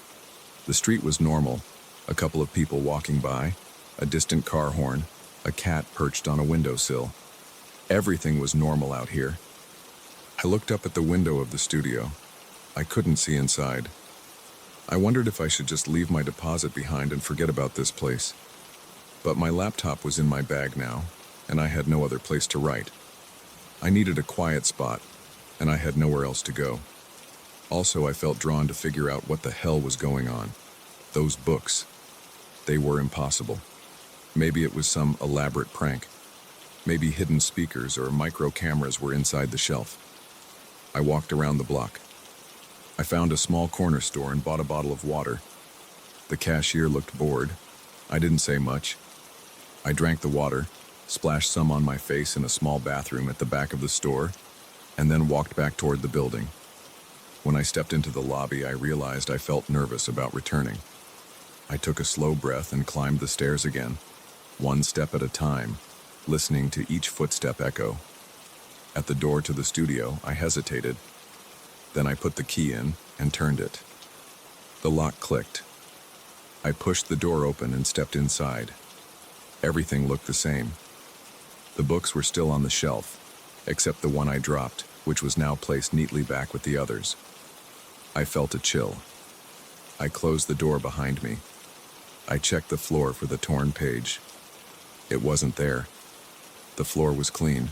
The street was normal. A couple of people walking by, a distant car horn, a cat perched on a windowsill. Everything was normal out here. I looked up at the window of the studio. I couldn't see inside. I wondered if I should just leave my deposit behind and forget about this place. But my laptop was in my bag now, and I had no other place to write. I needed a quiet spot, and I had nowhere else to go. Also, I felt drawn to figure out what the hell was going on. Those books. They were impossible. Maybe it was some elaborate prank. Maybe hidden speakers or micro cameras were inside the shelf. I walked around the block. I found a small corner store and bought a bottle of water. The cashier looked bored. I didn't say much. I drank the water, splashed some on my face in a small bathroom at the back of the store, and then walked back toward the building. When I stepped into the lobby, I realized I felt nervous about returning. I took a slow breath and climbed the stairs again, one step at a time, listening to each footstep echo. At the door to the studio, I hesitated. Then I put the key in and turned it. The lock clicked. I pushed the door open and stepped inside. Everything looked the same. The books were still on the shelf, except the one I dropped, which was now placed neatly back with the others. I felt a chill. I closed the door behind me. I checked the floor for the torn page. It wasn't there. The floor was clean.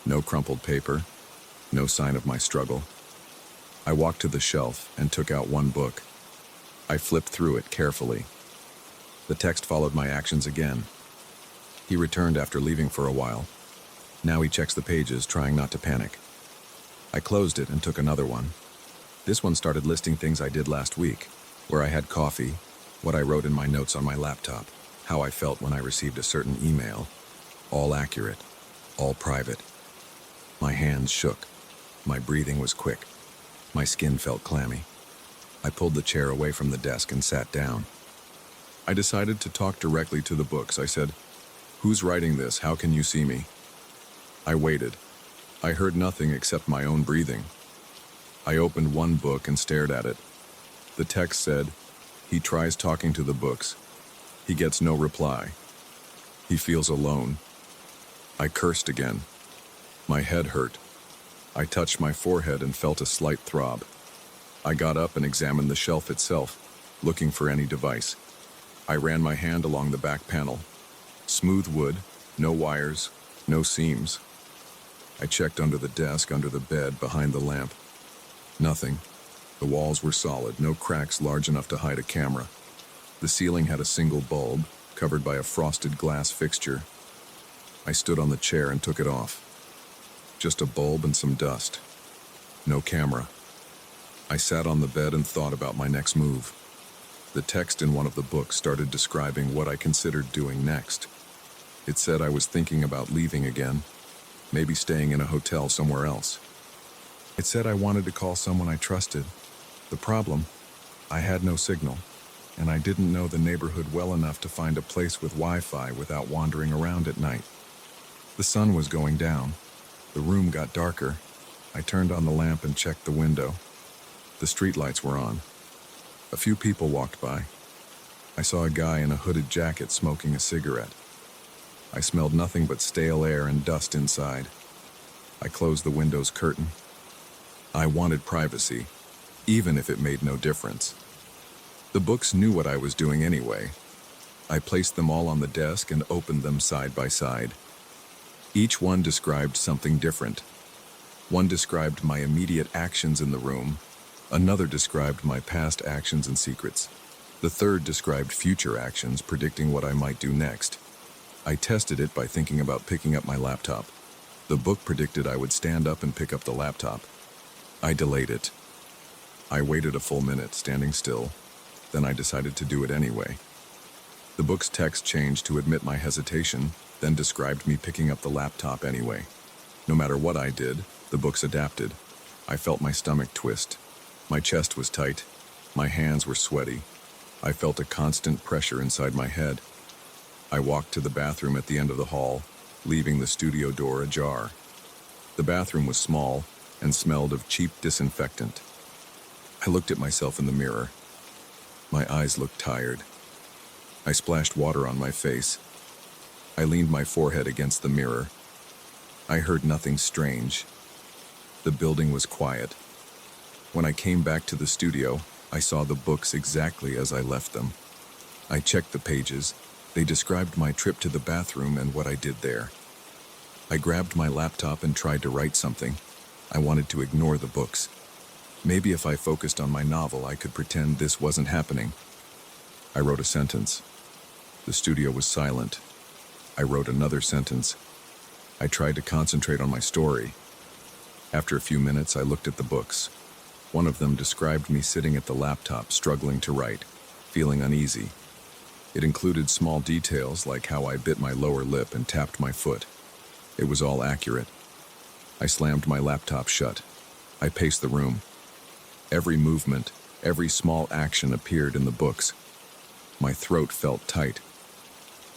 No crumpled paper. No sign of my struggle. I walked to the shelf and took out one book. I flipped through it carefully. The text followed my actions again. He returned after leaving for a while. Now he checks the pages, trying not to panic. I closed it and took another one. This one started listing things I did last week, where I had coffee, what I wrote in my notes on my laptop, how I felt when I received a certain email. All accurate, all private. My hands shook. My breathing was quick. My skin felt clammy. I pulled the chair away from the desk and sat down. I decided to talk directly to the books. I said, "Who's writing this? How can you see me?" I waited. I heard nothing except my own breathing. I opened one book and stared at it. The text said, "He tries talking to the books. He gets no reply. He feels alone." I cursed again. My head hurt. I touched my forehead and felt a slight throb. I got up and examined the shelf itself, looking for any device. I ran my hand along the back panel. Smooth wood, no wires, no seams. I checked under the desk, under the bed, behind the lamp. Nothing. The walls were solid, no cracks large enough to hide a camera. The ceiling had a single bulb, covered by a frosted glass fixture. I stood on the chair and took it off. Just a bulb and some dust. No camera. I sat on the bed and thought about my next move. The text in one of the books started describing what I considered doing next. It said I was thinking about leaving again, maybe staying in a hotel somewhere else. It said I wanted to call someone I trusted. The problem, I had no signal, and I didn't know the neighborhood well enough to find a place with Wi-Fi without wandering around at night. The sun was going down. The room got darker. I turned on the lamp and checked the window. The streetlights were on. A few people walked by. I saw a guy in a hooded jacket smoking a cigarette. I smelled nothing but stale air and dust inside. I closed the window's curtain. I wanted privacy, even if it made no difference. The books knew what I was doing anyway. I placed them all on the desk and opened them side by side. Each one described something different. One described my immediate actions in the room. Another described my past actions and secrets. The third described future actions, predicting what I might do next. I tested it by thinking about picking up my laptop. The book predicted I would stand up and pick up the laptop. I delayed it. I waited a full minute, standing still. Then I decided to do it anyway. The book's text changed to admit my hesitation, then described me picking up the laptop anyway. No matter what I did, the books adapted. I felt my stomach twist. My chest was tight. My hands were sweaty. I felt a constant pressure inside my head. I walked to the bathroom at the end of the hall, leaving the studio door ajar. The bathroom was small and smelled of cheap disinfectant. I looked at myself in the mirror. My eyes looked tired. I splashed water on my face. I leaned my forehead against the mirror. I heard nothing strange. The building was quiet. When I came back to the studio, I saw the books exactly as I left them. I checked the pages. They described my trip to the bathroom and what I did there. I grabbed my laptop and tried to write something. I wanted to ignore the books. Maybe if I focused on my novel, I could pretend this wasn't happening. I wrote a sentence. The studio was silent. I wrote another sentence. I tried to concentrate on my story. After a few minutes, I looked at the books. One of them described me sitting at the laptop, struggling to write, feeling uneasy. It included small details like how I bit my lower lip and tapped my foot. It was all accurate. I slammed my laptop shut. I paced the room. Every movement, every small action appeared in the books. My throat felt tight.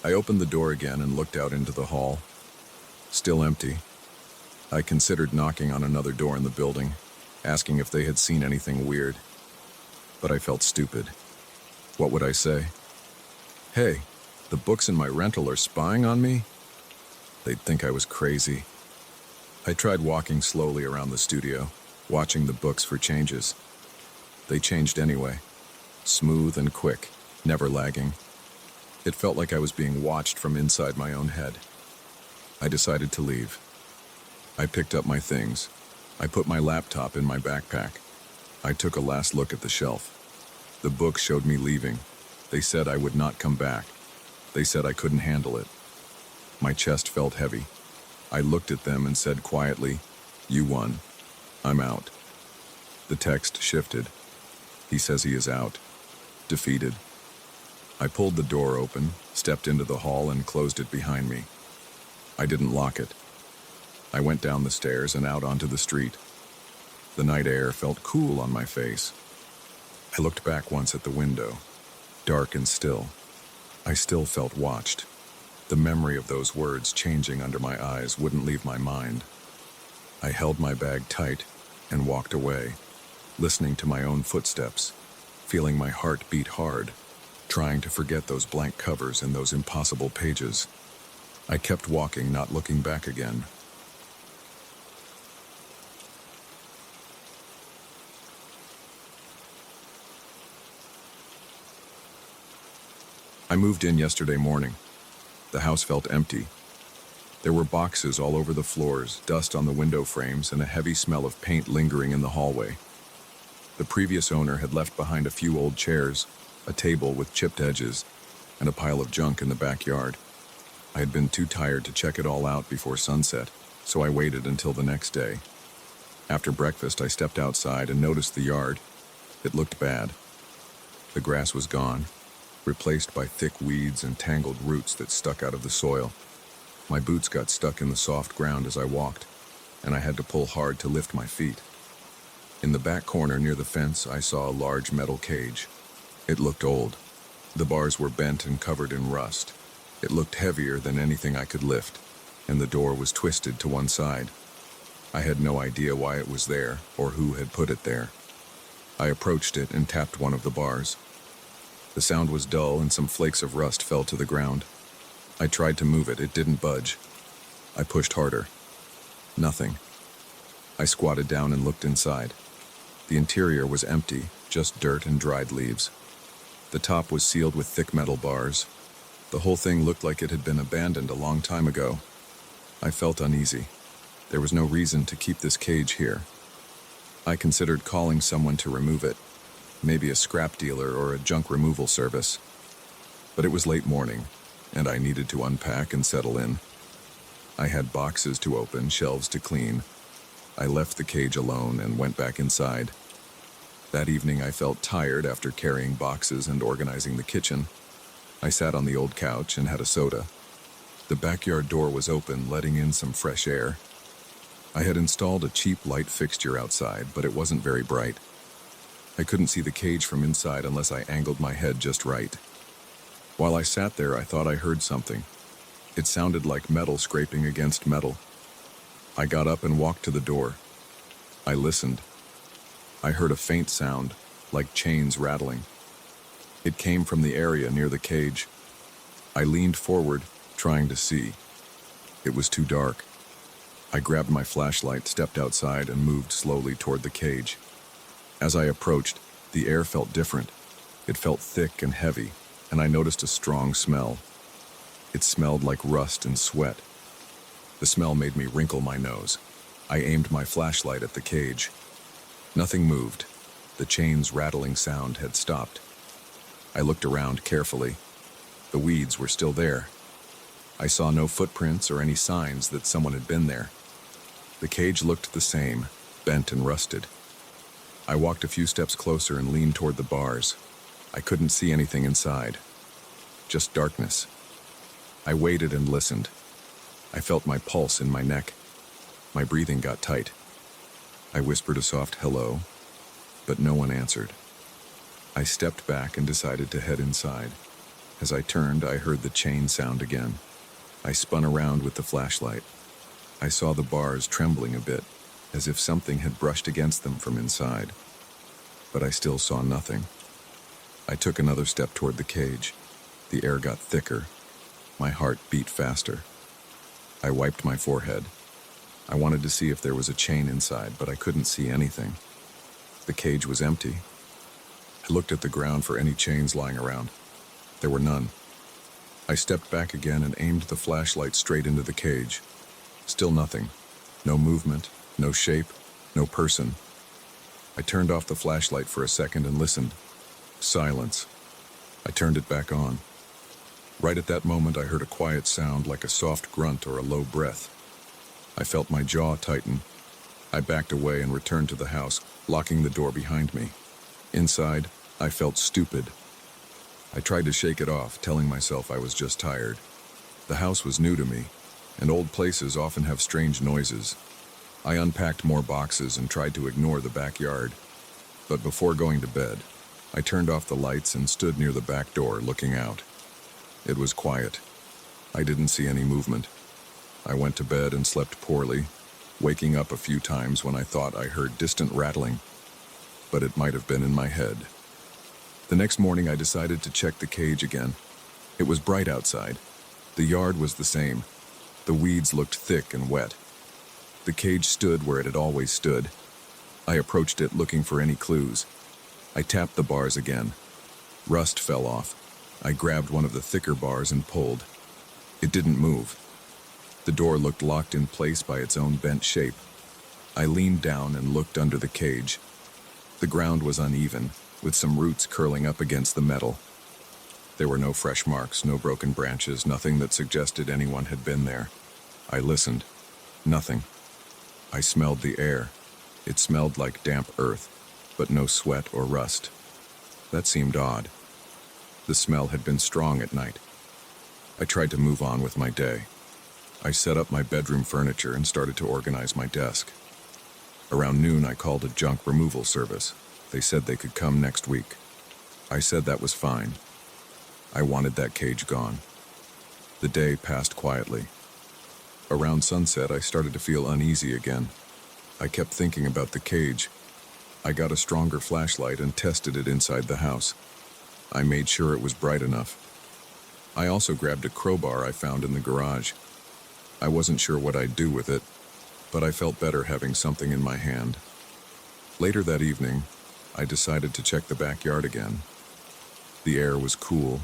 I opened the door again and looked out into the hall. Still empty. I considered knocking on another door in the building, asking if they had seen anything weird. But I felt stupid. What would I say? Hey, the books in my rental are spying on me? They'd think I was crazy. I tried walking slowly around the studio, watching the books for changes. They changed anyway. Smooth and quick, never lagging. It felt like I was being watched from inside my own head. I decided to leave. I picked up my things. I put my laptop in my backpack. I took a last look at the shelf. The books showed me leaving. They said I would not come back. They said I couldn't handle it. My chest felt heavy. I looked at them and said quietly, "You won. I'm out." The text shifted. He says he is out. Defeated. I pulled the door open, stepped into the hall, and closed it behind me. I didn't lock it. I went down the stairs and out onto the street. The night air felt cool on my face. I looked back once at the window, dark and still. I still felt watched. The memory of those words changing under my eyes wouldn't leave my mind. I held my bag tight and walked away. listening to my own footsteps, feeling my heart beat hard, trying to forget those blank covers and those impossible pages. I kept walking, not looking back again. I moved in yesterday morning. The house felt empty. There were boxes all over the floors, dust on the window frames, and a heavy smell of paint lingering in the hallway. The previous owner had left behind a few old chairs, a table with chipped edges, and a pile of junk in the backyard. I had been too tired to check it all out before sunset, so I waited until the next day. After breakfast, I stepped outside and noticed the yard. It looked bad. The grass was gone, replaced by thick weeds and tangled roots that stuck out of the soil. My boots got stuck in the soft ground as I walked, and I had to pull hard to lift my feet. In the back corner near the fence, I saw a large metal cage. It looked old. The bars were bent and covered in rust. It looked heavier than anything I could lift, and the door was twisted to one side. I had no idea why it was there or who had put it there. I approached it and tapped one of the bars. The sound was dull and some flakes of rust fell to the ground. I tried to move it. It didn't budge. I pushed harder. Nothing. I squatted down and looked inside. The interior was empty, just dirt and dried leaves. The top was sealed with thick metal bars. The whole thing looked like it had been abandoned a long time ago. I felt uneasy. There was no reason to keep this cage here. I considered calling someone to remove it, maybe a scrap dealer or a junk removal service. But it was late morning, and I needed to unpack and settle in. I had boxes to open, shelves to clean. I left the cage alone and went back inside. That evening I felt tired after carrying boxes and organizing the kitchen. I sat on the old couch and had a soda. The backyard door was open, letting in some fresh air. I had installed a cheap light fixture outside, but it wasn't very bright. I couldn't see the cage from inside unless I angled my head just right. While I sat there, I thought I heard something. It sounded like metal scraping against metal. I got up and walked to the door. I listened. I heard a faint sound, like chains rattling. It came from the area near the cage. I leaned forward, trying to see. It was too dark. I grabbed my flashlight, stepped outside, and moved slowly toward the cage. As I approached, the air felt different. It felt thick and heavy, and I noticed a strong smell. It smelled like rust and sweat. The smell made me wrinkle my nose. I aimed my flashlight at the cage. Nothing moved. The chain's rattling sound had stopped. I looked around carefully. The weeds were still there. I saw no footprints or any signs that someone had been there. The cage looked the same, bent and rusted. I walked a few steps closer and leaned toward the bars. I couldn't see anything inside. Just darkness. I waited and listened. I felt my pulse in my neck. My breathing got tight. I whispered a soft hello, but no one answered. I stepped back and decided to head inside. As I turned, I heard the chain sound again. I spun around with the flashlight. I saw the bars trembling a bit, as if something had brushed against them from inside. But I still saw nothing. I took another step toward the cage. The air got thicker. My heart beat faster. I wiped my forehead. I wanted to see if there was a chain inside, but I couldn't see anything. The cage was empty. I looked at the ground for any chains lying around. There were none. I stepped back again and aimed the flashlight straight into the cage. Still nothing. No movement, no shape, no person. I turned off the flashlight for a second and listened. Silence. I turned it back on. Right at that moment, I heard a quiet sound like a soft grunt or a low breath. I felt my jaw tighten. I backed away and returned to the house, locking the door behind me. Inside, I felt stupid. I tried to shake it off, telling myself I was just tired. The house was new to me, and old places often have strange noises. I unpacked more boxes and tried to ignore the backyard. But before going to bed, I turned off the lights and stood near the back door looking out. It was quiet. I didn't see any movement. I went to bed and slept poorly, waking up a few times when I thought I heard distant rattling. but it might have been in my head. The next morning I decided to check the cage again. It was bright outside. The yard was the same. The weeds looked thick and wet. The cage stood where it had always stood. I approached it looking for any clues. I tapped the bars again. Rust fell off. I grabbed one of the thicker bars and pulled. It didn't move. The door looked locked in place by its own bent shape. I leaned down and looked under the cage. The ground was uneven, with some roots curling up against the metal. There were no fresh marks, no broken branches, nothing that suggested anyone had been there. I listened. Nothing. I smelled the air. It smelled like damp earth, but no sweat or rust. That seemed odd. The smell had been strong at night. I tried to move on with my day. I set up my bedroom furniture and started to organize my desk. Around noon, I called a junk removal service. They said they could come next week. I said that was fine. I wanted that cage gone. The day passed quietly. Around sunset, I started to feel uneasy again. I kept thinking about the cage. I got a stronger flashlight and tested it inside the house. I made sure it was bright enough. I also grabbed a crowbar I found in the garage. I wasn't sure what I'd do with it, but I felt better having something in my hand. Later that evening, I decided to check the backyard again. The air was cool.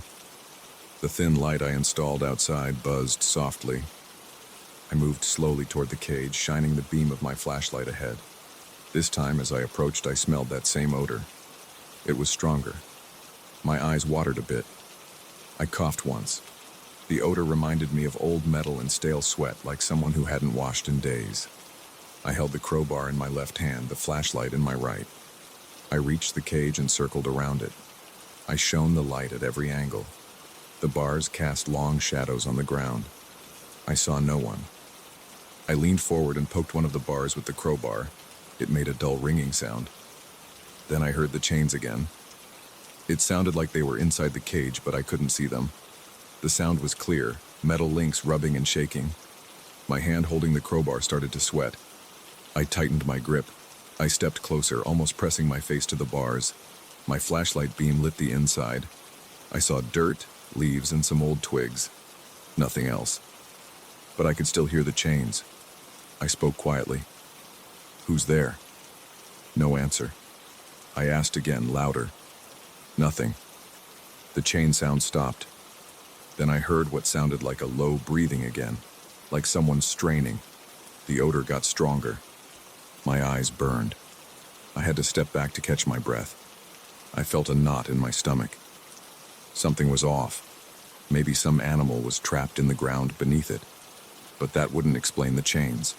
The thin light I installed outside buzzed softly. I moved slowly toward the cage, shining the beam of my flashlight ahead. This time, as I approached, I smelled that same odor. It was stronger. My eyes watered a bit. I coughed once. The odor reminded me of old metal and stale sweat, like someone who hadn't washed in days. I held the crowbar in my left hand, the flashlight in my right. I reached the cage and circled around it. I shone the light at every angle. The bars cast long shadows on the ground. I saw no one. I leaned forward and poked one of the bars with the crowbar. It made a dull ringing sound. Then I heard the chains again. It sounded like they were inside the cage, but I couldn't see them. The sound was clear, metal links rubbing and shaking. My hand holding the crowbar started to sweat. I tightened my grip. I stepped closer, almost pressing my face to the bars. My flashlight beam lit the inside. I saw dirt, leaves, and some old twigs. Nothing else. But I could still hear the chains. I spoke quietly. "Who's there?" No answer. I asked again, louder. Nothing. The chain sound stopped. Then I heard what sounded like a low breathing again, like someone straining. The odor got stronger. My eyes burned. I had to step back to catch my breath. I felt a knot in my stomach. Something was off. Maybe some animal was trapped in the ground beneath it. But that wouldn't explain the chains.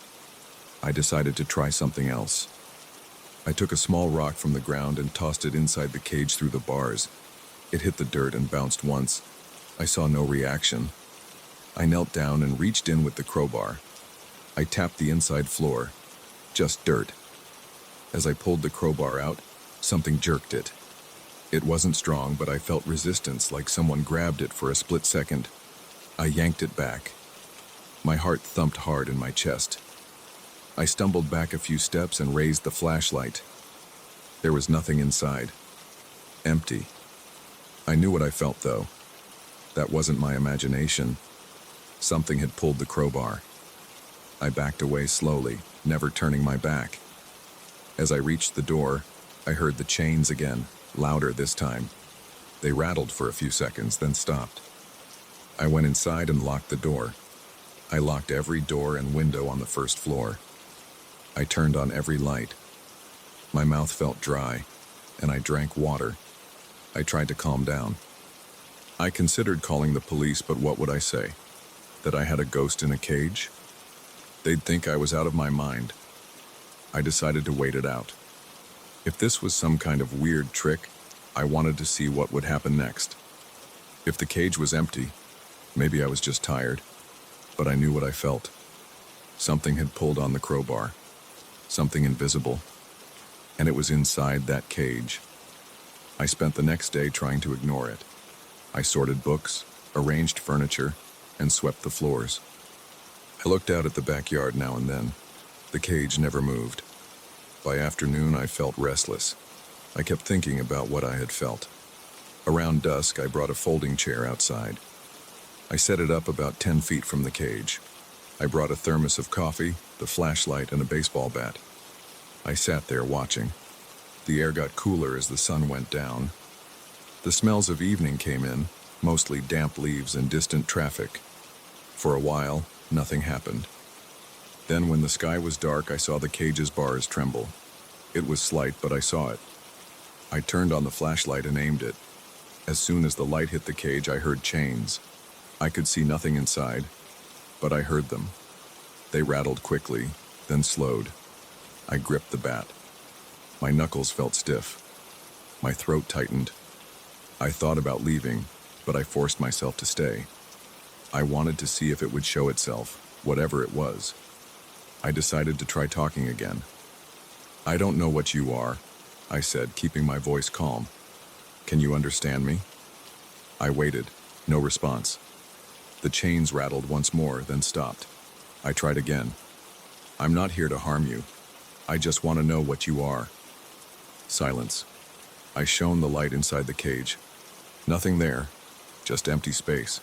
I decided to try something else. I took a small rock from the ground and tossed it inside the cage through the bars. It hit the dirt and bounced once. I saw no reaction. I knelt down and reached in with the crowbar. I tapped the inside floor. Just dirt. As I pulled the crowbar out, something jerked it. It wasn't strong, but I felt resistance, like someone grabbed it for a split second. I yanked it back. My heart thumped hard in my chest. I stumbled back a few steps and raised the flashlight. There was nothing inside. Empty. I knew what I felt, though. That wasn't my imagination. Something had pulled the crowbar. I backed away slowly, never turning my back. As I reached the door, I heard the chains again, louder this time. They rattled for a few seconds, then stopped. I went inside and locked the door. I locked every door and window on the first floor. I turned on every light. My mouth felt dry, and I drank water. I tried to calm down. I considered calling the police, but what would I say? That I had a ghost in a cage? They'd think I was out of my mind. I decided to wait it out. If this was some kind of weird trick, I wanted to see what would happen next. If the cage was empty, maybe I was just tired. But I knew what I felt. Something had pulled on the crowbar. Something invisible. And it was inside that cage. I spent the next day trying to ignore it. I sorted books, arranged furniture, and swept the floors. I looked out at the backyard now and then. The cage never moved. By afternoon, I felt restless. I kept thinking about what I had felt. Around dusk, I brought a folding chair outside. I set it up about 10 feet from the cage. I brought a thermos of coffee, the flashlight, and a baseball bat. I sat there watching. The air got cooler as the sun went down. The smells of evening came in, mostly damp leaves and distant traffic. For a while, nothing happened. Then when the sky was dark, I saw the cage's bars tremble. It was slight, but I saw it. I turned on the flashlight and aimed it. As soon as the light hit the cage, I heard chains. I could see nothing inside, but I heard them. They rattled quickly, then slowed. I gripped the bat. My knuckles felt stiff. My throat tightened. I thought about leaving, but I forced myself to stay. I wanted to see if it would show itself, whatever it was. I decided to try talking again. "I don't know what you are," I said, keeping my voice calm. "Can you understand me?" I waited. No response. The chains rattled once more, then stopped. I tried again. "I'm not here to harm you. I just want to know what you are." Silence. I shone the light inside the cage. Nothing there, just empty space.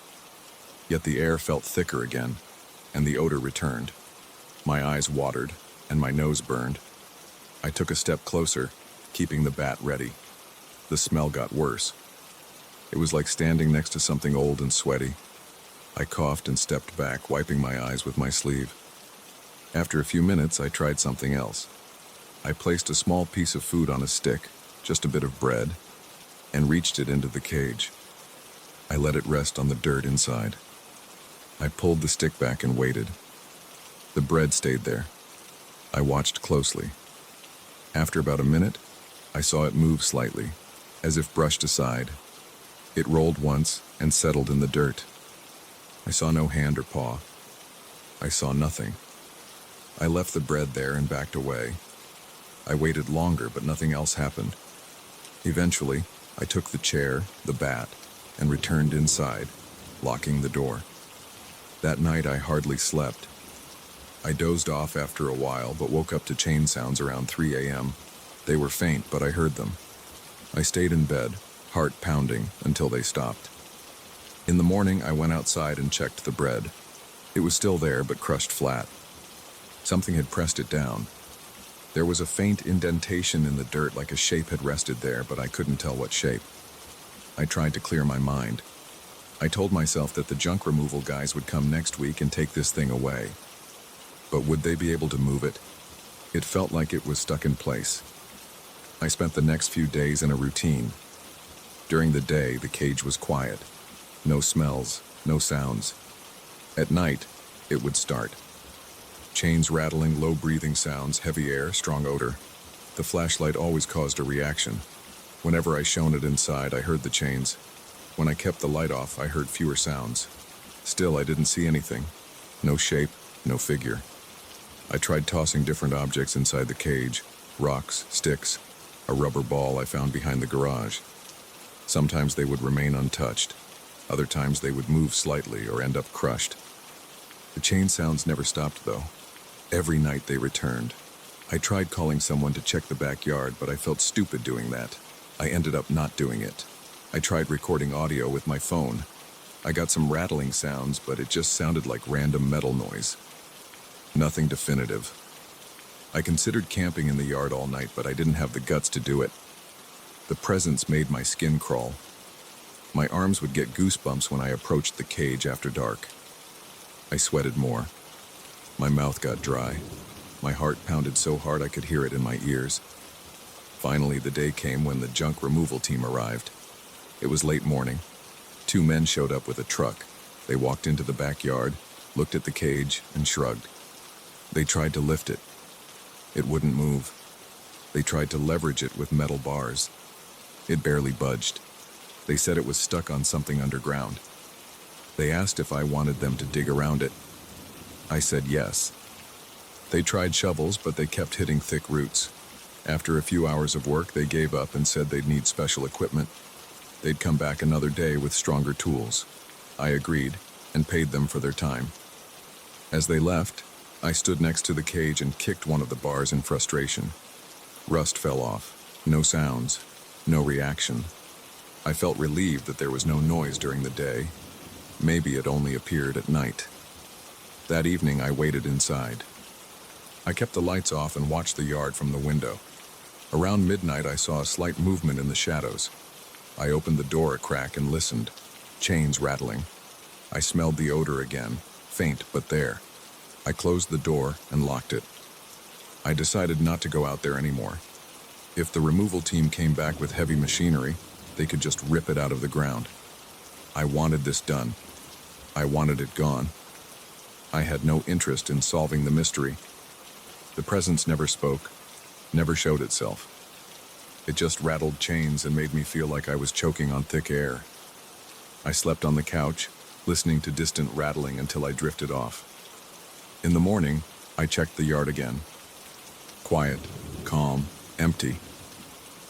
Yet the air felt thicker again, and the odor returned. My eyes watered, and my nose burned. I took a step closer, keeping the bat ready. The smell got worse. It was like standing next to something old and sweaty. I coughed and stepped back, wiping my eyes with my sleeve. After a few minutes, I tried something else. I placed a small piece of food on a stick, just a bit of bread, and reached it into the cage. I let it rest on the dirt inside. I pulled the stick back and waited. The bread stayed there. I watched closely. After about a minute, I saw it move slightly, as if brushed aside. It rolled once and settled in the dirt. I saw no hand or paw. I saw nothing. I left the bread there and backed away. I waited longer, but nothing else happened. Eventually, I took the chair, the bat, and returned inside, locking the door. That night, I hardly slept. I dozed off after a while, but woke up to chain sounds around 3 a.m. They were faint, but I heard them. I stayed in bed, heart pounding, until they stopped. In the morning, I went outside and checked the bread. It was still there, but crushed flat. Something had pressed it down. There was a faint indentation in the dirt, like a shape had rested there, but I couldn't tell what shape. I tried to clear my mind. I told myself that the junk removal guys would come next week and take this thing away. But would they be able to move it? It felt like it was stuck in place. I spent the next few days in a routine. During the day, the cage was quiet. No smells, no sounds. At night, it would start. Chains rattling, low breathing sounds, heavy air, strong odor. The flashlight always caused a reaction. Whenever I shone it inside, I heard the chains. When I kept the light off, I heard fewer sounds. Still, I didn't see anything. No shape, no figure. I tried tossing different objects inside the cage. Rocks, sticks, a rubber ball I found behind the garage. Sometimes they would remain untouched. Other times they would move slightly or end up crushed. The chain sounds never stopped, though. Every night they returned. I tried calling someone to check the backyard, but I felt stupid doing that. I ended up not doing it. I tried recording audio with my phone. I got some rattling sounds, but it just sounded like random metal noise. Nothing definitive. I considered camping in the yard all night, but I didn't have the guts to do it. The presence made my skin crawl. My arms would get goosebumps when I approached the cage after dark. I sweated more. My mouth got dry. My heart pounded so hard I could hear it in my ears. Finally, the day came when the junk removal team arrived. It was late morning. 2 men showed up with a truck. They walked into the backyard, looked at the cage, and shrugged. They tried to lift it. It wouldn't move. They tried to leverage it with metal bars. It barely budged. They said it was stuck on something underground. They asked if I wanted them to dig around it. I said yes. They tried shovels, but they kept hitting thick roots. After a few hours of work, they gave up and said they'd need special equipment. They'd come back another day with stronger tools. I agreed and paid them for their time. As they left, I stood next to the cage and kicked one of the bars in frustration. Rust fell off. No sounds, no reaction. I felt relieved that there was no noise during the day. Maybe it only appeared at night. That evening, I waited inside. I kept the lights off and watched the yard from the window. Around midnight, I saw a slight movement in the shadows. I opened the door a crack and listened, chains rattling. I smelled the odor again, faint but there. I closed the door and locked it. I decided not to go out there anymore. If the removal team came back with heavy machinery, they could just rip it out of the ground. I wanted this done. I wanted it gone. I had no interest in solving the mystery. The presence never spoke, never showed itself. It just rattled chains and made me feel like I was choking on thick air. I slept on the couch, listening to distant rattling until I drifted off. In the morning, I checked the yard again. Quiet, calm, empty.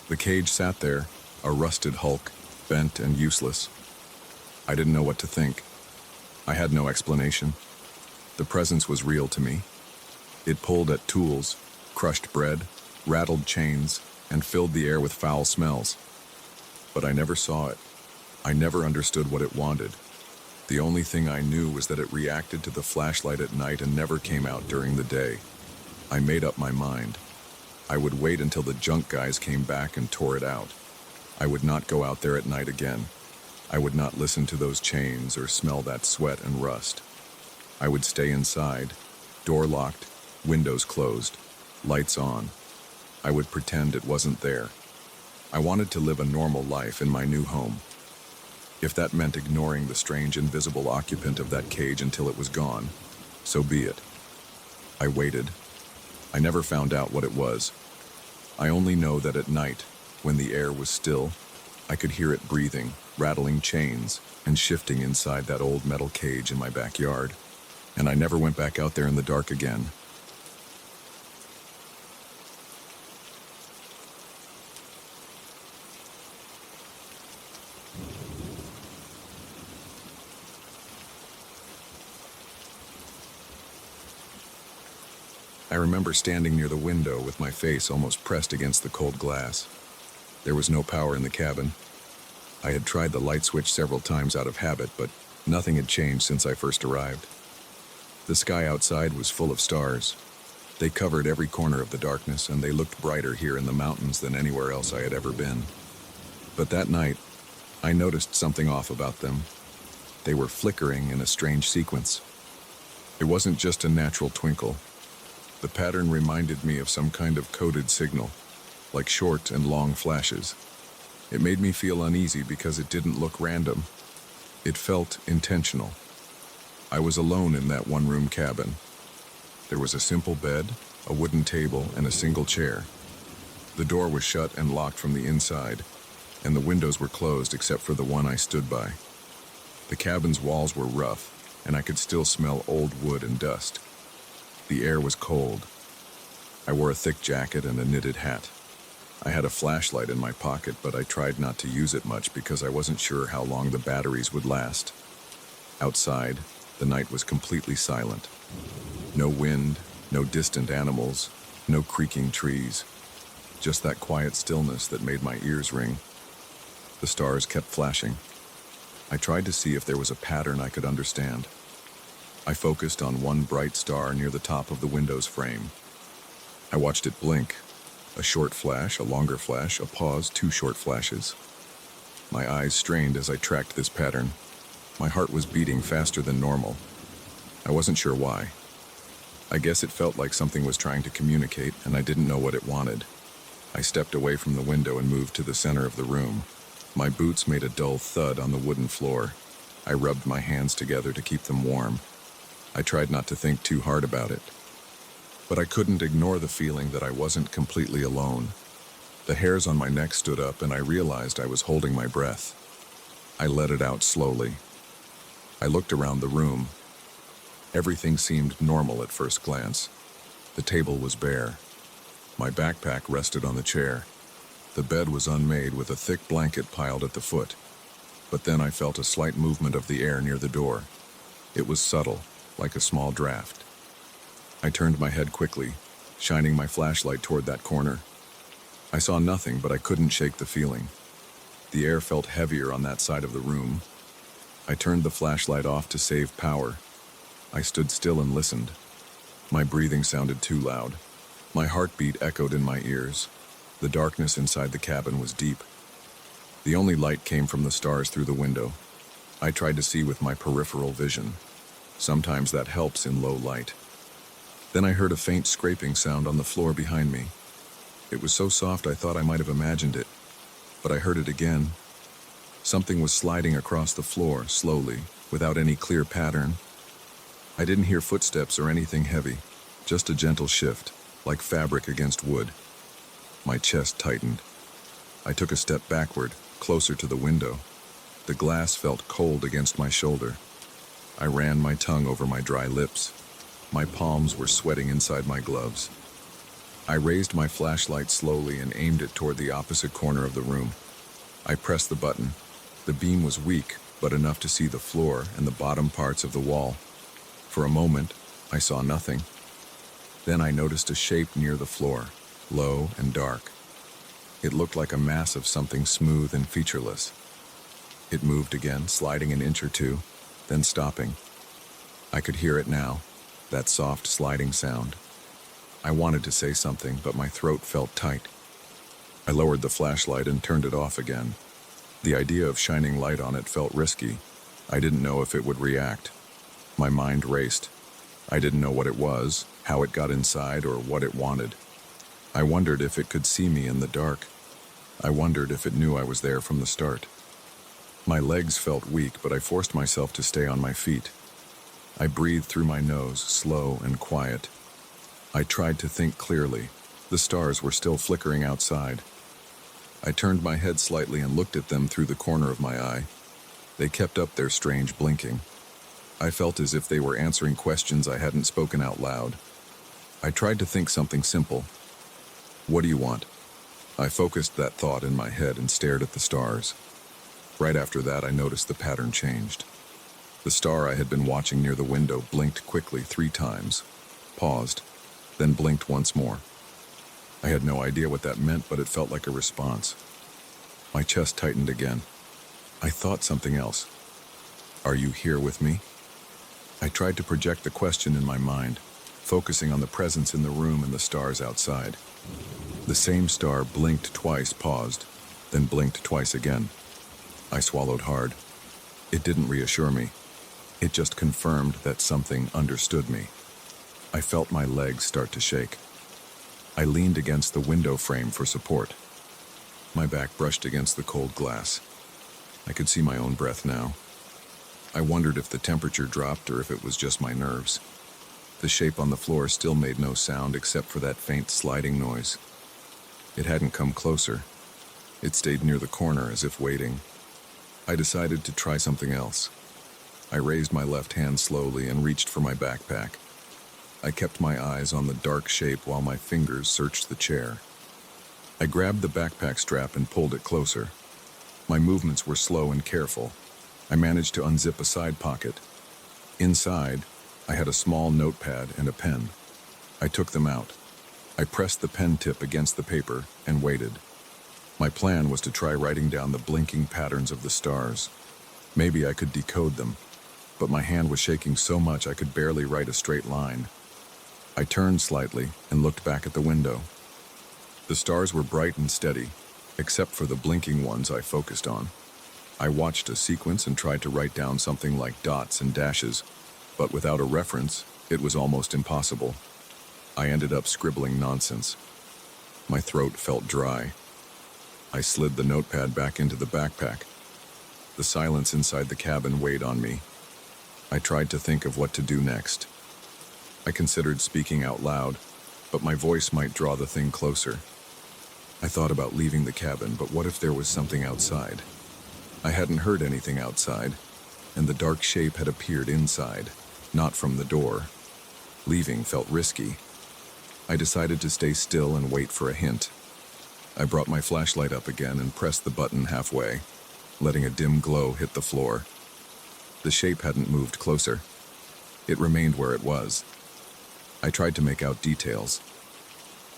The cage sat there, a rusted hulk, bent and useless. I didn't know what to think. I had no explanation. The presence was real to me. It pulled at tools, crushed bread, rattled chains, and filled the air with foul smells. But I never saw it. I never understood what it wanted. The only thing I knew was that it reacted to the flashlight at night and never came out during the day. I made up my mind. I would wait until the junk guys came back and tore it out. I would not go out there at night again. I would not listen to those chains or smell that sweat and rust. I would stay inside, door locked, windows closed, lights on. I would pretend it wasn't there. I wanted to live a normal life in my new home. If that meant ignoring the strange invisible occupant of that cage until it was gone, so be it. I waited. I never found out what it was. I only know that at night, when the air was still, I could hear it breathing, rattling chains, and shifting inside that old metal cage in my backyard. And I never went back out there in the dark again. I remember standing near the window with my face almost pressed against the cold glass. There was no power in the cabin. I had tried the light switch several times out of habit, but nothing had changed since I first arrived. The sky outside was full of stars. They covered every corner of the darkness, and they looked brighter here in the mountains than anywhere else I had ever been. But that night, I noticed something off about them. They were flickering in a strange sequence. It wasn't just a natural twinkle. The pattern reminded me of some kind of coded signal, like short and long flashes. It made me feel uneasy because it didn't look random. It felt intentional. I was alone in that one-room cabin. There was a simple bed, a wooden table, and a single chair. The door was shut and locked from the inside, and the windows were closed except for the one I stood by. The cabin's walls were rough, and I could still smell old wood and dust. The air was cold. I wore a thick jacket and a knitted hat. I had a flashlight in my pocket, but I tried not to use it much because I wasn't sure how long the batteries would last. Outside, the night was completely silent. No wind, no distant animals, no creaking trees. Just that quiet stillness that made my ears ring. The stars kept flashing. I tried to see if there was a pattern I could understand. I focused on one bright star near the top of the window's frame. I watched it blink. A short flash, a longer flash, a pause, two short flashes. My eyes strained as I tracked this pattern. My heart was beating faster than normal. I wasn't sure why. I guess it felt like something was trying to communicate, and I didn't know what it wanted. I stepped away from the window and moved to the center of the room. My boots made a dull thud on the wooden floor. I rubbed my hands together to keep them warm. I tried not to think too hard about it. But I couldn't ignore the feeling that I wasn't completely alone. The hairs on my neck stood up, and I realized I was holding my breath. I let it out slowly. I looked around the room. Everything seemed normal at first glance. The table was bare. My backpack rested on the chair. The bed was unmade with a thick blanket piled at the foot. But then I felt a slight movement of the air near the door. It was subtle, like a small draft. I turned my head quickly, shining my flashlight toward that corner. I saw nothing, but I couldn't shake the feeling. The air felt heavier on that side of the room. I turned the flashlight off to save power. I stood still and listened. My breathing sounded too loud. My heartbeat echoed in my ears. The darkness inside the cabin was deep. The only light came from the stars through the window. I tried to see with my peripheral vision. Sometimes that helps in low light. Then I heard a faint scraping sound on the floor behind me. It was so soft I thought I might have imagined it, but I heard it again. Something was sliding across the floor, slowly, without any clear pattern. I didn't hear footsteps or anything heavy, just a gentle shift, like fabric against wood. My chest tightened. I took a step backward, closer to the window. The glass felt cold against my shoulder. I ran my tongue over my dry lips. My palms were sweating inside my gloves. I raised my flashlight slowly and aimed it toward the opposite corner of the room. I pressed the button. The beam was weak, but enough to see the floor and the bottom parts of the wall. For a moment, I saw nothing. Then I noticed a shape near the floor, low and dark. It looked like a mass of something smooth and featureless. It moved again, sliding an inch or two, then stopping. I could hear it now, that soft sliding sound. I wanted to say something, but my throat felt tight. I lowered the flashlight and turned it off again. The idea of shining light on it felt risky. I didn't know if it would react. My mind raced. I didn't know what it was, how it got inside, or what it wanted. I wondered if it could see me in the dark. I wondered if it knew I was there from the start. My legs felt weak, but I forced myself to stay on my feet. I breathed through my nose, slow and quiet. I tried to think clearly. The stars were still flickering outside. I turned my head slightly and looked at them through the corner of my eye. They kept up their strange blinking. I felt as if they were answering questions I hadn't spoken out loud. I tried to think something simple. What do you want? I focused that thought in my head and stared at the stars. Right after that, I noticed the pattern changed. The star I had been watching near the window blinked quickly 3 times, paused, then blinked once more. I had no idea what that meant, but it felt like a response. My chest tightened again. I thought something else. Are you here with me? I tried to project the question in my mind, focusing on the presence in the room and the stars outside. The same star blinked twice, paused, then blinked twice again. I swallowed hard. It didn't reassure me. It just confirmed that something understood me. I felt my legs start to shake. I leaned against the window frame for support. My back brushed against the cold glass. I could see my own breath now. I wondered if the temperature dropped or if it was just my nerves. The shape on the floor still made no sound except for that faint sliding noise. It hadn't come closer. It stayed near the corner as if waiting. I decided to try something else. I raised my left hand slowly and reached for my backpack. I kept my eyes on the dark shape while my fingers searched the chair. I grabbed the backpack strap and pulled it closer. My movements were slow and careful. I managed to unzip a side pocket. Inside, I had a small notepad and a pen. I took them out. I pressed the pen tip against the paper and waited. My plan was to try writing down the blinking patterns of the stars. Maybe I could decode them, but my hand was shaking so much I could barely write a straight line. I turned slightly and looked back at the window. The stars were bright and steady, except for the blinking ones I focused on. I watched a sequence and tried to write down something like dots and dashes, but without a reference, it was almost impossible. I ended up scribbling nonsense. My throat felt dry. I slid the notepad back into the backpack. The silence inside the cabin weighed on me. I tried to think of what to do next. I considered speaking out loud, but my voice might draw the thing closer. I thought about leaving the cabin, but what if there was something outside? I hadn't heard anything outside, and the dark shape had appeared inside, not from the door. Leaving felt risky. I decided to stay still and wait for a hint. I brought my flashlight up again and pressed the button halfway, letting a dim glow hit the floor. The shape hadn't moved closer. It remained where it was. I tried to make out details.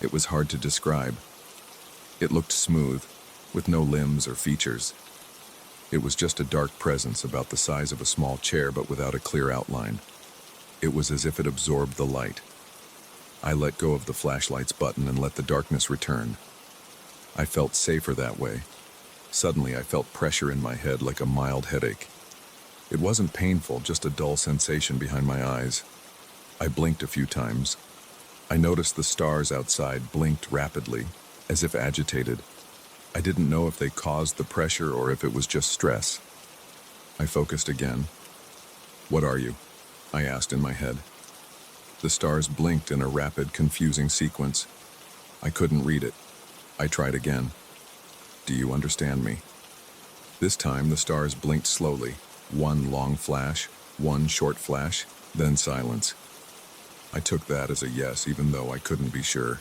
It was hard to describe. It looked smooth, with no limbs or features. It was just a dark presence about the size of a small chair but without a clear outline. It was as if it absorbed the light. I let go of the flashlight's button and let the darkness return. I felt safer that way. Suddenly I felt pressure in my head like a mild headache. It wasn't painful, just a dull sensation behind my eyes. I blinked a few times. I noticed the stars outside blinked rapidly, as if agitated. I didn't know if they caused the pressure or if it was just stress. I focused again. "What are you?" I asked in my head. The stars blinked in a rapid, confusing sequence. I couldn't read it. I tried again. "Do you understand me?" This time the stars blinked slowly. One long flash, one short flash, then silence. I took that as a yes, even though I couldn't be sure.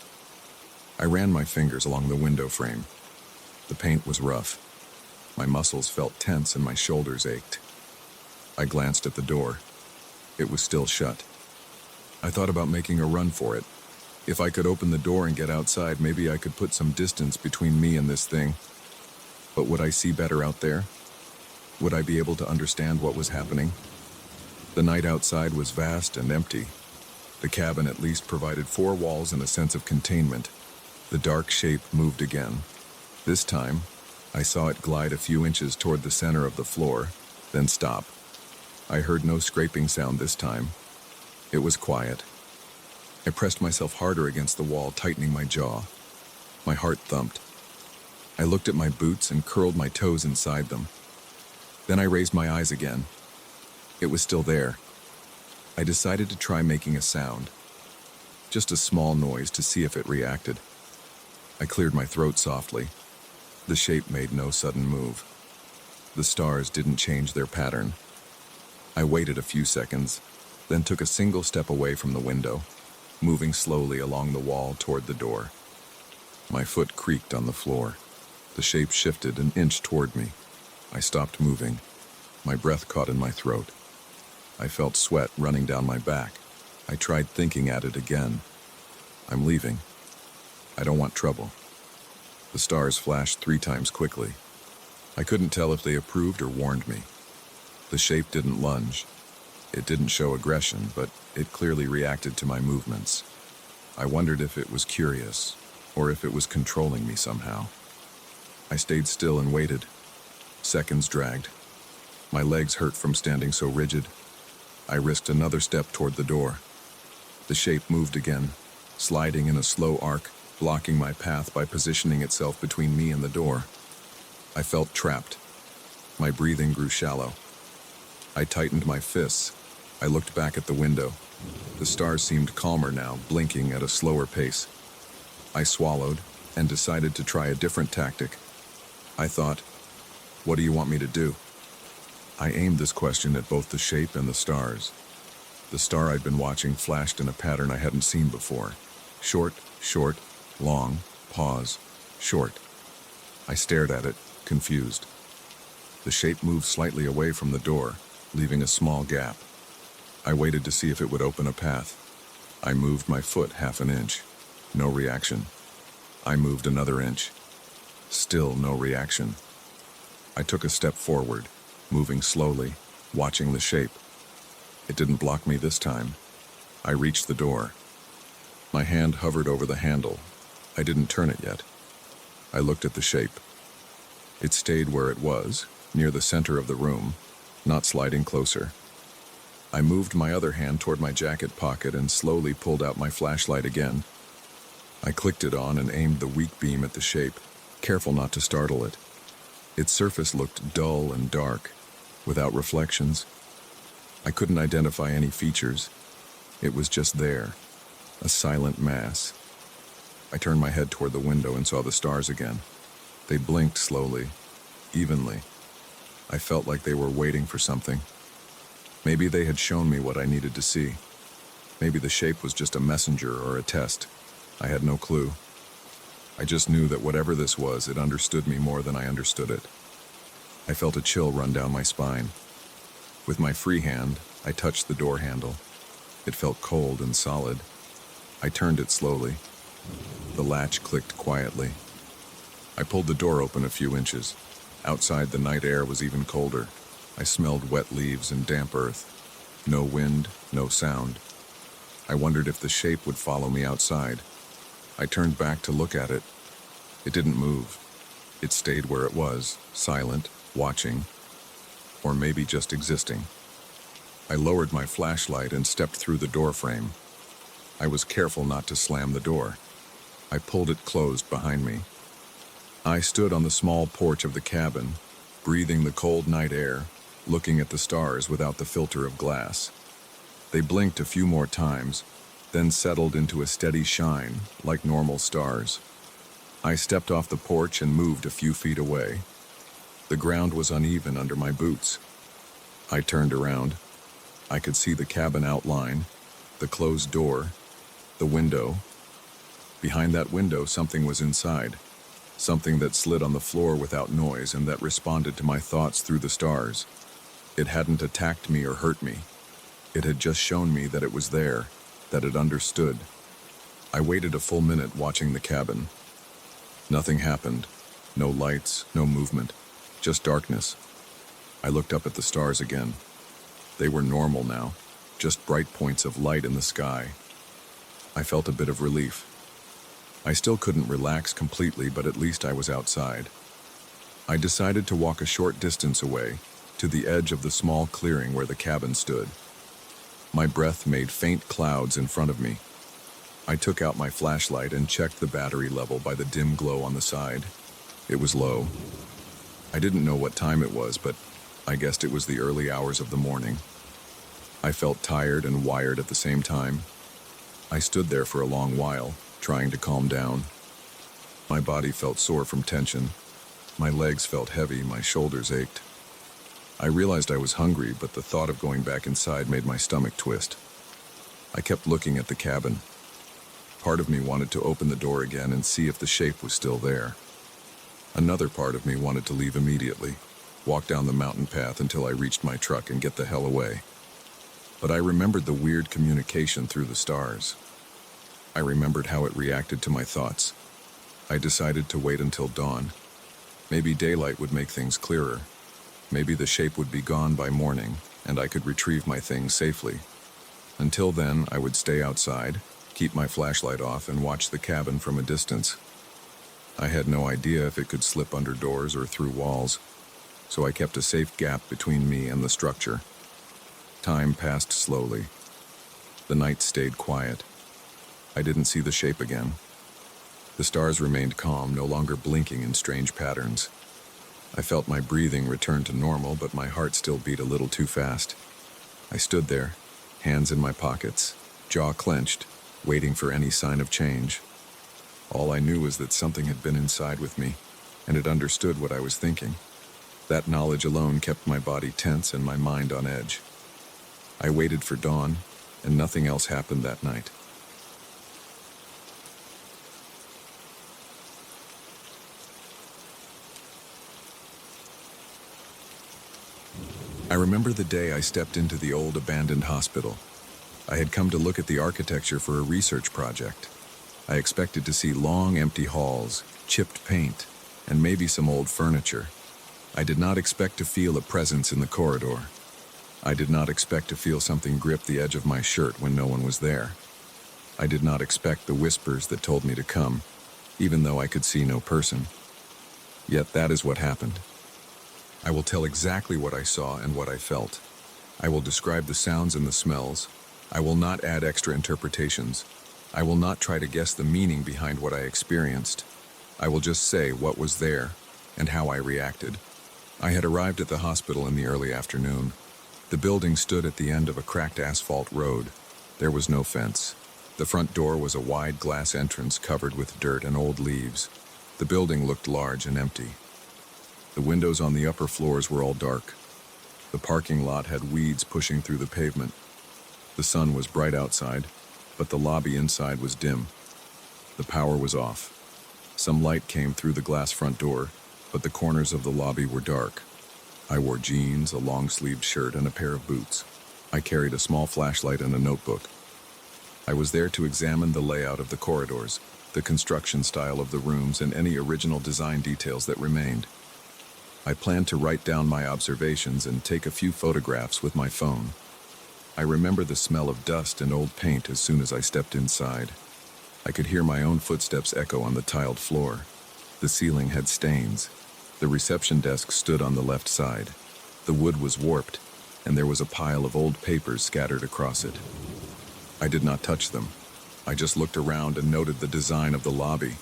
I ran my fingers along the window frame. The paint was rough. My muscles felt tense and my shoulders ached. I glanced at the door. It was still shut. I thought about making a run for it. If I could open the door and get outside, maybe I could put some distance between me and this thing. But would I see better out there? Would I be able to understand what was happening? The night outside was vast and empty. The cabin at least provided 4 walls and a sense of containment. The dark shape moved again. This time, I saw it glide a few inches toward the center of the floor, then stop. I heard no scraping sound this time. It was quiet. I pressed myself harder against the wall, tightening my jaw. My heart thumped. I looked at my boots and curled my toes inside them. Then I raised my eyes again. It was still there. I decided to try making a sound. Just a small noise to see if it reacted. I cleared my throat softly. The shape made no sudden move. The stars didn't change their pattern. I waited a few seconds, then took a single step away from the window, moving slowly along the wall toward the door. My foot creaked on the floor. The shape shifted an inch toward me. I stopped moving. My breath caught in my throat. I felt sweat running down my back. I tried thinking at it again. I'm leaving. I don't want trouble. The stars flashed 3 times quickly. I couldn't tell if they approved or warned me. The shape didn't lunge. It didn't show aggression, but it clearly reacted to my movements. I wondered if it was curious, or if it was controlling me somehow. I stayed still and waited. Seconds dragged. My legs hurt from standing so rigid. I risked another step toward the door. The shape moved again, sliding in a slow arc, blocking my path by positioning itself between me and the door. I felt trapped. My breathing grew shallow. I tightened my fists. I looked back at the window. The stars seemed calmer now, blinking at a slower pace. I swallowed and decided to try a different tactic. I thought, "What do you want me to do?" I aimed this question at both the shape and the stars. The star I'd been watching flashed in a pattern I hadn't seen before. Short, short, long, pause, short. I stared at it, confused. The shape moved slightly away from the door, leaving a small gap. I waited to see if it would open a path. I moved my foot half an inch. No reaction. I moved another inch. Still no reaction. I took a step forward, moving slowly, watching the shape. It didn't block me this time. I reached the door. My hand hovered over the handle. I didn't turn it yet. I looked at the shape. It stayed where it was, near the center of the room, not sliding closer. I moved my other hand toward my jacket pocket and slowly pulled out my flashlight again. I clicked it on and aimed the weak beam at the shape, careful not to startle it. Its surface looked dull and dark, without reflections. I couldn't identify any features. It was just there, a silent mass. I turned my head toward the window and saw the stars again. They blinked slowly, evenly. I felt like they were waiting for something. Maybe they had shown me what I needed to see. Maybe the shape was just a messenger or a test. I had no clue. I just knew that whatever this was, it understood me more than I understood it. I felt a chill run down my spine. With my free hand, I touched the door handle. It felt cold and solid. I turned it slowly. The latch clicked quietly. I pulled the door open a few inches. Outside, the night air was even colder. I smelled wet leaves and damp earth. No wind, no sound. I wondered if the shape would follow me outside. I turned back to look at it. It didn't move. It stayed where it was, silent, watching, or maybe just existing. I lowered my flashlight and stepped through the door frame. I was careful not to slam the door. I pulled it closed behind me. I stood on the small porch of the cabin, breathing the cold night air, looking at the stars without the filter of glass. They blinked a few more times, then settled into a steady shine, like normal stars. I stepped off the porch and moved a few feet away. The ground was uneven under my boots. I turned around. I could see the cabin outline, the closed door, the window. Behind that window, something was inside. Something that slid on the floor without noise and that responded to my thoughts through the stars. It hadn't attacked me or hurt me. It had just shown me that it was there, that it understood. I waited a full minute watching the cabin. Nothing happened. No lights, no movement, just darkness. I looked up at the stars again. They were normal now, just bright points of light in the sky. I felt a bit of relief. I still couldn't relax completely, but at least I was outside. I decided to walk a short distance away, to the edge of the small clearing where the cabin stood. My breath made faint clouds in front of me. I took out my flashlight and checked the battery level by the dim glow on the side. It was low. I didn't know what time it was, but I guessed it was the early hours of the morning. I felt tired and wired at the same time. I stood there for a long while, trying to calm down. My body felt sore from tension. My legs felt heavy, my shoulders ached. I realized I was hungry, but the thought of going back inside made my stomach twist. I kept looking at the cabin. Part of me wanted to open the door again and see if the shape was still there. Another part of me wanted to leave immediately, walk down the mountain path until I reached my truck and get the hell away. But I remembered the weird communication through the stars. I remembered how it reacted to my thoughts. I decided to wait until dawn. Maybe daylight would make things clearer. Maybe the shape would be gone by morning, and I could retrieve my things safely. Until then, I would stay outside, keep my flashlight off, and watch the cabin from a distance. I had no idea if it could slip under doors or through walls, so I kept a safe gap between me and the structure. Time passed slowly. The night stayed quiet. I didn't see the shape again. The stars remained calm, no longer blinking in strange patterns. I felt my breathing return to normal, but my heart still beat a little too fast. I stood there, hands in my pockets, jaw clenched, waiting for any sign of change. All I knew was that something had been inside with me, and it understood what I was thinking. That knowledge alone kept my body tense and my mind on edge. I waited for dawn, and nothing else happened that night. I remember the day I stepped into the old abandoned hospital. I had come to look at the architecture for a research project. I expected to see long, empty halls, chipped paint, and maybe some old furniture. I did not expect to feel a presence in the corridor. I did not expect to feel something grip the edge of my shirt when no one was there. I did not expect the whispers that told me to come, even though I could see no person. Yet that is what happened. I will tell exactly what I saw and what I felt. I will describe the sounds and the smells. I will not add extra interpretations. I will not try to guess the meaning behind what I experienced. I will just say what was there and how I reacted. I had arrived at the hospital in the early afternoon. The building stood at the end of a cracked asphalt road. There was no fence. The front door was a wide glass entrance covered with dirt and old leaves. The building looked large and empty. The windows on the upper floors were all dark. The parking lot had weeds pushing through the pavement. The sun was bright outside, but the lobby inside was dim. The power was off. Some light came through the glass front door, but the corners of the lobby were dark. I wore jeans, a long-sleeved shirt, and a pair of boots. I carried a small flashlight and a notebook. I was there to examine the layout of the corridors. the construction style of the rooms, and any original design details that remained. I planned to write down my observations and take a few photographs with my phone. I remember the smell of dust and old paint as soon as I stepped inside. I could hear my own footsteps echo on the tiled floor. The ceiling had stains. The reception desk stood on the left side. The wood was warped, and there was a pile of old papers scattered across it. I did not touch them. I just looked around and noted the design of the lobby.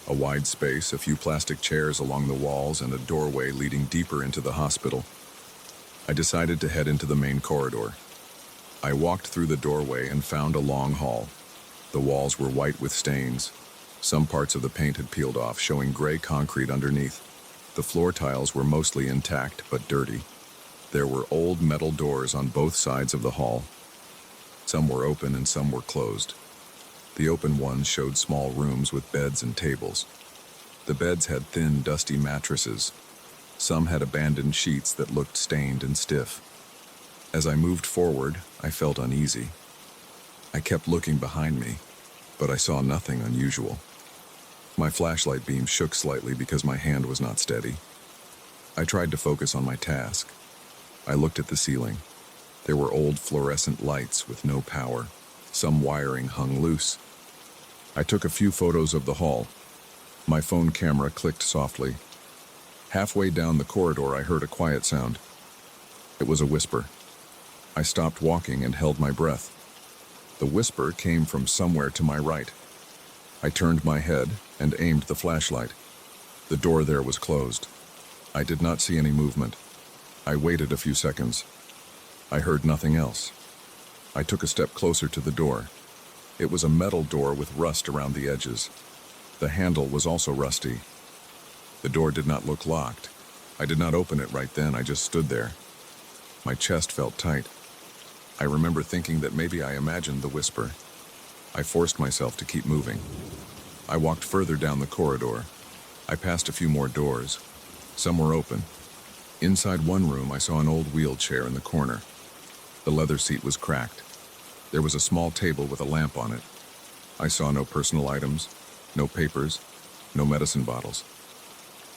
A wide space, a few plastic chairs along the walls, and a doorway leading deeper into the hospital. I decided to head into the main corridor. I walked through the doorway and found a long hall. The walls were white with stains. Some parts of the paint had peeled off, showing gray concrete underneath. The floor tiles were mostly intact, but dirty. There were old metal doors on both sides of the hall. Some were open and some were closed. The open ones showed small rooms with beds and tables. The beds had thin, dusty mattresses. Some had abandoned sheets that looked stained and stiff. As I moved forward, I felt uneasy. I kept looking behind me, but I saw nothing unusual. My flashlight beam shook slightly because my hand was not steady. I tried to focus on my task. I looked at the ceiling. There were old fluorescent lights with no power. Some wiring hung loose. I took a few photos of the hall. My phone camera clicked softly. Halfway down the corridor, I heard a quiet sound. It was a whisper. I stopped walking and held my breath. The whisper came from somewhere to my right. I turned my head and aimed the flashlight. The door there was closed. I did not see any movement. I waited a few seconds. I heard nothing else. I took a step closer to the door. It was a metal door with rust around the edges. The handle was also rusty. The door did not look locked. I did not open it right then, I just stood there. My chest felt tight. I remember thinking that maybe I imagined the whisper. I forced myself to keep moving. I walked further down the corridor. I passed a few more doors. Some were open. Inside one room, I saw an old wheelchair in the corner. The leather seat was cracked. There was a small table with a lamp on it. I saw no personal items, no papers, no medicine bottles.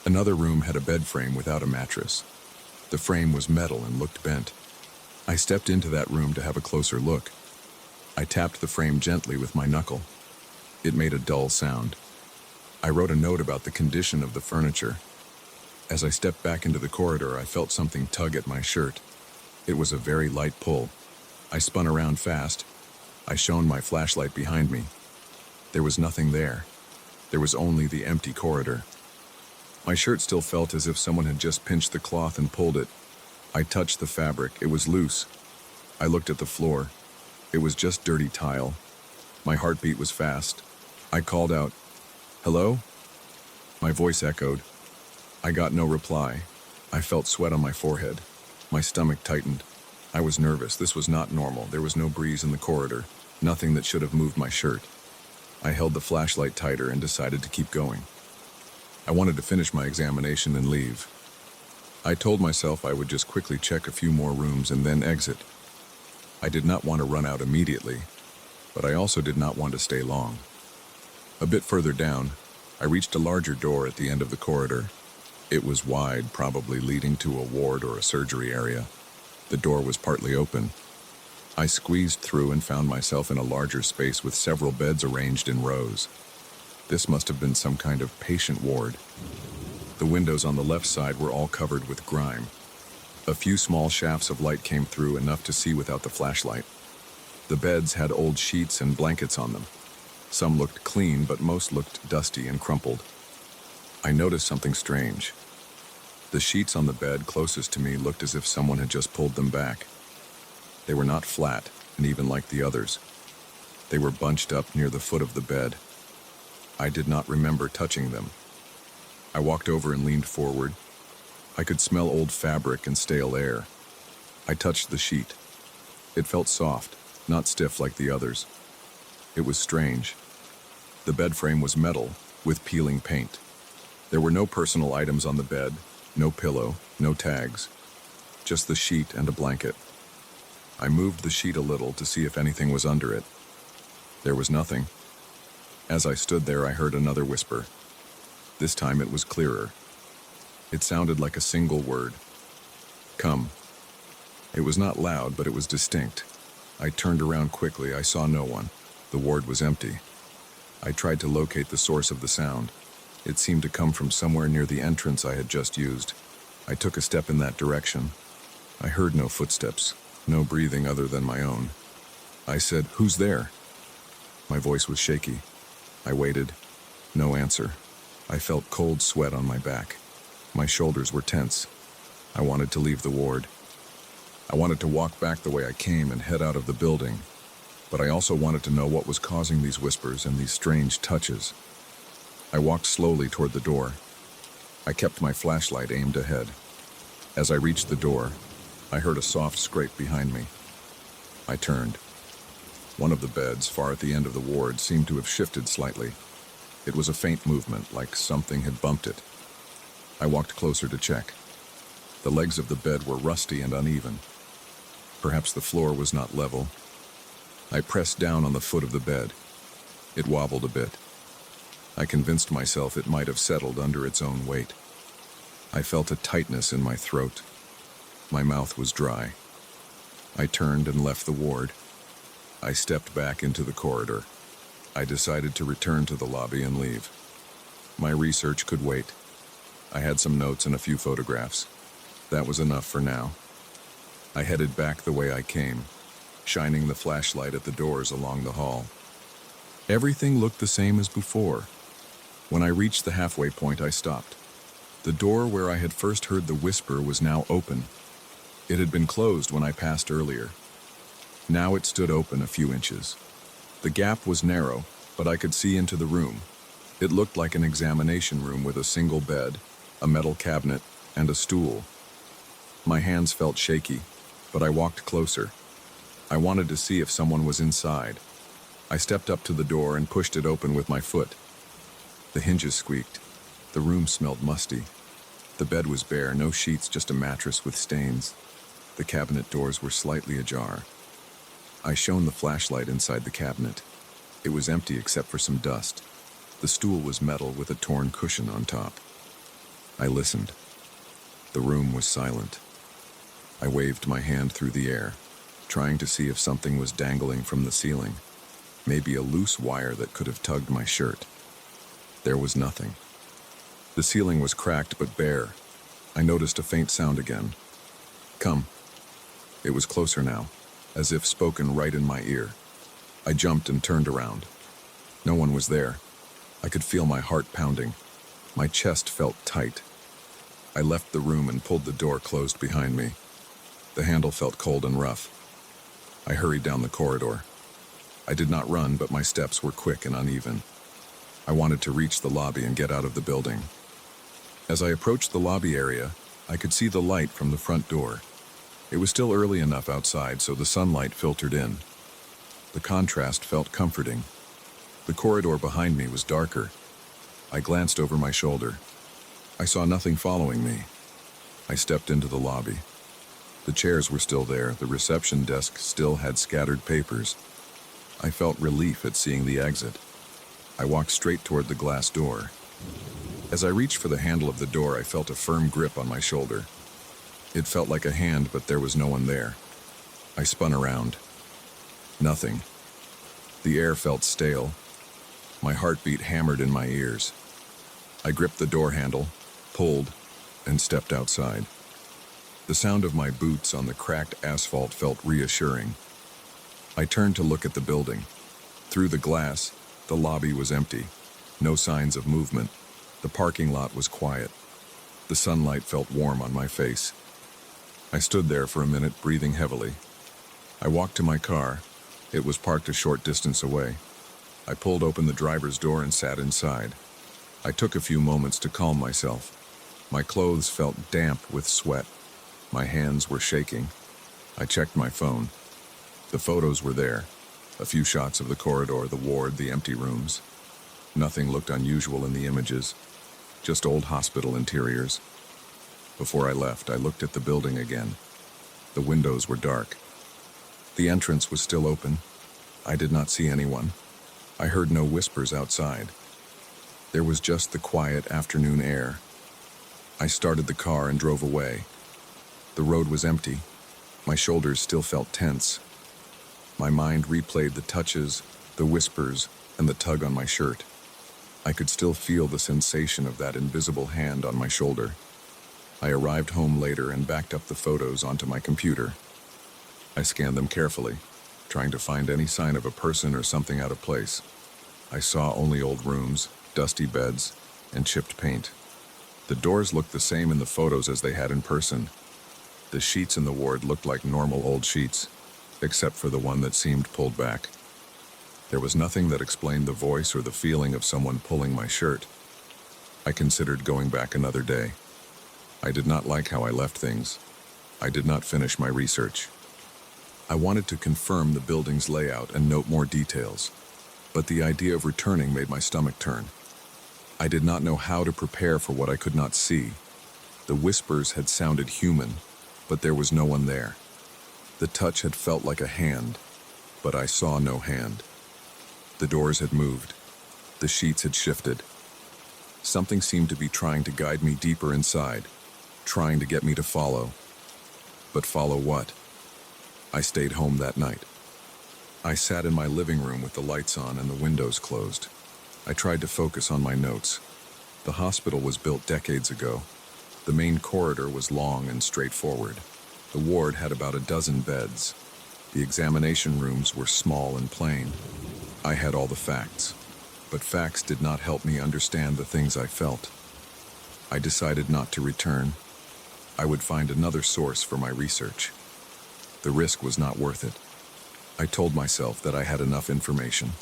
Another room had a bed frame without a mattress. The frame was metal and looked bent. I stepped into that room to have a closer look. I tapped the frame gently with my knuckle. It made a dull sound. I wrote a note about the condition of the furniture. As I stepped back into the corridor, I felt something tug at my shirt. It was a very light pull. I spun around fast. I shone my flashlight behind me. There was nothing there. There was only the empty corridor. My shirt still felt as if someone had just pinched the cloth and pulled it. I touched the fabric. It was loose. I looked at the floor. It was just dirty tile. My heartbeat was fast. I called out, "Hello?" My voice echoed. I got no reply. I felt sweat on my forehead. My stomach tightened. I was nervous. This was not normal. There was no breeze in the corridor. Nothing that should have moved my shirt. I held the flashlight tighter and decided to keep going. I wanted to finish my examination and leave. I told myself I would just quickly check a few more rooms and then exit. I did not want to run out immediately, but I also did not want to stay long. A bit further down, I reached a larger door at the end of the corridor. It was wide, probably leading to a ward or a surgery area. The door was partly open. I squeezed through and found myself in a larger space with several beds arranged in rows. This must have been some kind of patient ward. The windows on the left side were all covered with grime. A few small shafts of light came through, enough to see without the flashlight. The beds had old sheets and blankets on them. Some looked clean, but most looked dusty and crumpled. I noticed something strange. The sheets on the bed closest to me looked as if someone had just pulled them back. They were not flat, and even like the others. They were bunched up near the foot of the bed. I did not remember touching them. I walked over and leaned forward. I could smell old fabric and stale air. I touched the sheet. It felt soft, not stiff like the others. It was strange. The bed frame was metal, with peeling paint. There were no personal items on the bed, no pillow, no tags. Just the sheet and a blanket. I moved the sheet a little to see if anything was under it. There was nothing. As I stood there, I heard another whisper. This time it was clearer. It sounded like a single word. Come. It was not loud, but it was distinct. I turned around quickly. I saw no one. The ward was empty. I tried to locate the source of the sound. It seemed to come from somewhere near the entrance I had just used. I took a step in that direction. I heard no footsteps, no breathing other than my own. I said, "Who's there?" My voice was shaky. I waited. No answer. I felt cold sweat on my back. My shoulders were tense. I wanted to leave the ward. I wanted to walk back the way I came and head out of the building. But I also wanted to know what was causing these whispers and these strange touches. I walked slowly toward the door. I kept my flashlight aimed ahead. As I reached the door, I heard a soft scrape behind me. I turned. One of the beds, far at the end of the ward, seemed to have shifted slightly. It was a faint movement, like something had bumped it. I walked closer to check. The legs of the bed were rusty and uneven. Perhaps the floor was not level. I pressed down on the foot of the bed. It wobbled a bit. I convinced myself it might have settled under its own weight. I felt a tightness in my throat. My mouth was dry. I turned and left the ward. I stepped back into the corridor. I decided to return to the lobby and leave. My research could wait. I had some notes and a few photographs. That was enough for now. I headed back the way I came, shining the flashlight at the doors along the hall. Everything looked the same as before. When I reached the halfway point, I stopped. The door where I had first heard the whisper was now open. It had been closed when I passed earlier. Now it stood open a few inches. The gap was narrow, but I could see into the room. It looked like an examination room with a single bed, a metal cabinet, and a stool. My hands felt shaky, but I walked closer. I wanted to see if someone was inside. I stepped up to the door and pushed it open with my foot. The hinges squeaked. The room smelled musty. The bed was bare, no sheets, just a mattress with stains. The cabinet doors were slightly ajar. I shone the flashlight inside the cabinet. It was empty except for some dust. The stool was metal with a torn cushion on top. I listened. The room was silent. I waved my hand through the air, trying to see if something was dangling from the ceiling. Maybe a loose wire that could have tugged my shirt. There was nothing. The ceiling was cracked but bare. I noticed a faint sound again. Come. It was closer now, as if spoken right in my ear. I jumped and turned around. No one was there. I could feel my heart pounding. My chest felt tight. I left the room and pulled the door closed behind me. The handle felt cold and rough. I hurried down the corridor. I did not run, but my steps were quick and uneven. I wanted to reach the lobby and get out of the building. As I approached the lobby area, I could see the light from the front door. It was still early enough outside, so the sunlight filtered in. The contrast felt comforting. The corridor behind me was darker. I glanced over my shoulder. I saw nothing following me. I stepped into the lobby. The chairs were still there. The reception desk still had scattered papers. I felt relief at seeing the exit. I walked straight toward the glass door. As I reached for the handle of the door, I felt a firm grip on my shoulder. It felt like a hand, but there was no one there. I spun around. Nothing. The air felt stale. My heartbeat hammered in my ears. I gripped the door handle, pulled, and stepped outside. The sound of my boots on the cracked asphalt felt reassuring. I turned to look at the building. Through the glass, the lobby was empty. No signs of movement. The parking lot was quiet. The sunlight felt warm on my face. I stood there for a minute, breathing heavily. I walked to my car. It was parked a short distance away. I pulled open the driver's door and sat inside. I took a few moments to calm myself. My clothes felt damp with sweat. My hands were shaking. I checked my phone. The photos were there. A few shots of the corridor, the ward, the empty rooms. Nothing looked unusual in the images. Just old hospital interiors. Before I left, I looked at the building again. The windows were dark. The entrance was still open. I did not see anyone. I heard no whispers outside. There was just the quiet afternoon air. I started the car and drove away. The road was empty. My shoulders still felt tense. My mind replayed the touches, the whispers, and the tug on my shirt. I could still feel the sensation of that invisible hand on my shoulder. I arrived home later and backed up the photos onto my computer. I scanned them carefully, trying to find any sign of a person or something out of place. I saw only old rooms, dusty beds, and chipped paint. The doors looked the same in the photos as they had in person. The sheets in the ward looked like normal old sheets, except for the one that seemed pulled back. There was nothing that explained the voice or the feeling of someone pulling my shirt. I considered going back another day. I did not like how I left things. I did not finish my research. I wanted to confirm the building's layout and note more details, but the idea of returning made my stomach turn. I did not know how to prepare for what I could not see. The whispers had sounded human, but there was no one there. The touch had felt like a hand, but I saw no hand. The doors had moved. The sheets had shifted. Something seemed to be trying to guide me deeper inside, trying to get me to follow. But follow what? I stayed home that night. I sat in my living room with the lights on and the windows closed. I tried to focus on my notes. The hospital was built decades ago. The main corridor was long and straightforward. The ward had about a dozen beds. The examination rooms were small and plain. I had all the facts, but facts did not help me understand the things I felt. I decided not to return. I would find another source for my research. The risk was not worth it. I told myself that I had enough information.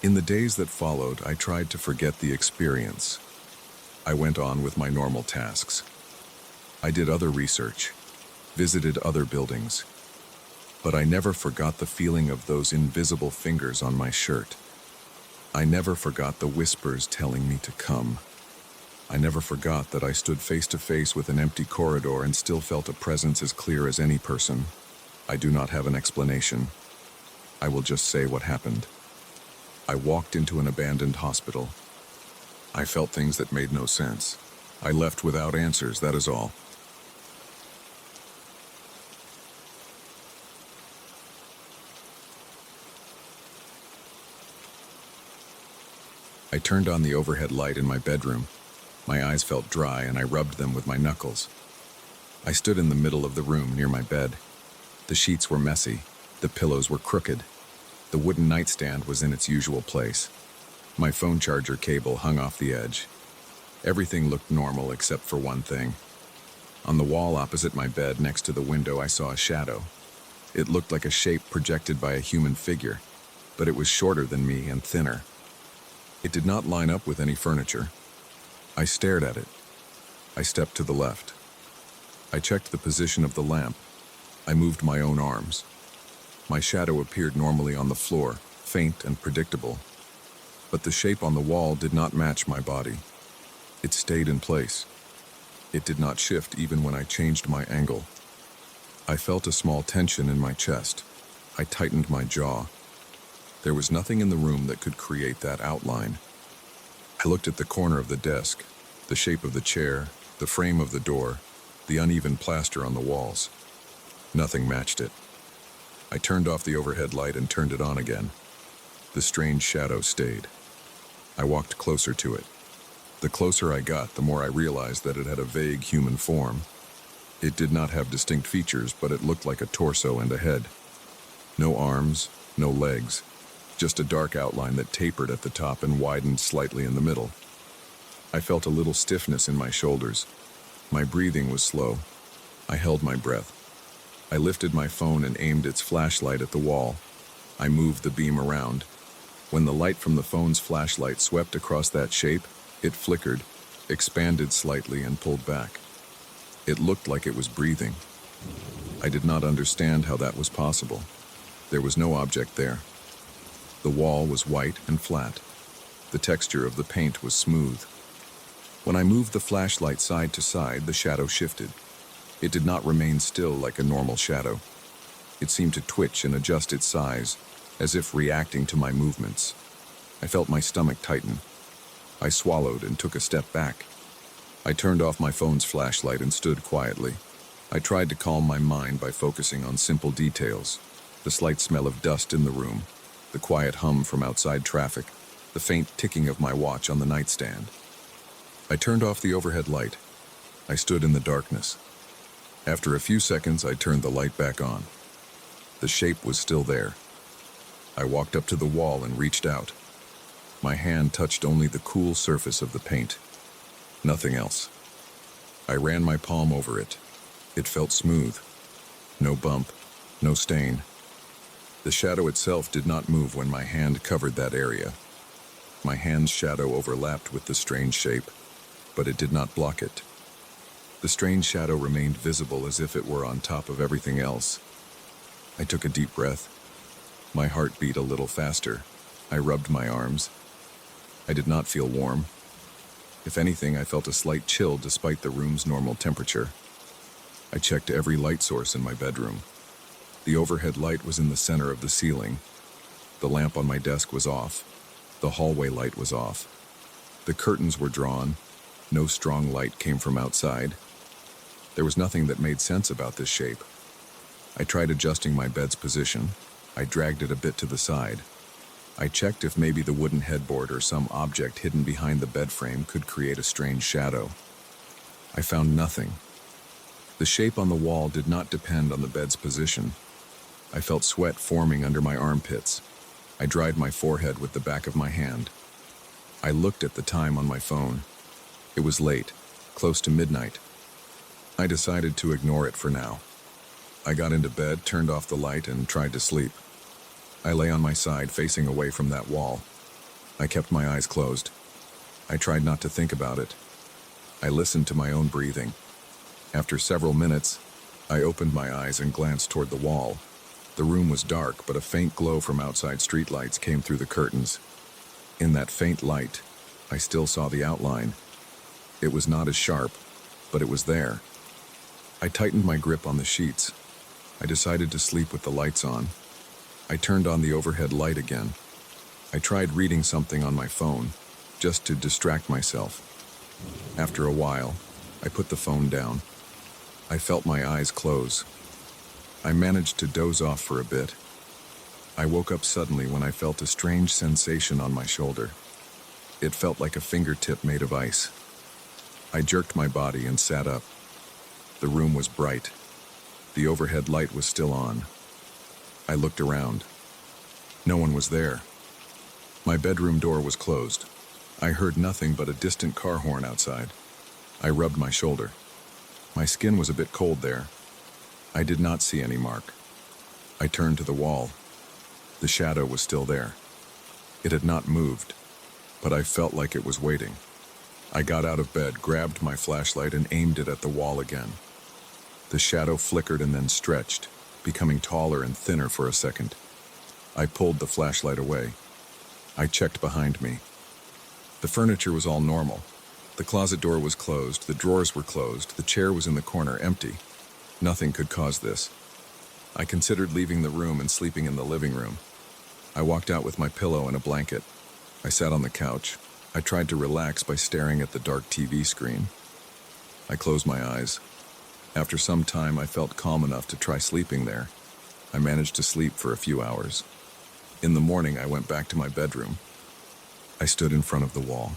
In the days that followed, I tried to forget the experience. I went on with my normal tasks. I did other research, visited other buildings, but I never forgot the feeling of those invisible fingers on my shirt. I never forgot the whispers telling me to come. I never forgot that I stood face to face with an empty corridor and still felt a presence as clear as any person. I do not have an explanation. I will just say what happened. I walked into an abandoned hospital. I felt things that made no sense. I left without answers, that is all. I turned on the overhead light in my bedroom. My eyes felt dry and I rubbed them with my knuckles. I stood in the middle of the room near my bed. The sheets were messy. The pillows were crooked. The wooden nightstand was in its usual place. My phone charger cable hung off the edge. Everything looked normal except for one thing. On the wall opposite my bed next to the window I saw a shadow. It looked like a shape projected by a human figure, but it was shorter than me and thinner. It did not line up with any furniture. I stared at it. I stepped to the left. I checked the position of the lamp. I moved my own arms. My shadow appeared normally on the floor, faint and predictable. But the shape on the wall did not match my body. It stayed in place. It did not shift even when I changed my angle. I felt a small tension in my chest. I tightened my jaw. There was nothing in the room that could create that outline. I looked at the corner of the desk, the shape of the chair, the frame of the door, the uneven plaster on the walls. Nothing matched it. I turned off the overhead light and turned it on again. The strange shadow stayed. I walked closer to it. The closer I got, the more I realized that it had a vague human form. It did not have distinct features, but it looked like a torso and a head. No arms, no legs, just a dark outline that tapered at the top and widened slightly in the middle. I felt a little stiffness in my shoulders. My breathing was slow. I held my breath. I lifted my phone and aimed its flashlight at the wall. I moved the beam around. When the light from the phone's flashlight swept across that shape, it flickered, expanded slightly, and pulled back. It looked like it was breathing. I did not understand how that was possible. There was no object there. The wall was white and flat. The texture of the paint was smooth. When I moved the flashlight side to side, the shadow shifted. It did not remain still like a normal shadow. It seemed to twitch and adjust its size, as if reacting to my movements. I felt my stomach tighten. I swallowed and took a step back. I turned off my phone's flashlight and stood quietly. I tried to calm my mind by focusing on simple details: the slight smell of dust in the room, the quiet hum from outside traffic, the faint ticking of my watch on the nightstand. I turned off the overhead light. I stood in the darkness. After a few seconds, I turned the light back on. The shape was still there. I walked up to the wall and reached out. My hand touched only the cool surface of the paint. Nothing else. I ran my palm over it. It felt smooth. No bump, no stain. The shadow itself did not move when my hand covered that area. My hand's shadow overlapped with the strange shape, but it did not block it. The strange shadow remained visible as if it were on top of everything else. I took a deep breath. My heart beat a little faster. I rubbed my arms. I did not feel warm. If anything, I felt a slight chill despite the room's normal temperature. I checked every light source in my bedroom. The overhead light was in the center of the ceiling. The lamp on my desk was off. The hallway light was off. The curtains were drawn. No strong light came from outside. There was nothing that made sense about this shape. I tried adjusting my bed's position. I dragged it a bit to the side. I checked if maybe the wooden headboard or some object hidden behind the bed frame could create a strange shadow. I found nothing. The shape on the wall did not depend on the bed's position. I felt sweat forming under my armpits. I dried my forehead with the back of my hand. I looked at the time on my phone. It was late, close to midnight. I decided to ignore it for now. I got into bed, turned off the light, and tried to sleep. I lay on my side, facing away from that wall. I kept my eyes closed. I tried not to think about it. I listened to my own breathing. After several minutes, I opened my eyes and glanced toward the wall. The room was dark, but a faint glow from outside streetlights came through the curtains. In that faint light, I still saw the outline. It was not as sharp, but it was there. I tightened my grip on the sheets. I decided to sleep with the lights on. I turned on the overhead light again. I tried reading something on my phone, just to distract myself. After a while, I put the phone down. I felt my eyes close. I managed to doze off for a bit. I woke up suddenly when I felt a strange sensation on my shoulder. It felt like a fingertip made of ice. I jerked my body and sat up. The room was bright. The overhead light was still on. I looked around. No one was there. My bedroom door was closed. I heard nothing but a distant car horn outside. I rubbed my shoulder. My skin was a bit cold there. I did not see any mark. I turned to the wall. The shadow was still there. It had not moved, but I felt like it was waiting. I got out of bed, grabbed my flashlight, and aimed it at the wall again. The shadow flickered and then stretched, becoming taller and thinner for a second. I pulled the flashlight away. I checked behind me. The furniture was all normal. The closet door was closed, the drawers were closed, the chair was in the corner, empty. Nothing could cause this. I considered leaving the room and sleeping in the living room. I walked out with my pillow and a blanket. I sat on the couch. I tried to relax by staring at the dark TV screen. I closed my eyes. After some time, I felt calm enough to try sleeping there. I managed to sleep for a few hours. In the morning, I went back to my bedroom. I stood in front of the wall.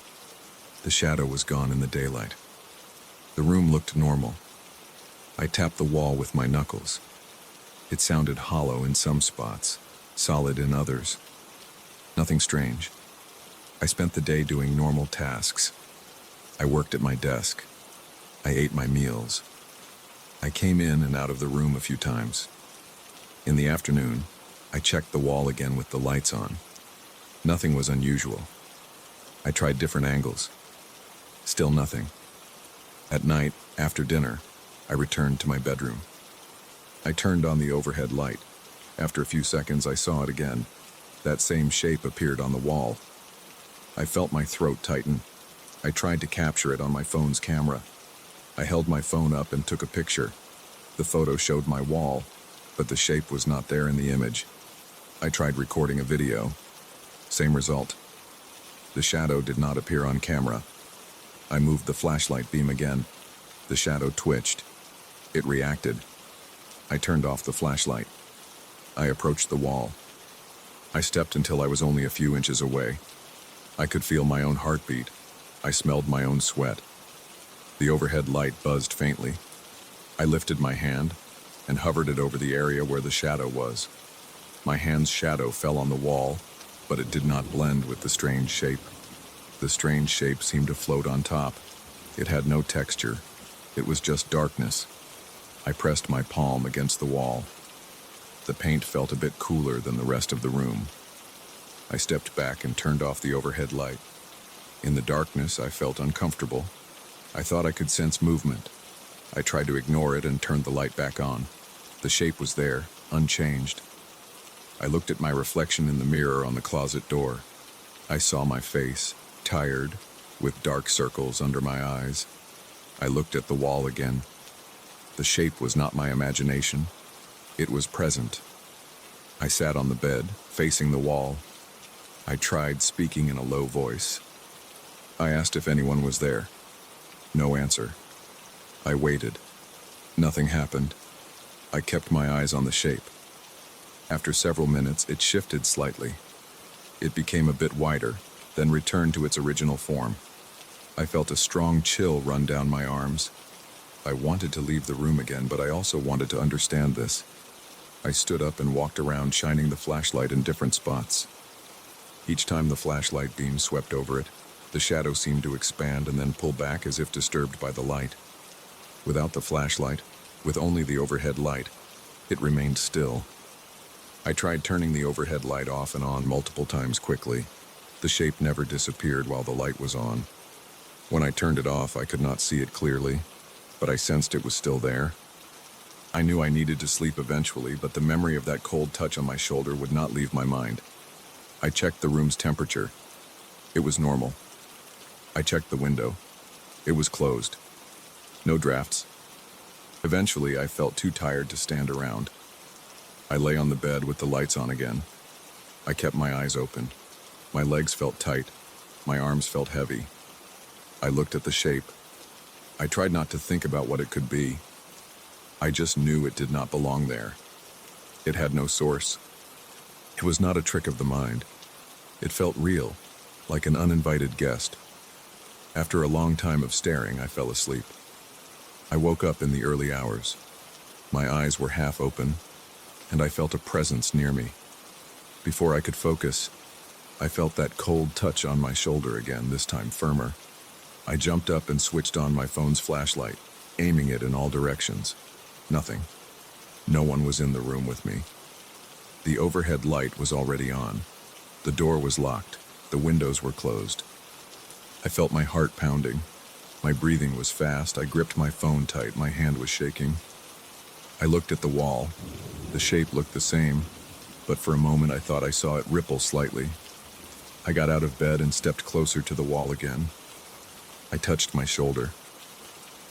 The shadow was gone in the daylight. The room looked normal. I tapped the wall with my knuckles. It sounded hollow in some spots, solid in others. Nothing strange. I spent the day doing normal tasks. I worked at my desk. I ate my meals. I came in and out of the room a few times. In the afternoon, I checked the wall again with the lights on. Nothing was unusual. I tried different angles. Still nothing. At night, after dinner, I returned to my bedroom. I turned on the overhead light. After a few seconds, I saw it again. That same shape appeared on the wall. I felt my throat tighten. I tried to capture it on my phone's camera. I held my phone up and took a picture. The photo showed my wall, but the shape was not there in the image. I tried recording a video. Same result. The shadow did not appear on camera. I moved the flashlight beam again. The shadow twitched. It reacted. I turned off the flashlight. I approached the wall. I stepped until I was only a few inches away. I could feel my own heartbeat. I smelled my own sweat. The overhead light buzzed faintly. I lifted my hand and hovered it over the area where the shadow was. My hand's shadow fell on the wall, but it did not blend with the strange shape. The strange shape seemed to float on top. It had no texture. It was just darkness. I pressed my palm against the wall. The paint felt a bit cooler than the rest of the room. I stepped back and turned off the overhead light. In the darkness, I felt uncomfortable. I thought I could sense movement. I tried to ignore it and turned the light back on. The shape was there, unchanged. I looked at my reflection in the mirror on the closet door. I saw my face, tired, with dark circles under my eyes. I looked at the wall again. The shape was not my imagination. It was present. I sat on the bed, facing the wall. I tried speaking in a low voice. I asked if anyone was there. No answer. I waited. Nothing happened. I kept my eyes on the shape. After several minutes, it shifted slightly. It became a bit wider, then returned to its original form. I felt a strong chill run down my arms. I wanted to leave the room again, but I also wanted to understand this. I stood up and walked around, shining the flashlight in different spots. Each time the flashlight beam swept over it, the shadow seemed to expand and then pull back as if disturbed by the light. Without the flashlight, with only the overhead light, it remained still. I tried turning the overhead light off and on multiple times quickly. The shape never disappeared while the light was on. When I turned it off, I could not see it clearly, but I sensed it was still there. I knew I needed to sleep eventually, but the memory of that cold touch on my shoulder would not leave my mind. I checked the room's temperature. It was normal. I checked the window. It was closed. No drafts. Eventually, I felt too tired to stand around. I lay on the bed with the lights on again. I kept my eyes open. My legs felt tight. My arms felt heavy. I looked at the shape. I tried not to think about what it could be. I just knew it did not belong there. It had no source. It was not a trick of the mind. It felt real, like an uninvited guest. After a long time of staring, I fell asleep. I woke up in the early hours. My eyes were half open, and I felt a presence near me. Before I could focus, I felt that cold touch on my shoulder again, this time firmer. I jumped up and switched on my phone's flashlight, aiming it in all directions. Nothing. No one was in the room with me. The overhead light was already on. The door was locked. The windows were closed. I felt my heart pounding. My breathing was fast. I gripped my phone tight. My hand was shaking. I looked at the wall. The shape looked the same, but for a moment I thought I saw it ripple slightly. I got out of bed and stepped closer to the wall again. I touched my shoulder.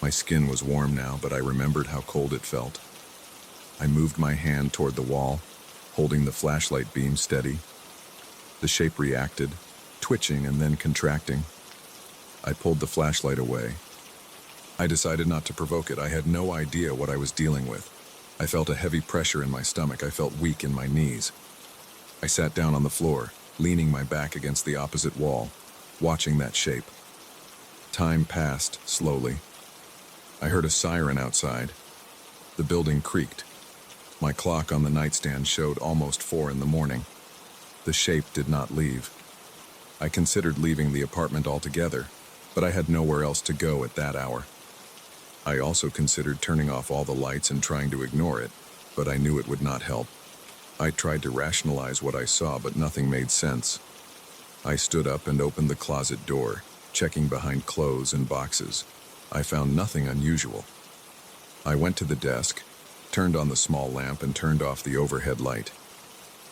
My skin was warm now, but I remembered how cold it felt. I moved my hand toward the wall, holding the flashlight beam steady. The shape reacted, twitching and then contracting. I pulled the flashlight away. I decided not to provoke it. I had no idea what I was dealing with. I felt a heavy pressure in my stomach. I felt weak in my knees. I sat down on the floor, leaning my back against the opposite wall, watching that shape. Time passed slowly. I heard a siren outside. The building creaked. My clock on the nightstand showed almost 4 in the morning. The shape did not leave. I considered leaving the apartment altogether, but I had nowhere else to go at that hour. I also considered turning off all the lights and trying to ignore it, but I knew it would not help. I tried to rationalize what I saw, but nothing made sense. I stood up and opened the closet door, checking behind clothes and boxes. I found nothing unusual. I went to the desk, turned on the small lamp and turned off the overhead light.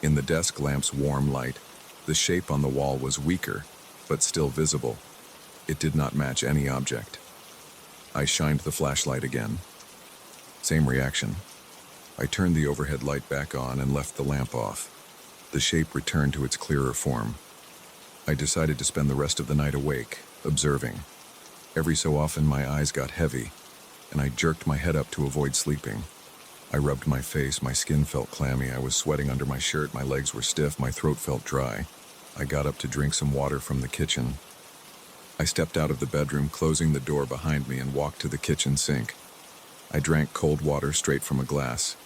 In the desk lamp's warm light, the shape on the wall was weaker, but still visible. It did not match any object. I shined the flashlight again. Same reaction. I turned the overhead light back on and left the lamp off. The shape returned to its clearer form. I decided to spend the rest of the night awake, observing. Every so often my eyes got heavy, and I jerked my head up to avoid sleeping. I rubbed my face, my skin felt clammy, I was sweating under my shirt, my legs were stiff, my throat felt dry. I got up to drink some water from the kitchen. I stepped out of the bedroom, closing the door behind me, and walked to the kitchen sink. I drank cold water straight from a glass.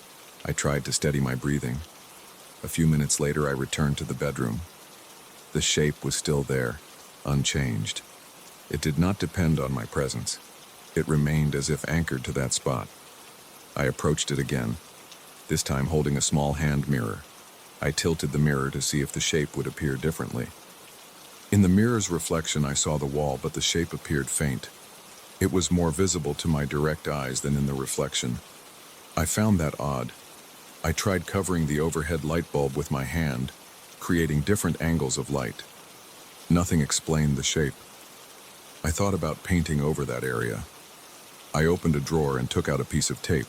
I tried to steady my breathing. A few minutes later, I returned to the bedroom. The shape was still there, unchanged. It did not depend on my presence. It remained as if anchored to that spot. I approached it again, this time holding a small hand mirror. I tilted the mirror to see if the shape would appear differently. In the mirror's reflection, I saw the wall, but the shape appeared faint. It was more visible to my direct eyes than in the reflection. I found that odd. I tried covering the overhead light bulb with my hand, creating different angles of light. Nothing explained the shape. I thought about painting over that area. I opened a drawer and took out a piece of tape.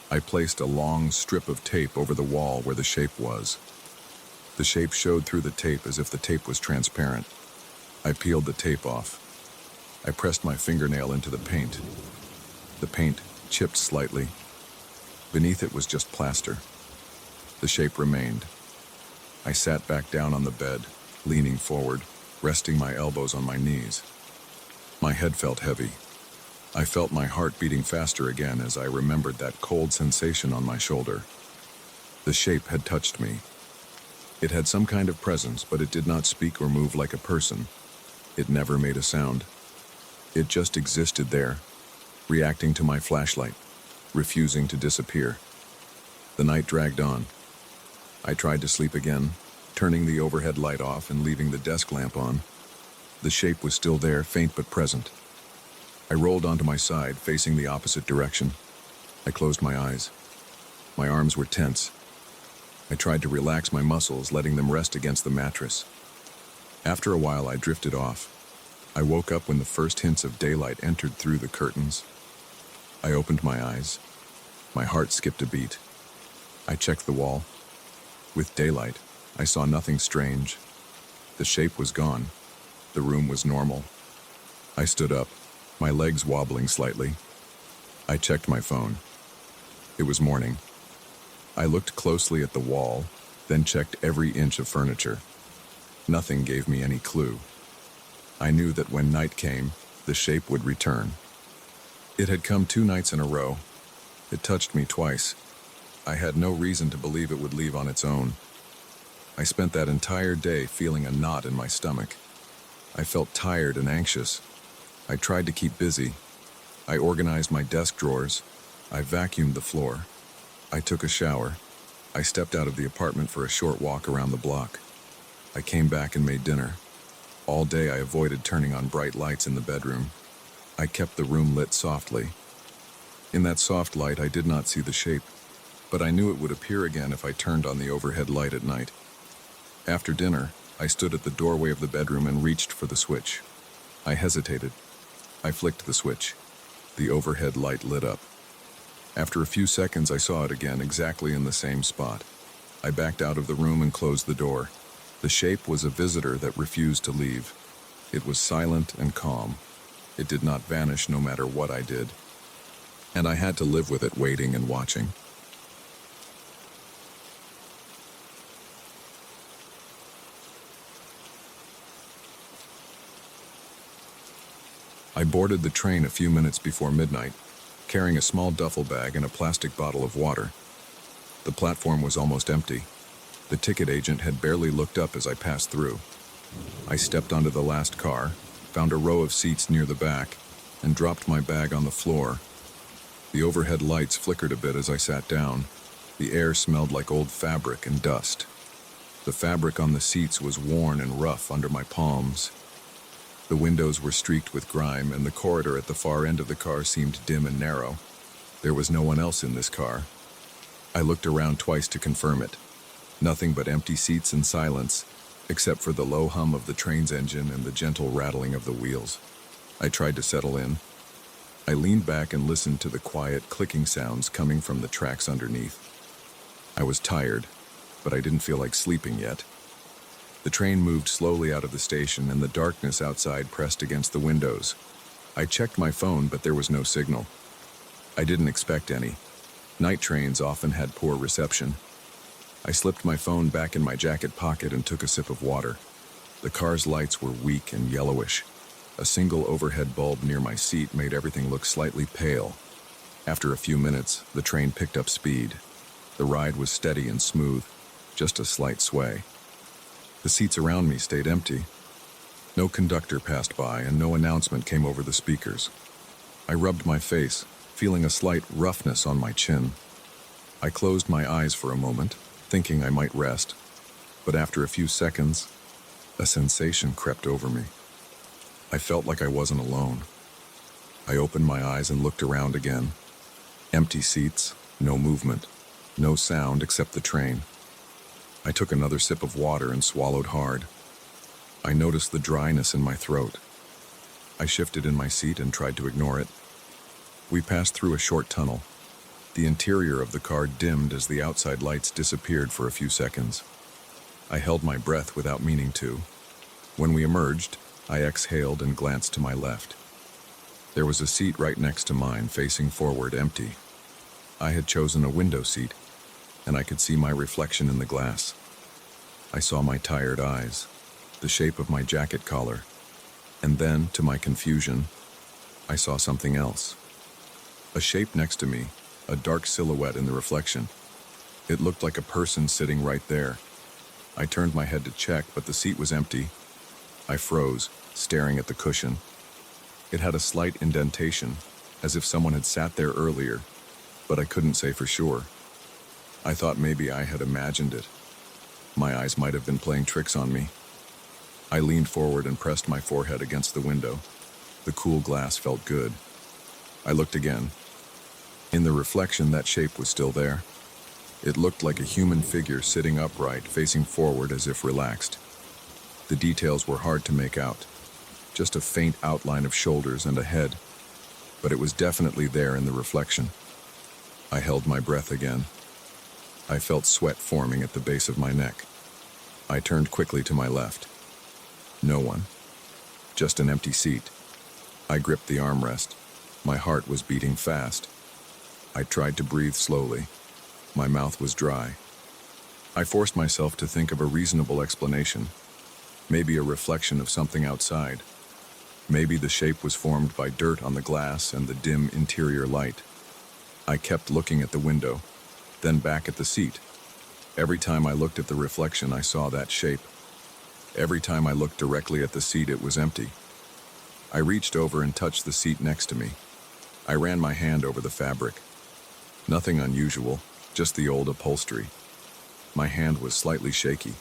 I placed a long strip of tape over the wall where the shape was. The shape showed through the tape as if the tape was transparent. I peeled the tape off. I pressed my fingernail into the paint. The paint chipped slightly. Beneath it was just plaster. The shape remained. I sat back down on the bed, leaning forward, resting my elbows on my knees. My head felt heavy. I felt my heart beating faster again as I remembered that cold sensation on my shoulder. The shape had touched me. It had some kind of presence, but it did not speak or move like a person. It never made a sound. It just existed there, reacting to my flashlight, refusing to disappear. The night dragged on. I tried to sleep again, turning the overhead light off and leaving the desk lamp on. The shape was still there, faint but present. I rolled onto my side, facing the opposite direction. I closed my eyes. My arms were tense. I tried to relax my muscles, letting them rest against the mattress. After a while, I drifted off. I woke up when the first hints of daylight entered through the curtains. I opened my eyes. My heart skipped a beat. I checked the wall. With daylight, I saw nothing strange. The shape was gone. The room was normal. I stood up, my legs wobbling slightly. I checked my phone. It was morning. I looked closely at the wall, then checked every inch of furniture. Nothing gave me any clue. I knew that when night came, the shape would return. It had come 2 nights in a row. It touched me twice. I had no reason to believe it would leave on its own. I spent that entire day feeling a knot in my stomach. I felt tired and anxious. I tried to keep busy. I organized my desk drawers. I vacuumed the floor. I took a shower. I stepped out of the apartment for a short walk around the block. I came back and made dinner. All day I avoided turning on bright lights in the bedroom. I kept the room lit softly. In that soft light, I did not see the shape, but I knew it would appear again if I turned on the overhead light at night. After dinner, I stood at the doorway of the bedroom and reached for the switch. I hesitated. I flicked the switch. The overhead light lit up. After a few seconds, I saw it again, exactly in the same spot. I backed out of the room and closed the door. The shape was a visitor that refused to leave. It was silent and calm. It did not vanish no matter what I did. And I had to live with it, waiting and watching. I boarded the train a few minutes before midnight, carrying a small duffel bag and a plastic bottle of water. The platform was almost empty. The ticket agent had barely looked up as I passed through. I stepped onto the last car, found a row of seats near the back, and dropped my bag on the floor. The overhead lights flickered a bit as I sat down. The air smelled like old fabric and dust. The fabric on the seats was worn and rough under my palms. The windows were streaked with grime, and the corridor at the far end of the car seemed dim and narrow. There was no one else in this car. I looked around twice to confirm it. Nothing but empty seats and silence, except for the low hum of the train's engine and the gentle rattling of the wheels. I tried to settle in. I leaned back and listened to the quiet clicking sounds coming from the tracks underneath. I was tired, but I didn't feel like sleeping yet. The train moved slowly out of the station and the darkness outside pressed against the windows. I checked my phone, but there was no signal. I didn't expect any. Night trains often had poor reception. I slipped my phone back in my jacket pocket and took a sip of water. The car's lights were weak and yellowish. A single overhead bulb near my seat made everything look slightly pale. After a few minutes, the train picked up speed. The ride was steady and smooth, just a slight sway. The seats around me stayed empty. No conductor passed by and no announcement came over the speakers. I rubbed my face, feeling a slight roughness on my chin. I closed my eyes for a moment, thinking I might rest, but after a few seconds, a sensation crept over me. I felt like I wasn't alone. I opened my eyes and looked around again. Empty seats, no movement, no sound except the train. I took another sip of water and swallowed hard. I noticed the dryness in my throat. I shifted in my seat and tried to ignore it. We passed through a short tunnel. The interior of the car dimmed as the outside lights disappeared for a few seconds. I held my breath without meaning to. When we emerged, I exhaled and glanced to my left. There was a seat right next to mine, facing forward, empty. I had chosen a window seat, and I could see my reflection in the glass. I saw my tired eyes, the shape of my jacket collar, and then, to my confusion, I saw something else. A shape next to me, a dark silhouette in the reflection. It looked like a person sitting right there. I turned my head to check, but the seat was empty. I froze, staring at the cushion. It had a slight indentation, as if someone had sat there earlier, but I couldn't say for sure. I thought maybe I had imagined it. My eyes might have been playing tricks on me. I leaned forward and pressed my forehead against the window. The cool glass felt good. I looked again. In the reflection, that shape was still there. It looked like a human figure sitting upright, facing forward as if relaxed. The details were hard to make out. Just a faint outline of shoulders and a head, but it was definitely there in the reflection. I held my breath again. I felt sweat forming at the base of my neck. I turned quickly to my left. No one. Just an empty seat. I gripped the armrest. My heart was beating fast. I tried to breathe slowly. My mouth was dry. I forced myself to think of a reasonable explanation. Maybe a reflection of something outside. Maybe the shape was formed by dirt on the glass and the dim interior light. I kept looking at the window, then back at the seat. Every time I looked at the reflection, I saw that shape. Every time I looked directly at the seat, it was empty. I reached over and touched the seat next to me. I ran my hand over the fabric. Nothing unusual, just the old upholstery. My hand was slightly shaky.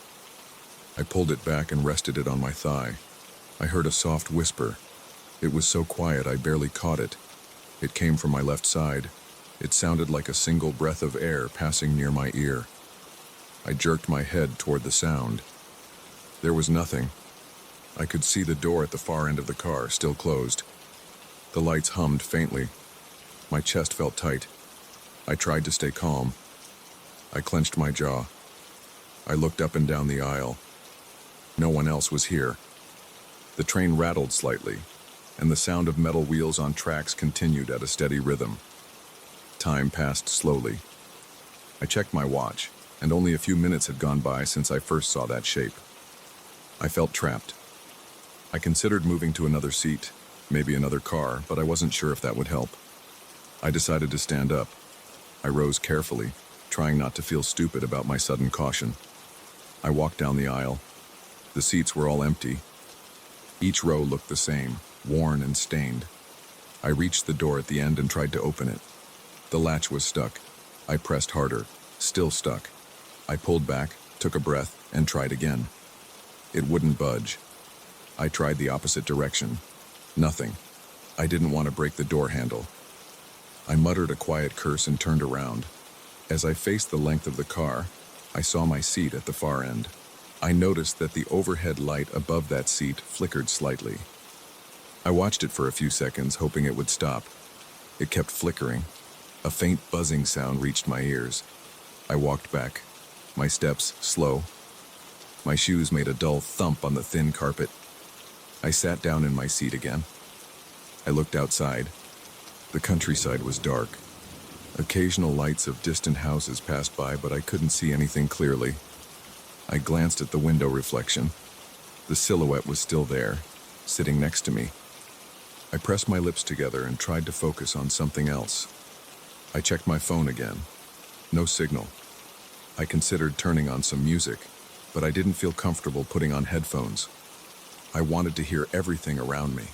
I pulled it back and rested it on my thigh. I heard a soft whisper. It was so quiet I barely caught it. It came from my left side. It sounded like a single breath of air passing near my ear. I jerked my head toward the sound. There was nothing. I could see the door at the far end of the car, still closed. The lights hummed faintly. My chest felt tight. I tried to stay calm. I clenched my jaw. I looked up and down the aisle. No one else was here. The train rattled slightly, and the sound of metal wheels on tracks continued at a steady rhythm. Time passed slowly. I checked my watch, and only a few minutes had gone by since I first saw that shape. I felt trapped. I considered moving to another seat, maybe another car, but I wasn't sure if that would help. I decided to stand up. I rose carefully, trying not to feel stupid about my sudden caution. I walked down the aisle. The seats were all empty. Each row looked the same, worn and stained. I reached the door at the end and tried to open it. The latch was stuck. I pressed harder, still stuck. I pulled back, took a breath, and tried again. It wouldn't budge. I tried the opposite direction. Nothing. I didn't want to break the door handle. I muttered a quiet curse and turned around. As I faced the length of the car, I saw my seat at the far end. I noticed that the overhead light above that seat flickered slightly. I watched it for a few seconds, hoping it would stop. It kept flickering. A faint buzzing sound reached my ears. I walked back, my steps slow. My shoes made a dull thump on the thin carpet. I sat down in my seat again. I looked outside. The countryside was dark. Occasional lights of distant houses passed by, but I couldn't see anything clearly. I glanced at the window reflection. The silhouette was still there, sitting next to me. I pressed my lips together and tried to focus on something else. I checked my phone again. No signal. I considered turning on some music, but I didn't feel comfortable putting on headphones. I wanted to hear everything around me.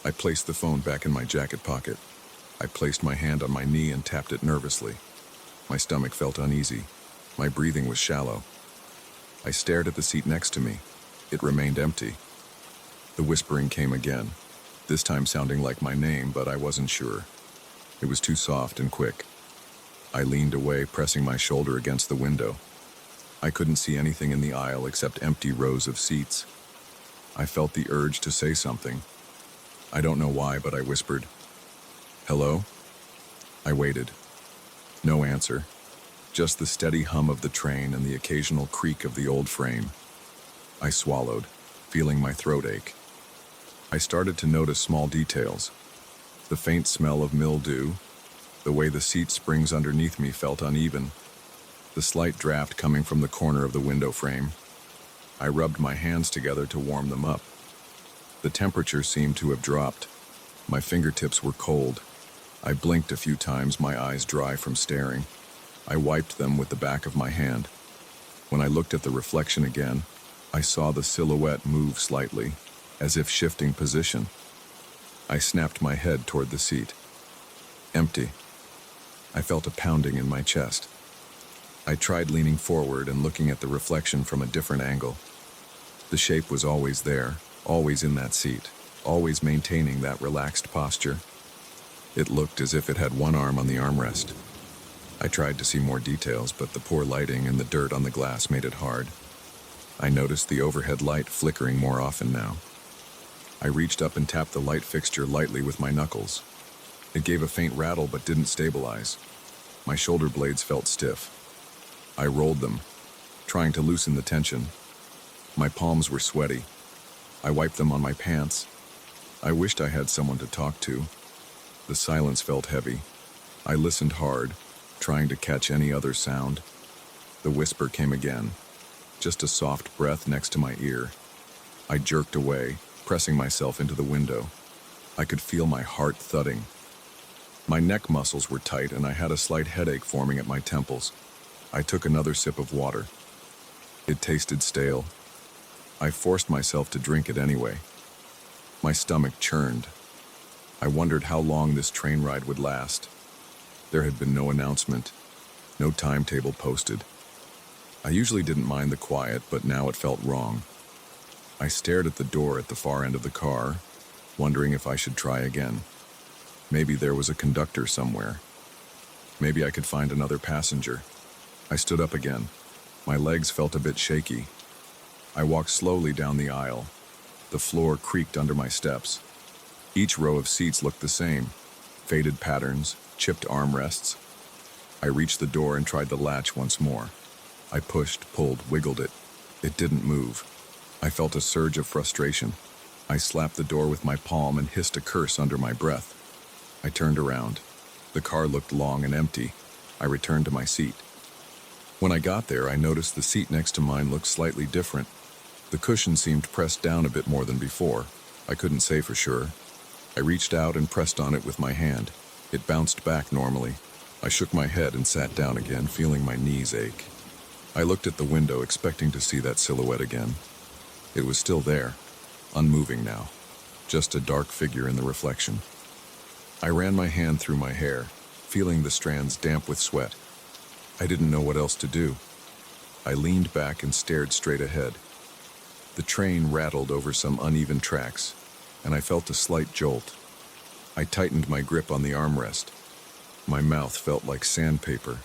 I placed the phone back in my jacket pocket. I placed my hand on my knee and tapped it nervously. My stomach felt uneasy. My breathing was shallow. I stared at the seat next to me. It remained empty. The whispering came again, this time sounding like my name, but I wasn't sure. It was too soft and quick. I leaned away, pressing my shoulder against the window. I couldn't see anything in the aisle except empty rows of seats. I felt the urge to say something. I don't know why, but I whispered, "Hello?" I waited. No answer. Just the steady hum of the train and the occasional creak of the old frame. I swallowed, feeling my throat ache. I started to notice small details. The faint smell of mildew, the way the seat springs underneath me felt uneven, the slight draft coming from the corner of the window frame. I rubbed my hands together to warm them up. The temperature seemed to have dropped. My fingertips were cold. I blinked a few times, my eyes dry from staring. I wiped them with the back of my hand. When I looked at the reflection again, I saw the silhouette move slightly, as if shifting position. I snapped my head toward the seat. Empty. I felt a pounding in my chest. I tried leaning forward and looking at the reflection from a different angle. The shape was always there, always in that seat, always maintaining that relaxed posture. It looked as if it had one arm on the armrest. I tried to see more details, but the poor lighting and the dirt on the glass made it hard. I noticed the overhead light flickering more often now. I reached up and tapped the light fixture lightly with my knuckles. It gave a faint rattle but didn't stabilize. My shoulder blades felt stiff. I rolled them, trying to loosen the tension. My palms were sweaty. I wiped them on my pants. I wished I had someone to talk to. The silence felt heavy. I listened hard, trying to catch any other sound. The whisper came again, just a soft breath next to my ear. I jerked away, pressing myself into the window. I could feel my heart thudding. My neck muscles were tight and I had a slight headache forming at my temples. I took another sip of water. It tasted stale. I forced myself to drink it anyway. My stomach churned. I wondered how long this train ride would last. There had been no announcement, no timetable posted. I usually didn't mind the quiet, but now it felt wrong. I stared at the door at the far end of the car, wondering if I should try again. Maybe there was a conductor somewhere. Maybe I could find another passenger. I stood up again. My legs felt a bit shaky. I walked slowly down the aisle. The floor creaked under my steps. Each row of seats looked the same. Faded patterns, chipped armrests. I reached the door and tried the latch once more. I pushed, pulled, wiggled it. It didn't move. I felt a surge of frustration. I slapped the door with my palm and hissed a curse under my breath. I turned around. The car looked long and empty. I returned to my seat. When I got there, I noticed the seat next to mine looked slightly different. The cushion seemed pressed down a bit more than before. I couldn't say for sure. I reached out and pressed on it with my hand. It bounced back normally. I shook my head and sat down again, feeling my knees ache. I looked at the window, expecting to see that silhouette again. It was still there, unmoving now, just a dark figure in the reflection. I ran my hand through my hair, feeling the strands damp with sweat. I didn't know what else to do. I leaned back and stared straight ahead. The train rattled over some uneven tracks, and I felt a slight jolt. I tightened my grip on the armrest. My mouth felt like sandpaper.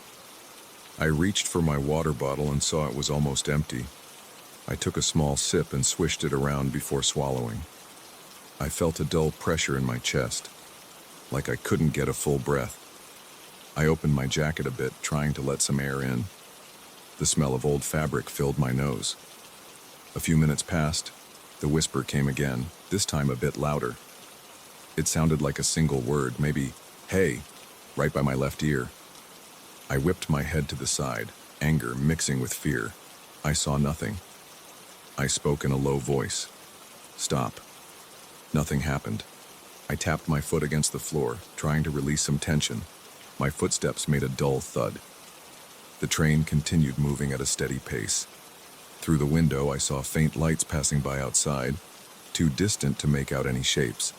I reached for my water bottle and saw it was almost empty. I took a small sip and swished it around before swallowing. I felt a dull pressure in my chest, like I couldn't get a full breath. I opened my jacket a bit, trying to let some air in. The smell of old fabric filled my nose. A few minutes passed. The whisper came again, this time a bit louder. It sounded like a single word, maybe, "Hey," right by my left ear. I whipped my head to the side, anger mixing with fear. I saw nothing. I spoke in a low voice. "Stop." Nothing happened. I tapped my foot against the floor, trying to release some tension. My footsteps made a dull thud. The train continued moving at a steady pace. Through the window, I saw faint lights passing by outside, too distant to make out any shapes.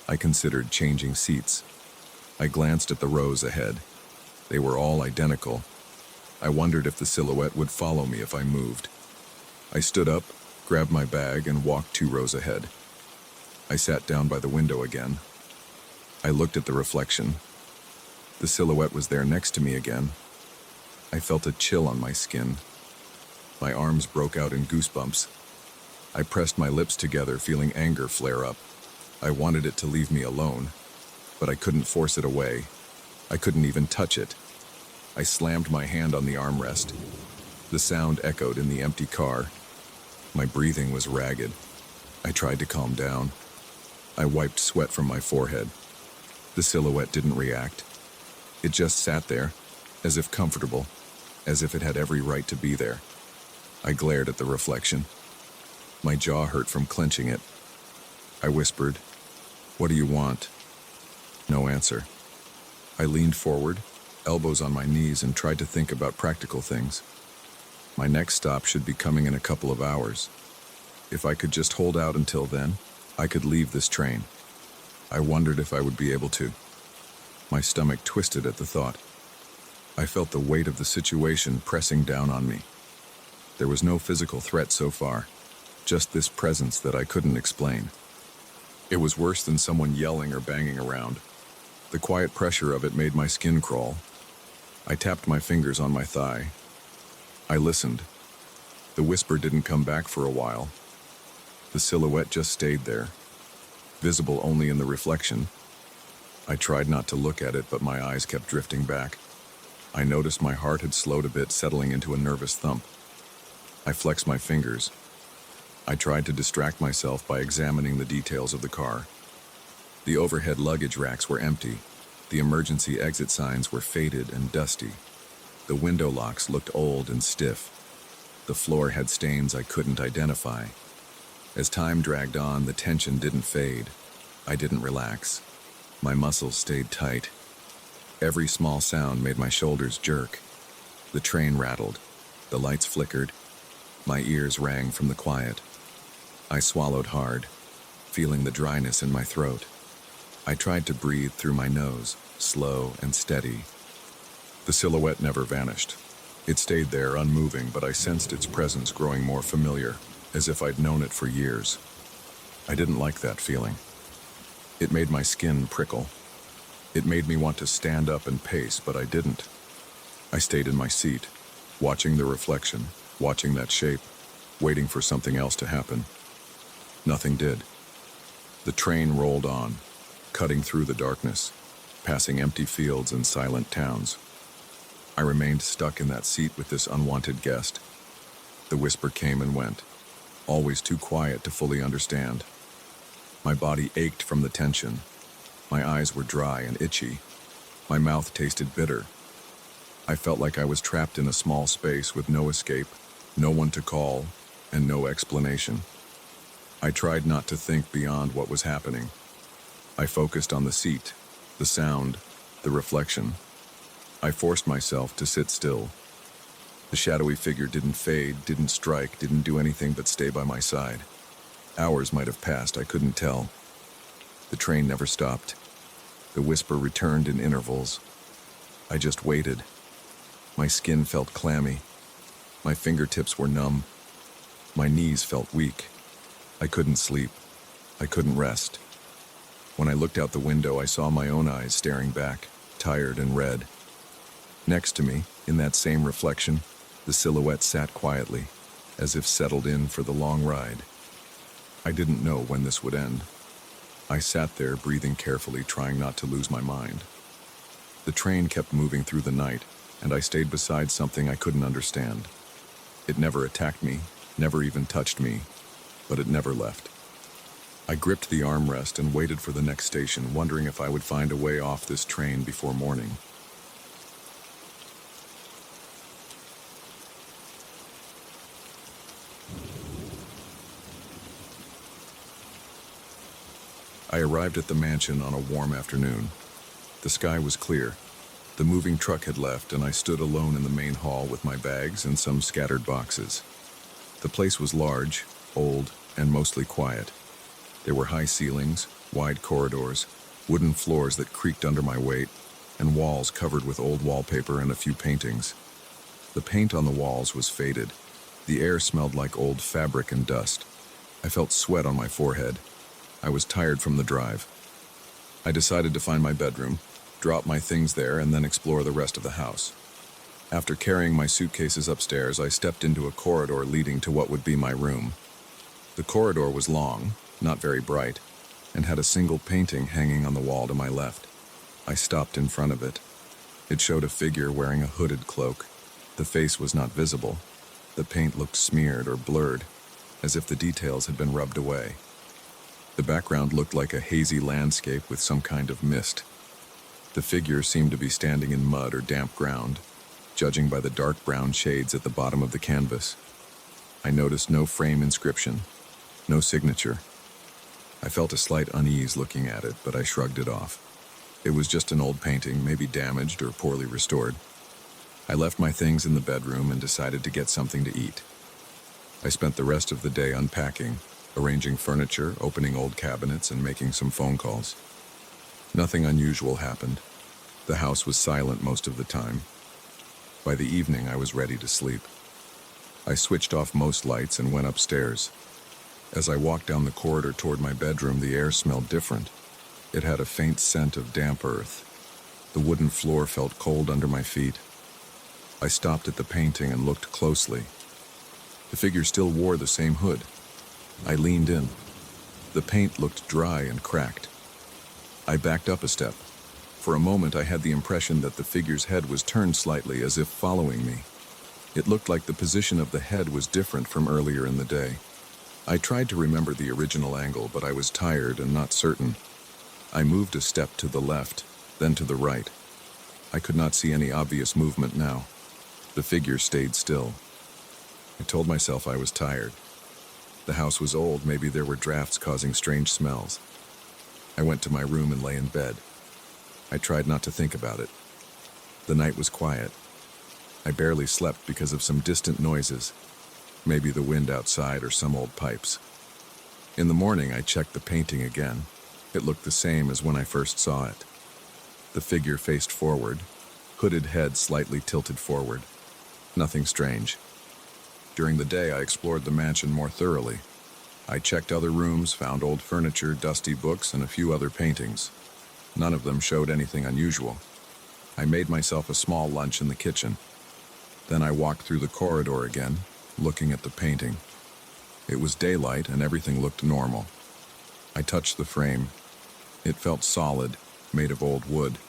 I considered changing seats. I glanced at the rows ahead. They were all identical. I wondered if the silhouette would follow me if I moved. I stood up, grabbed my bag, and walked 2 rows ahead. I sat down by the window again. I looked at the reflection. The silhouette was there next to me again. I felt a chill on my skin. My arms broke out in goosebumps. I pressed my lips together, feeling anger flare up. I wanted it to leave me alone, but I couldn't force it away. I couldn't even touch it. I slammed my hand on the armrest. The sound echoed in the empty car. My breathing was ragged. I tried to calm down. I wiped sweat from my forehead. The silhouette didn't react. It just sat there, as if comfortable, as if it had every right to be there. I glared at the reflection. My jaw hurt from clenching it. I whispered, "What do you want?" No answer. I leaned forward, elbows on my knees, and tried to think about practical things. My next stop should be coming in a couple of hours. If I could just hold out until then, I could leave this train. I wondered if I would be able to. My stomach twisted at the thought. I felt the weight of the situation pressing down on me. There was no physical threat so far, just this presence that I couldn't explain. It was worse than someone yelling or banging around. The quiet pressure of it made my skin crawl. I tapped my fingers on my thigh. I listened. The whisper didn't come back for a while. The silhouette just stayed there, visible only in the reflection. I tried not to look at it, but my eyes kept drifting back. I noticed my heart had slowed a bit, settling into a nervous thump. I flexed my fingers. I tried to distract myself by examining the details of the car. The overhead luggage racks were empty. The emergency exit signs were faded and dusty. The window locks looked old and stiff. The floor had stains I couldn't identify. As time dragged on, the tension didn't fade. I didn't relax. My muscles stayed tight. Every small sound made my shoulders jerk. The train rattled. The lights flickered. My ears rang from the quiet. I swallowed hard, feeling the dryness in my throat. I tried to breathe through my nose, slow and steady. The silhouette never vanished. It stayed there, unmoving, but I sensed its presence growing more familiar, as if I'd known it for years. I didn't like that feeling. It made my skin prickle. It made me want to stand up and pace, but I didn't. I stayed in my seat, watching the reflection, watching that shape, waiting for something else to happen. Nothing did. The train rolled on, cutting through the darkness, passing empty fields and silent towns. I remained stuck in that seat with this unwanted guest. The whisper came and went, always too quiet to fully understand. My body ached from the tension. My eyes were dry and itchy. My mouth tasted bitter. I felt like I was trapped in a small space with no escape, no one to call, and no explanation. I tried not to think beyond what was happening. I focused on the seat, the sound, the reflection. I forced myself to sit still. The shadowy figure didn't fade, didn't strike, didn't do anything but stay by my side. Hours might have passed, I couldn't tell. The train never stopped. The whisper returned in intervals. I just waited. My skin felt clammy. My fingertips were numb. My knees felt weak. I couldn't sleep. I couldn't rest. When I looked out the window, I saw my own eyes staring back, tired and red. Next to me, in that same reflection, the silhouette sat quietly, as if settled in for the long ride. I didn't know when this would end. I sat there, breathing carefully, trying not to lose my mind. The train kept moving through the night, and I stayed beside something I couldn't understand. It never attacked me, never even touched me, but it never left. I gripped the armrest and waited for the next station, wondering if I would find a way off this train before morning. I arrived at the mansion on a warm afternoon. The sky was clear. The moving truck had left, and I stood alone in the main hall with my bags and some scattered boxes. The place was large, old, and mostly quiet. There were high ceilings, wide corridors, wooden floors that creaked under my weight, and walls covered with old wallpaper and a few paintings. The paint on the walls was faded. The air smelled like old fabric and dust. I felt sweat on my forehead. I was tired from the drive. I decided to find my bedroom, drop my things there, and then explore the rest of the house. After carrying my suitcases upstairs, I stepped into a corridor leading to what would be my room. The corridor was long, not very bright, and had a single painting hanging on the wall to my left. I stopped in front of it. It showed a figure wearing a hooded cloak. The face was not visible. The paint looked smeared or blurred, as if the details had been rubbed away. The background looked like a hazy landscape with some kind of mist. The figure seemed to be standing in mud or damp ground, judging by the dark brown shades at the bottom of the canvas. I noticed no frame inscription, no signature. I felt a slight unease looking at it, but I shrugged it off. It was just an old painting, maybe damaged or poorly restored. I left my things in the bedroom and decided to get something to eat. I spent the rest of the day unpacking, arranging furniture, opening old cabinets, and making some phone calls. Nothing unusual happened. The house was silent most of the time. By the evening, I was ready to sleep. I switched off most lights and went upstairs. As I walked down the corridor toward my bedroom, the air smelled different. It had a faint scent of damp earth. The wooden floor felt cold under my feet. I stopped at the painting and looked closely. The figure still wore the same hood. I leaned in. The paint looked dry and cracked. I backed up a step. For a moment, I had the impression that the figure's head was turned slightly, as if following me. It looked like the position of the head was different from earlier in the day. I tried to remember the original angle, but I was tired and not certain. I moved a step to the left, then to the right. I could not see any obvious movement now. The figure stayed still. I told myself I was tired. The house was old, maybe there were drafts causing strange smells. I went to my room and lay in bed. I tried not to think about it. The night was quiet. I barely slept because of some distant noises, maybe the wind outside or some old pipes. In the morning, I checked the painting again. It looked the same as when I first saw it. The figure faced forward, hooded head slightly tilted forward. Nothing strange. During the day, I explored the mansion more thoroughly. I checked other rooms, found old furniture, dusty books, and a few other paintings. None of them showed anything unusual. I made myself a small lunch in the kitchen. Then I walked through the corridor again, looking at the painting. It was daylight and everything looked normal. I touched the frame. It felt solid, made of old wood.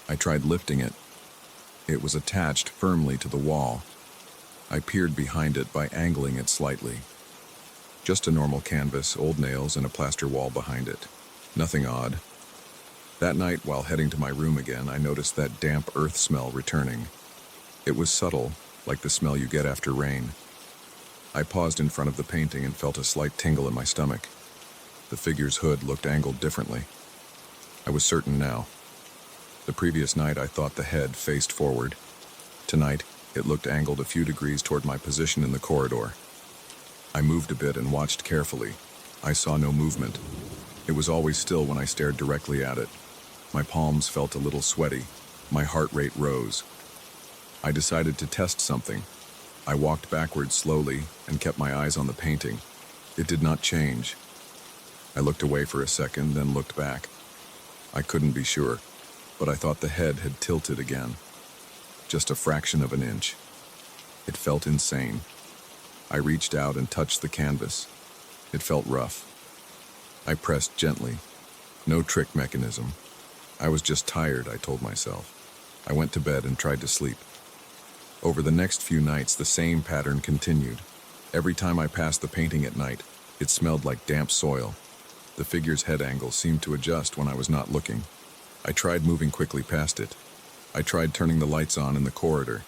I tried lifting it. It was attached firmly to the wall. I peered behind it by angling it slightly. Just a normal canvas, old nails, and a plaster wall behind it. Nothing odd. That night, while heading to my room again, I noticed that damp earth smell returning. It was subtle, like the smell you get after rain. I paused in front of the painting and felt a slight tingle in my stomach. The figure's hood looked angled differently. I was certain now. The previous night, I thought the head faced forward. Tonight, it looked angled a few degrees toward my position in the corridor. I moved a bit and watched carefully. I saw no movement. It was always still when I stared directly at it. My palms felt a little sweaty. My heart rate rose. I decided to test something. I walked backwards slowly and kept my eyes on the painting. It did not change. I looked away for a second, then looked back. I couldn't be sure, but I thought the head had tilted again. Just a fraction of an inch. It felt insane. I reached out and touched the canvas. It felt rough. I pressed gently. No trick mechanism. I was just tired, I told myself. I went to bed and tried to sleep. Over the next few nights, the same pattern continued. Every time I passed the painting at night, it smelled like damp soil. The figure's head angle seemed to adjust when I was not looking. I tried moving quickly past it. I tried turning the lights on in the corridor.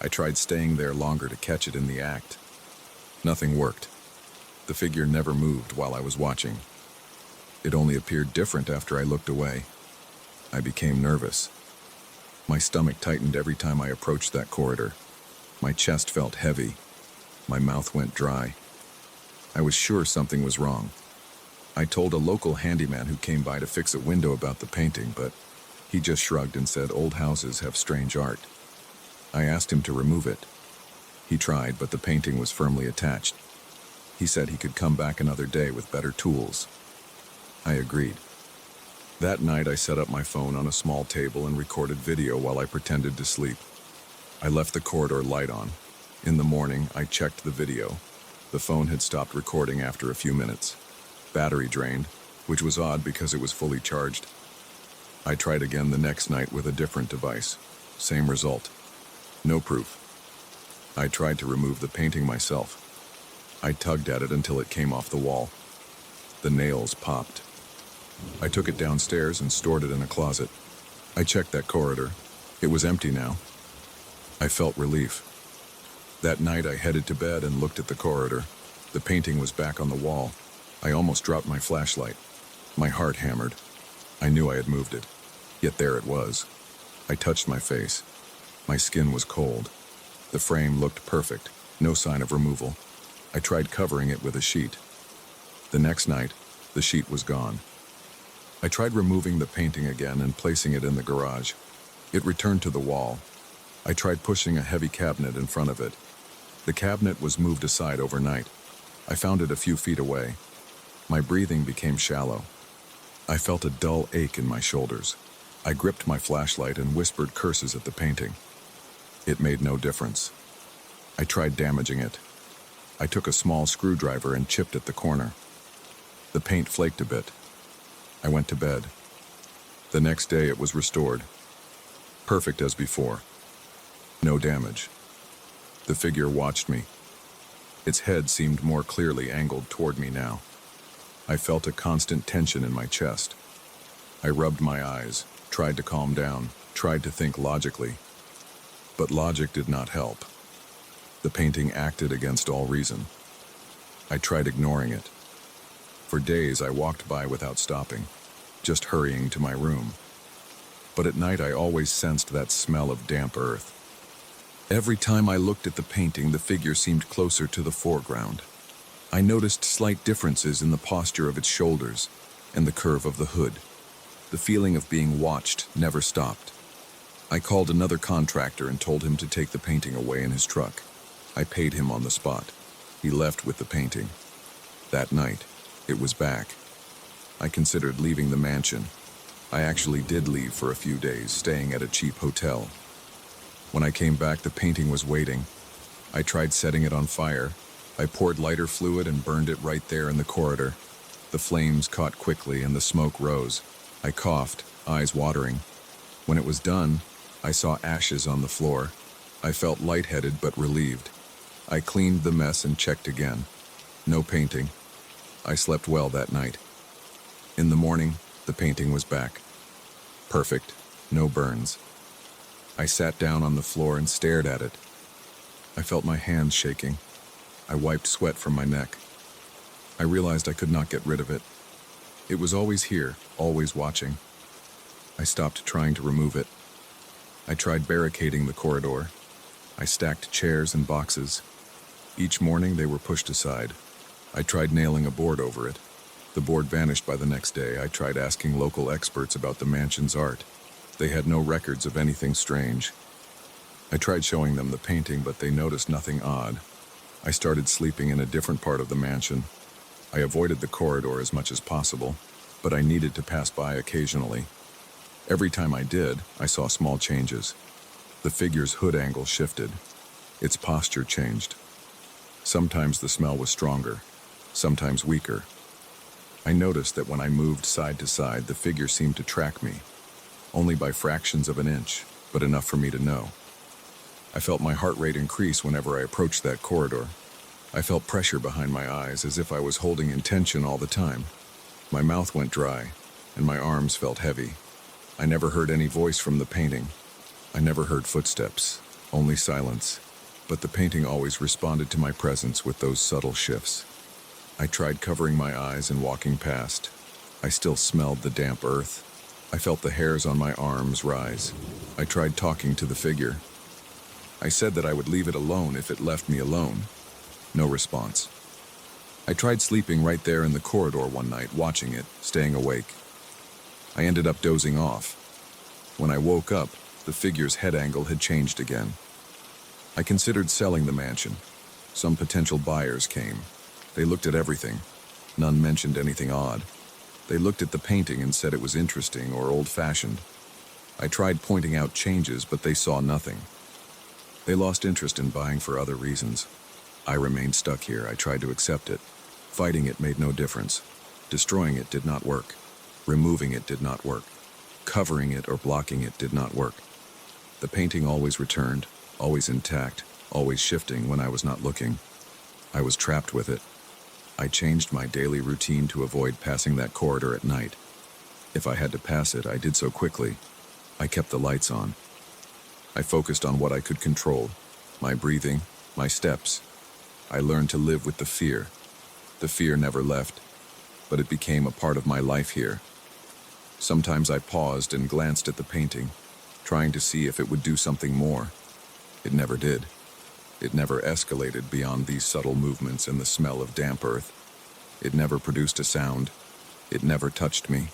I tried staying there longer to catch it in the act. Nothing worked. The figure never moved while I was watching. It only appeared different after I looked away. I became nervous. My stomach tightened every time I approached that corridor. My chest felt heavy. My mouth went dry. I was sure something was wrong. I told a local handyman who came by to fix a window about the painting, but he just shrugged and said old houses have strange art. I asked him to remove it. He tried, but the painting was firmly attached. He said he could come back another day with better tools. I agreed. That night I set up my phone on a small table and recorded video while I pretended to sleep. I left the corridor light on. In the morning, I checked the video. The phone had stopped recording after a few minutes. Battery drained, which was odd because it was fully charged. I tried again the next night with a different device. Same result. No proof. I tried to remove the painting myself. I tugged at it until it came off the wall. The nails popped. I took it downstairs and stored it in a closet. I checked that corridor. It was empty now. I felt relief. That night I headed to bed and looked at the corridor. The painting was back on the wall. I almost dropped my flashlight. My heart hammered. I knew I had moved it. Yet there it was. I touched my face. My skin was cold. The frame looked perfect. No sign of removal. I tried covering it with a sheet. The next night, the sheet was gone. I tried removing the painting again and placing it in the garage. It returned to the wall. I tried pushing a heavy cabinet in front of it. The cabinet was moved aside overnight. I found it a few feet away. My breathing became shallow. I felt a dull ache in my shoulders. I gripped my flashlight and whispered curses at the painting. It made no difference. I tried damaging it. I took a small screwdriver and chipped at the corner. The paint flaked a bit. I went to bed. The next day it was restored. Perfect as before. No damage. The figure watched me. Its head seemed more clearly angled toward me now. I felt a constant tension in my chest. I rubbed my eyes, tried to calm down, tried to think logically. But logic did not help. The painting acted against all reason. I tried ignoring it. For days I walked by without stopping, just hurrying to my room. But at night I always sensed that smell of damp earth. Every time I looked at the painting, the figure seemed closer to the foreground. I noticed slight differences in the posture of its shoulders and the curve of the hood. The feeling of being watched never stopped. I called another contractor and told him to take the painting away in his truck. I paid him on the spot. He left with the painting. That night, it was back. I considered leaving the mansion. I actually did leave for a few days, staying at a cheap hotel. When I came back, the painting was waiting. I tried setting it on fire. I poured lighter fluid and burned it right there in the corridor. The flames caught quickly and the smoke rose. I coughed, eyes watering. When it was done, I saw ashes on the floor. I felt lightheaded but relieved. I cleaned the mess and checked again. No painting. I slept well that night. In the morning, the painting was back. Perfect. No burns. I sat down on the floor and stared at it. I felt my hands shaking. I wiped sweat from my neck. I realized I could not get rid of it. It was always here, always watching. I stopped trying to remove it. I tried barricading the corridor. I stacked chairs and boxes. Each morning they were pushed aside. I tried nailing a board over it. The board vanished by the next day. I tried asking local experts about the mansion's art. They had no records of anything strange. I tried showing them the painting, but they noticed nothing odd. I started sleeping in a different part of the mansion. I avoided the corridor as much as possible, but I needed to pass by occasionally. Every time I did, I saw small changes. The figure's hood angle shifted. Its posture changed. Sometimes the smell was stronger, sometimes weaker. I noticed that when I moved side to side, the figure seemed to track me, only by fractions of an inch, but enough for me to know. I felt my heart rate increase whenever I approached that corridor. I felt pressure behind my eyes as if I was holding in tension all the time. My mouth went dry, and my arms felt heavy. I never heard any voice from the painting. I never heard footsteps, only silence. But the painting always responded to my presence with those subtle shifts. I tried covering my eyes and walking past. I still smelled the damp earth. I felt the hairs on my arms rise. I tried talking to the figure. I said that I would leave it alone if it left me alone. No response. I tried sleeping right there in the corridor one night, watching it, staying awake. I ended up dozing off. When I woke up, the figure's head angle had changed again. I considered selling the mansion. Some potential buyers came. They looked at everything. None mentioned anything odd. They looked at the painting and said it was interesting or old-fashioned. I tried pointing out changes, but they saw nothing. They lost interest in buying for other reasons. I remained stuck here. I tried to accept it. Fighting it made no difference. Destroying it did not work. Removing it did not work. Covering it or blocking it did not work. The painting always returned, always intact, always shifting when I was not looking. I was trapped with it. I changed my daily routine to avoid passing that corridor at night. If I had to pass it, I did so quickly. I kept the lights on. I focused on what I could control, my breathing, my steps. I learned to live with the fear. The fear never left, but it became a part of my life here. Sometimes I paused and glanced at the painting, trying to see if it would do something more. It never did. It never escalated beyond these subtle movements and the smell of damp earth. It never produced a sound. It never touched me.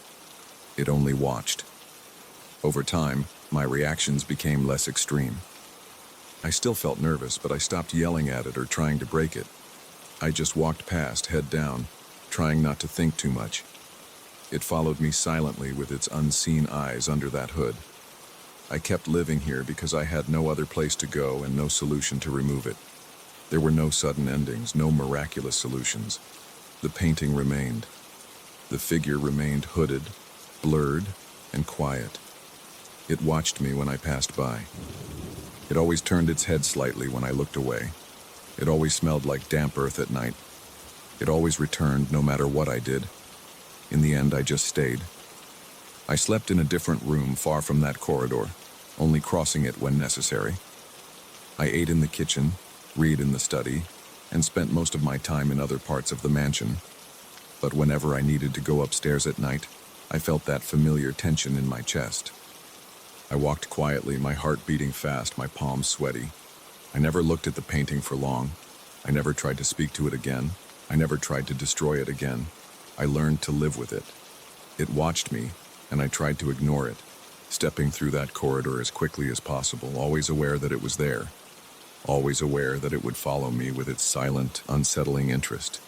It only watched. Over time, my reactions became less extreme. I still felt nervous, but I stopped yelling at it or trying to break it. I just walked past, head down, trying not to think too much. It followed me silently with its unseen eyes under that hood. I kept living here because I had no other place to go and no solution to remove it. There were no sudden endings, no miraculous solutions. The painting remained. The figure remained hooded, blurred, and quiet. It watched me when I passed by. It always turned its head slightly when I looked away. It always smelled like damp earth at night. It always returned no matter what I did. In the end, I just stayed. I slept in a different room far from that corridor, only crossing it when necessary. I ate in the kitchen, read in the study, and spent most of my time in other parts of the mansion. But whenever I needed to go upstairs at night, I felt that familiar tension in my chest. I walked quietly, my heart beating fast, my palms sweaty. I never looked at the painting for long. I never tried to speak to it again. I never tried to destroy it again. I learned to live with it. It watched me, and I tried to ignore it, stepping through that corridor as quickly as possible, always aware that it was there, always aware that it would follow me with its silent, unsettling interest.